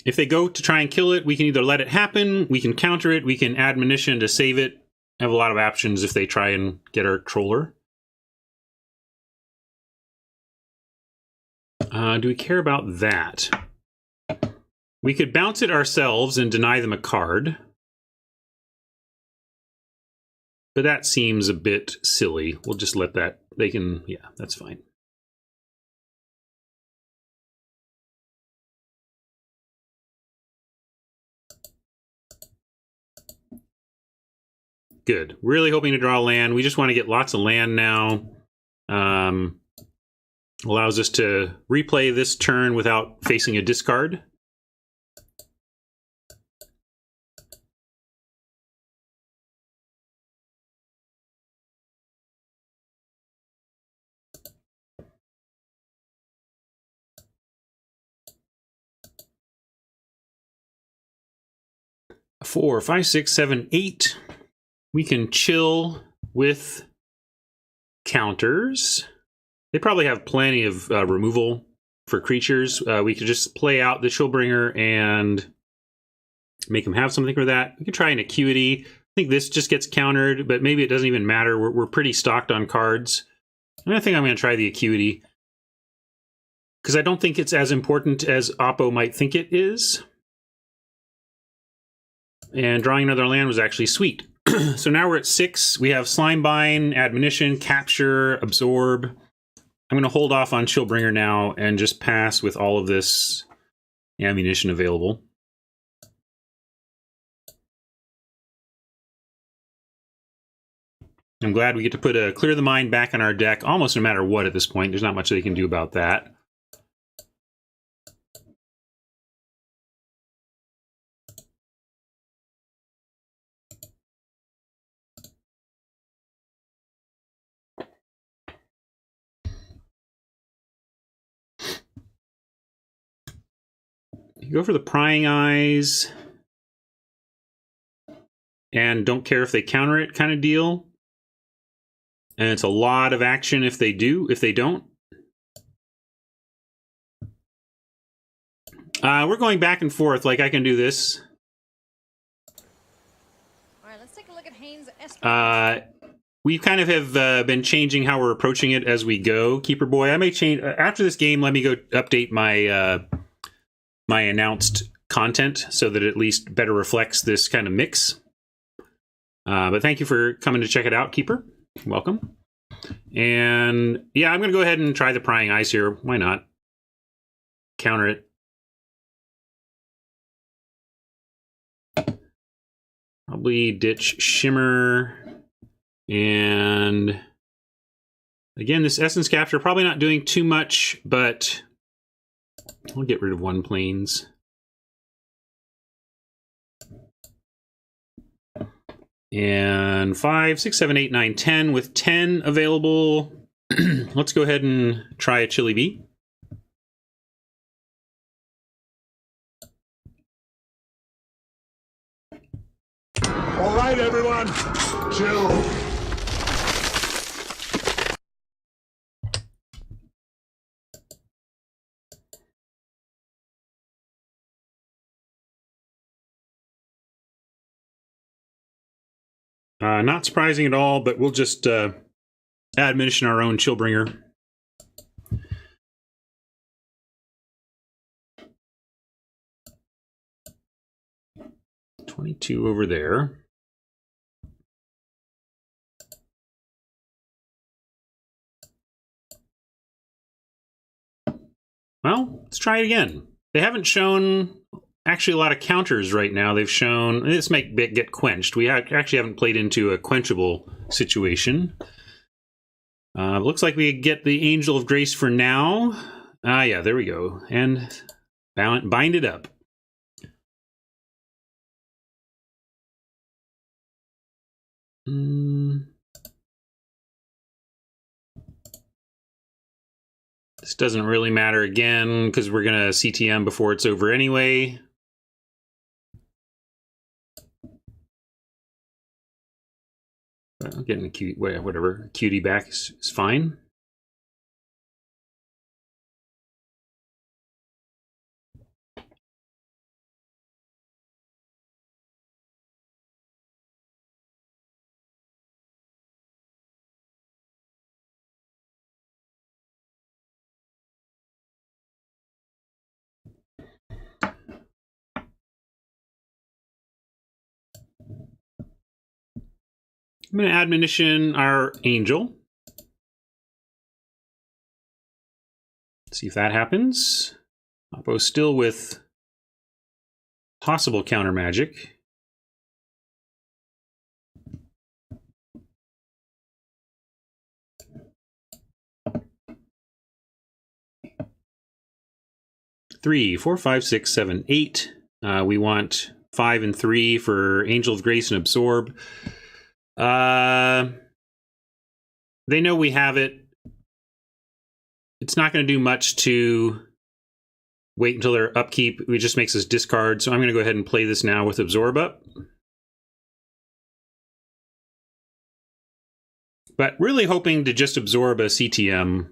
If they go to try and kill it, we can either let it happen, we can counter it, we can admonition to save it. I have a lot of options if they try and get our Troller. Do we care about that? We could bounce it ourselves and deny them a card. But that seems a bit silly. We'll just let that... They can... Yeah, that's fine. Good. Really hoping to draw land. We just want to get lots of land now. Allows us to replay this turn without facing a discard. Four, 5, 6, 7, 8. We can chill with counters. They probably have plenty of removal for creatures. We could just play out the Chillbringer and make them have something for that. We could try an Acuity. I think this just gets countered, but maybe it doesn't even matter. We're pretty stocked on cards. And I think I'm going to try the Acuity, because I don't think it's as important as Oppo might think it is. And drawing another land was actually sweet. So now we're at 6. We have Slimebind, Admonition, Capture, Absorb. I'm going to hold off on Chillbringer now and just pass with all of this ammunition available. I'm glad we get to put a Clear the Mind back on our deck almost no matter what at this point. There's not much they can do about that. You go for the Prying Eyes and don't care if they counter it kind of deal. And it's a lot of action if they do. If they don't, we're going back and forth. Like, I can do this. All right, let's take a look at Haynes. We kind of have been changing how we're approaching it as we go. Keeper Boy, I may change after this game. Let me go update my my announced content so that it at least better reflects this kind of mix. But thank you for coming to check it out, Keeper. Welcome. And yeah, I'm going to go ahead and try the Prying Eyes here. Why not? Counter it. Probably ditch Shimmer. And again, this Essence Capture, probably not doing too much, but I'll get rid of 1 Plains. And 5, 6, 7, 8, 9, 10. With 10 available, let's go ahead and try a Chili Bee. All right, everyone, chill. Not surprising at all, but we'll just admonition our own Chillbringer. $22 over there. Well, let's try it again. They haven't shown actually a lot of counters right now. They've shown this might get quenched. We actually haven't played into a quenchable situation. Looks like we get the Angel of Grace for now. Yeah, there we go. And bind it up. This doesn't really matter again because we're going to CTM before it's over anyway. Well, getting a whatever cutie back is fine. I'm going to admonition our Angel. See if that happens. Oppo's still with possible counter magic. Three, 4, 5, 6, 7, 8. We want 5 and 3 for Angel of Grace and Absorb. They know we have it. It's not going to do much to wait until their upkeep. It just makes us discard. So I'm going to go ahead and play this now with Absorb up. But really hoping to just absorb a CTM,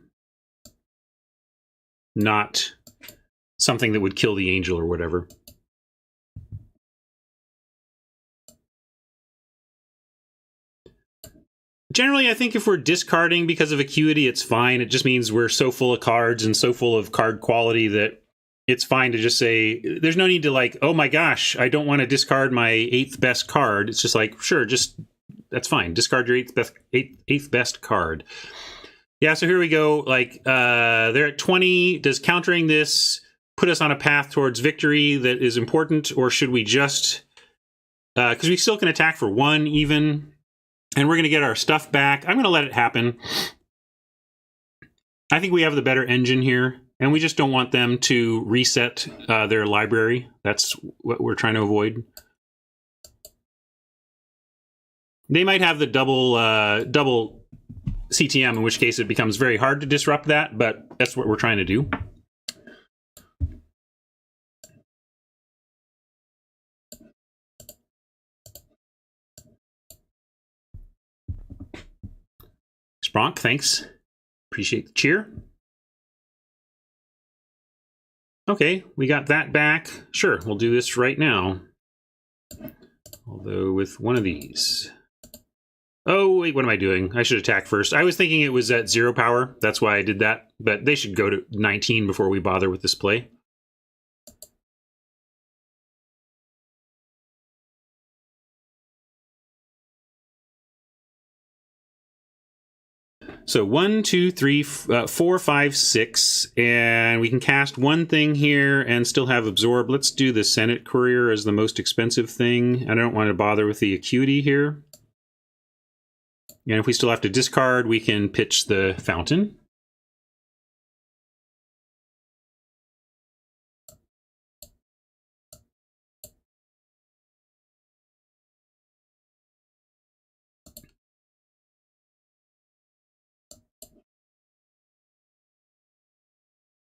not something that would kill the Angel or whatever. Generally, I think if we're discarding because of Acuity, it's fine. It just means we're so full of cards and so full of card quality that it's fine to just say, there's no need to like, oh my gosh, I don't want to discard my 8th best card. It's just like, sure, just, that's fine. Discard your 8th best card. Yeah, so here we go. Like, they're at 20. Does countering this put us on a path towards victory that is important? Or should we just, because we still can attack for 1 even, and we're going to get our stuff back. I'm going to let it happen. I think we have the better engine here, and we just don't want them to reset their library. That's what we're trying to avoid. They might have the double CtM, in which case it becomes very hard to disrupt that, but that's what we're trying to do. Spronk, thanks. Appreciate the cheer. Okay, we got that back. Sure, we'll do this right now. Although with one of these. Oh, wait, what am I doing? I should attack first. I was thinking it was at 0 power. That's why I did that. But they should go to 19 before we bother with this play. So 1, 2, 3, 4, 5, 6, and we can cast one thing here and still have absorb. Let's do the Senate Courier as the most expensive thing. I don't want to bother with the acuity here. And if we still have to discard, we can pitch the Fountain.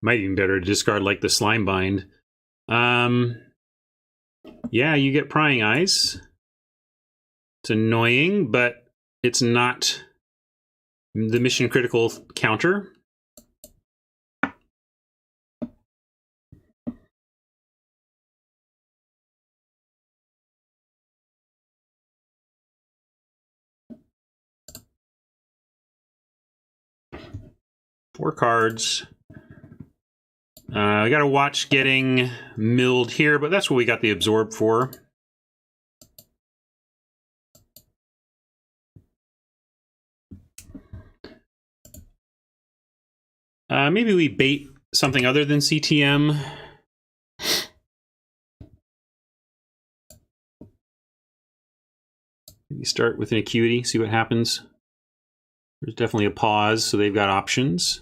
Might even better to discard like the Slime Bind. Yeah, you get Prying Eyes. It's annoying, but it's not the mission critical counter. Four cards. We got to watch getting milled here, but that's what we got the absorb for. Maybe we bait something other than CtM. Maybe start with an acuity, see what happens. There's definitely a pause, so they've got options.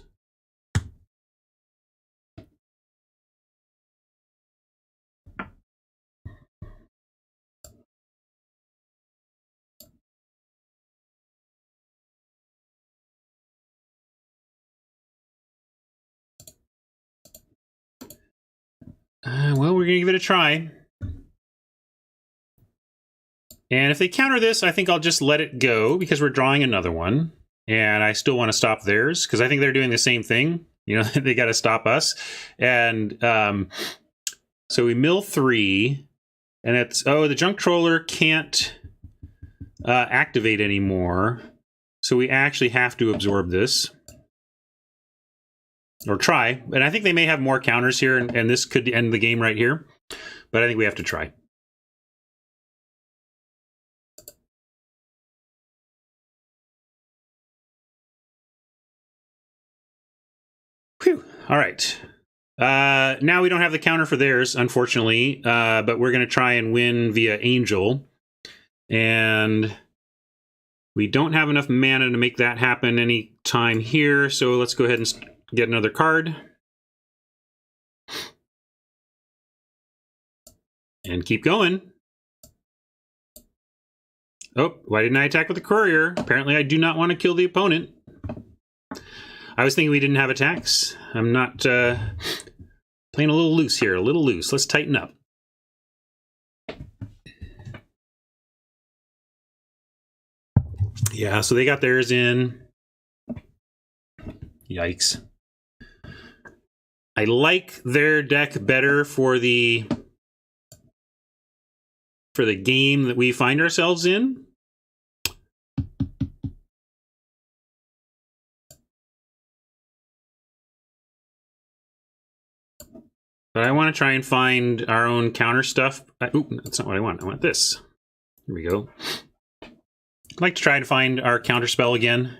Well, we're going to give it a try. And if they counter this, I think I'll just let it go because we're drawing another one. And I still want to stop theirs because I think they're doing the same thing. You know, they got to stop us. And so we mill 3. And it's, oh, the Junk Troller can't activate anymore. So we actually have to absorb this. Or try. And I think they may have more counters here, and this could end the game right here. But I think we have to try. Whew. All right. Now we don't have the counter for theirs, unfortunately. But we're going to try and win via Angel. And we don't have enough mana to make that happen any time here. So let's go ahead and get another card. And keep going. Oh, why didn't I attack with the Courier? Apparently I do not want to kill the opponent. I was thinking we didn't have attacks. I'm not playing a little loose here, a little loose. Let's tighten up. Yeah, so they got theirs in. Yikes. I like their deck better for the game that we find ourselves in. But I want to try and find our own counter stuff. Ooh, that's not what I want. I want this. Here we go. I'd like to try to find our counter spell again.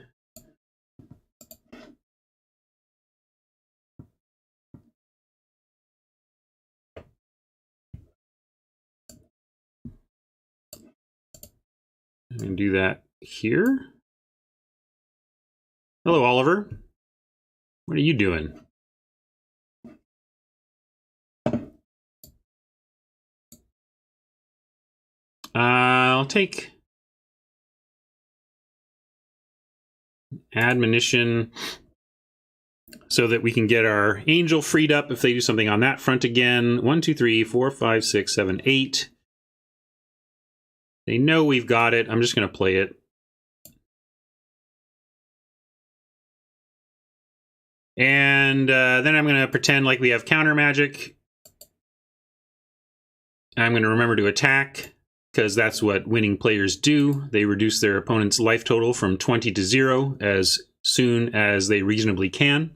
And do that here. Hello, Oliver. What are you doing? I'll take Admonition so that we can get our Angel freed up if they do something on that front again. 1, 2, 3, 4, 5, 6, 7, 8. They know we've got it. I'm just going to play it. And then I'm going to pretend like we have counter magic. I'm going to remember to attack, because that's what winning players do. They reduce their opponent's life total from 20 to 0 as soon as they reasonably can.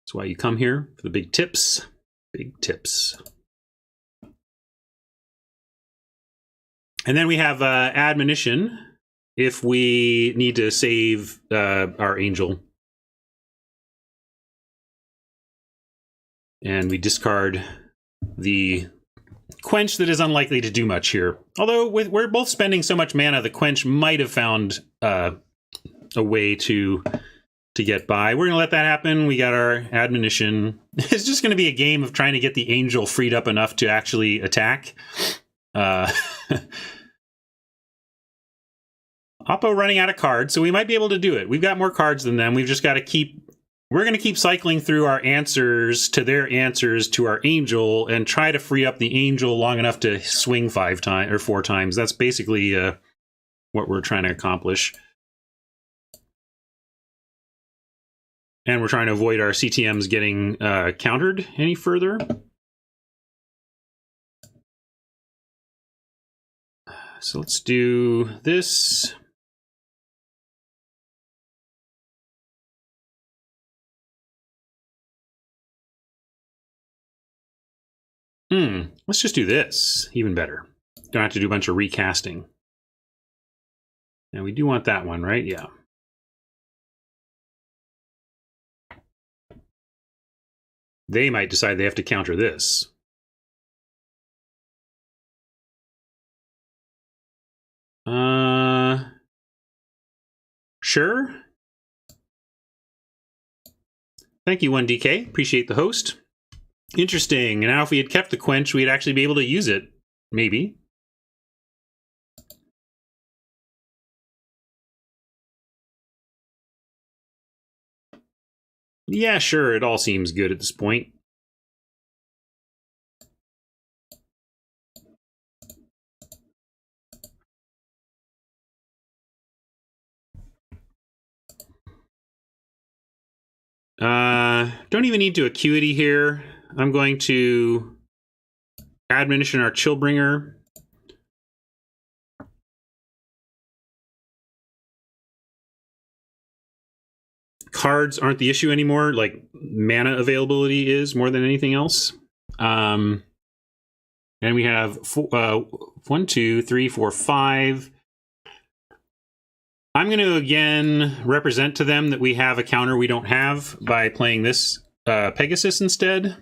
That's why you come here for the big tips. Big tips. And then we have Admonition, if we need to save our angel. And we discard the quench that is unlikely to do much here. Although we're both spending so much mana, the quench might have found a way to get by. We're going to let that happen. We got our admonition. It's just going to be a game of trying to get the angel freed up enough to actually attack. Oppo running out of cards, so we might be able to do it. We've got more cards than them. We've just got to keep... We're going to keep cycling through our answers to their answers to our angel and try to free up the angel long enough to swing 5 times or 4 times. That's basically what we're trying to accomplish. And we're trying to avoid our CTMs getting countered any further. So let's do this. Let's just do this. Even better. Don't have to do a bunch of recasting. And we do want that one, right? Yeah. They might decide they have to counter this. Sure. Thank you, 1DK. Appreciate the host. Interesting. And now if we had kept the quench, we'd actually be able to use it. Maybe. Yeah, sure. It all seems good at this point. Don't even need to acuity here. I'm going to admonition our Chillbringer. Cards aren't the issue anymore. Like, mana availability is more than anything else. And we have 1, 2, 3, 4, 5. I'm going to again represent to them that we have a counter we don't have by playing this Pegasus instead.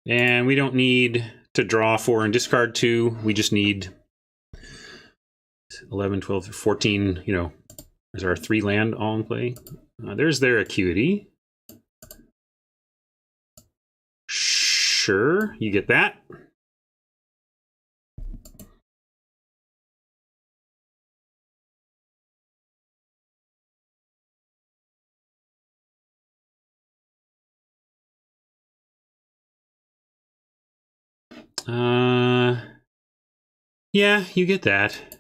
And we don't need to draw 4 and discard 2. We just need 11, 12, 14, you know, there's our 3 land all in play. There's their acuity. Sure, you get that. Yeah, you get that.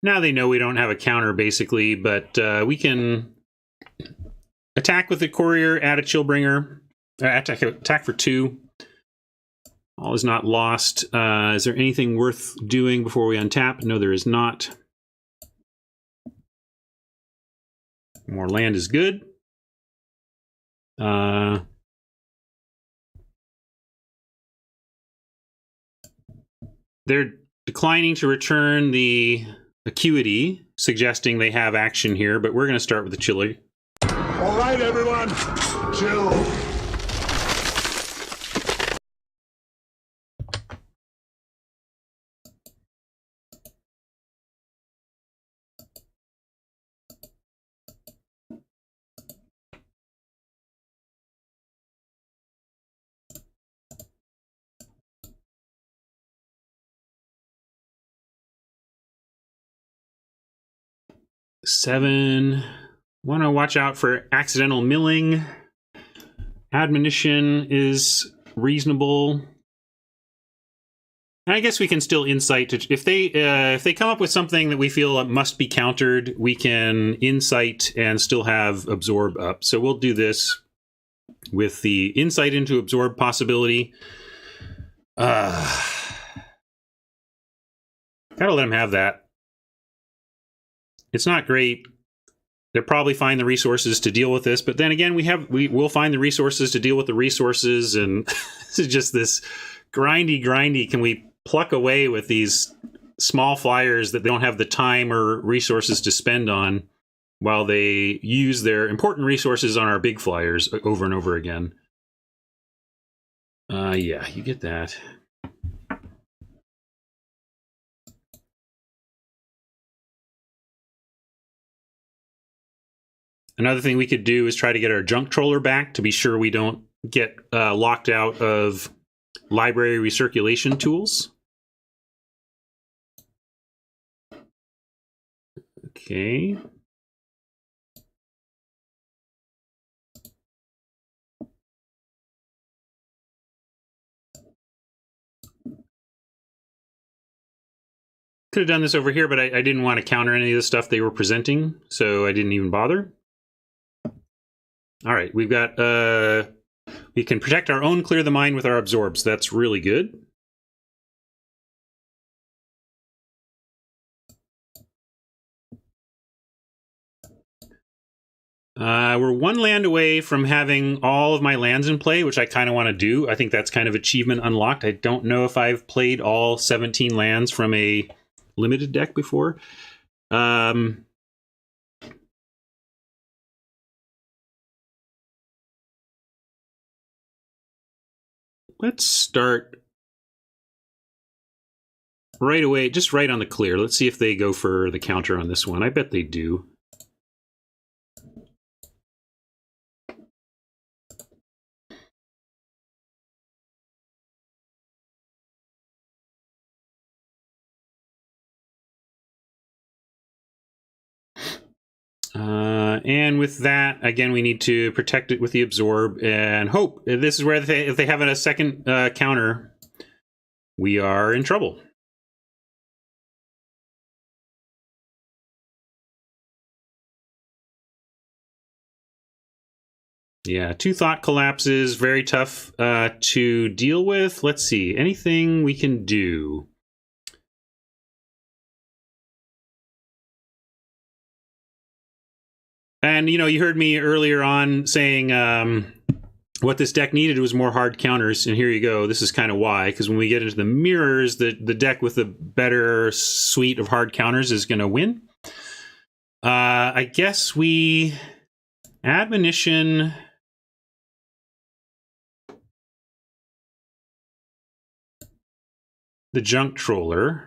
Now they know we don't have a counter, basically, but we can attack with the Courier, add a Chillbringer, attack for 2. All is not lost. Is there anything worth doing before we untap? No, there is not. More land is good. They're declining to return the acuity, suggesting they have action here, but we're going to start with the chili. All right, everyone, chill. Seven. Want to watch out for accidental milling. Admonition is reasonable. And I guess we can still insight to, if they come up with something that we feel must be countered, we can insight and still have absorb up. So we'll do this with the insight into absorb possibility. Gotta let them have that. It's not great. They'll probably find the resources to deal with this, but then again, we will find the resources to deal with the resources, and this is just this grindy. Can we pluck away with these small flyers that they don't have the time or resources to spend on, while they use their important resources on our big flyers over and over again? Yeah, you get that. Another thing we could do is try to get our junk troller back to be sure we don't get locked out of library recirculation tools. Okay. Could have done this over here, but I didn't want to counter any of the stuff they were presenting, so I didn't even bother. All right, we've got, we can protect our own clear the mind with our absorbs. That's really good. We're one land away from having all of my lands in play, which I kind of want to do. I think that's kind of achievement unlocked. I don't know if I've played all 17 lands from a limited deck before. Let's start right away, just right on the clear. Let's see if they go for the counter on this one. I bet they do. And with that, again, we need to protect it with the absorb and hope. This is where if they have a second counter, we are in trouble. Yeah, 2 thought collapses, very tough to deal with. Let's see, anything we can do? And, you know, you heard me earlier on saying what this deck needed was more hard counters, and here you go. This is kind of why, because when we get into the mirrors, the deck with the better suite of hard counters is going to win. I guess we admonition. The junk troller.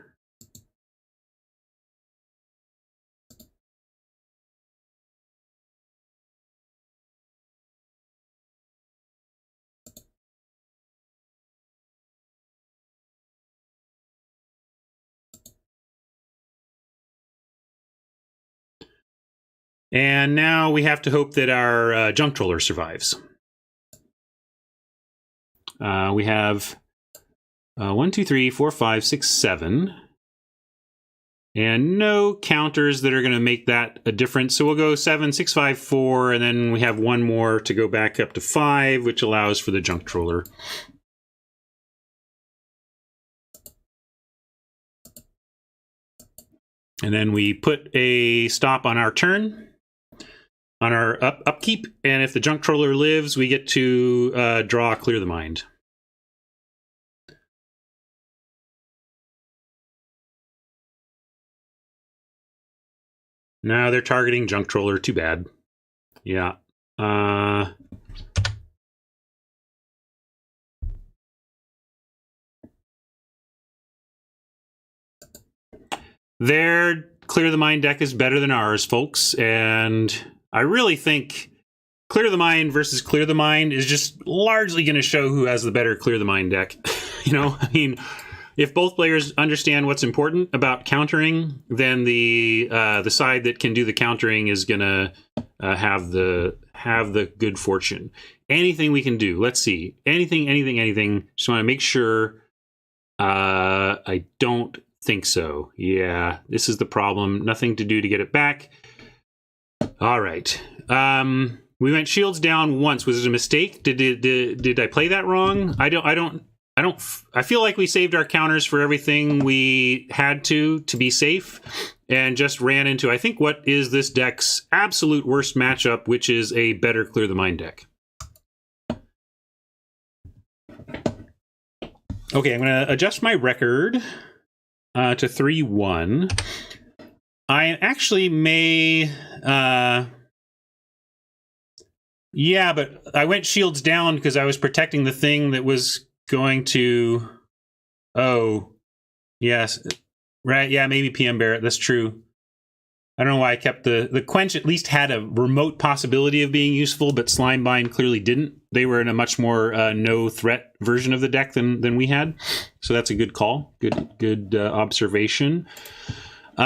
And now we have to hope that our junk troller survives. We have 1, 2, 3, 4, 5, 6, 7. And no counters that are going to make that a difference. So we'll go 7, 6, 5, 4, and then we have one more to go back up to 5, which allows for the junk troller. And then we put a stop on our turn, on our upkeep, and if the junk troller lives, we get to draw Clear the Mind. Now they're targeting junk troller. Too bad. Yeah. Their Clear the Mind deck is better than ours, folks, and I really think Clear the Mind versus Clear the Mind is just largely going to show who has the better Clear the Mind deck. You know, I mean, if both players understand what's important about countering, then the side that can do the countering is going to have the good fortune. Anything we can do. Let's see. Anything. Just want to make sure. I don't think so. Yeah, this is the problem. Nothing to do to get it back. All right. We went shields down once. Was it a mistake? Did I play that wrong? I don't I feel like we saved our counters for everything we had to be safe, and just ran into, I think, what is this deck's absolute worst matchup, which is a better Clear the Mind deck. Okay, I'm going to adjust my record to 3-1. I actually may... yeah, but I went shields down because I was protecting the thing that was going to... Oh, yes. Right, yeah, maybe PM Barrett, that's true. I don't know why I kept the Quench at least had a remote possibility of being useful, but Slimebind clearly didn't. They were in a much more no-threat version of the deck than we had. So that's a good call. Good observation.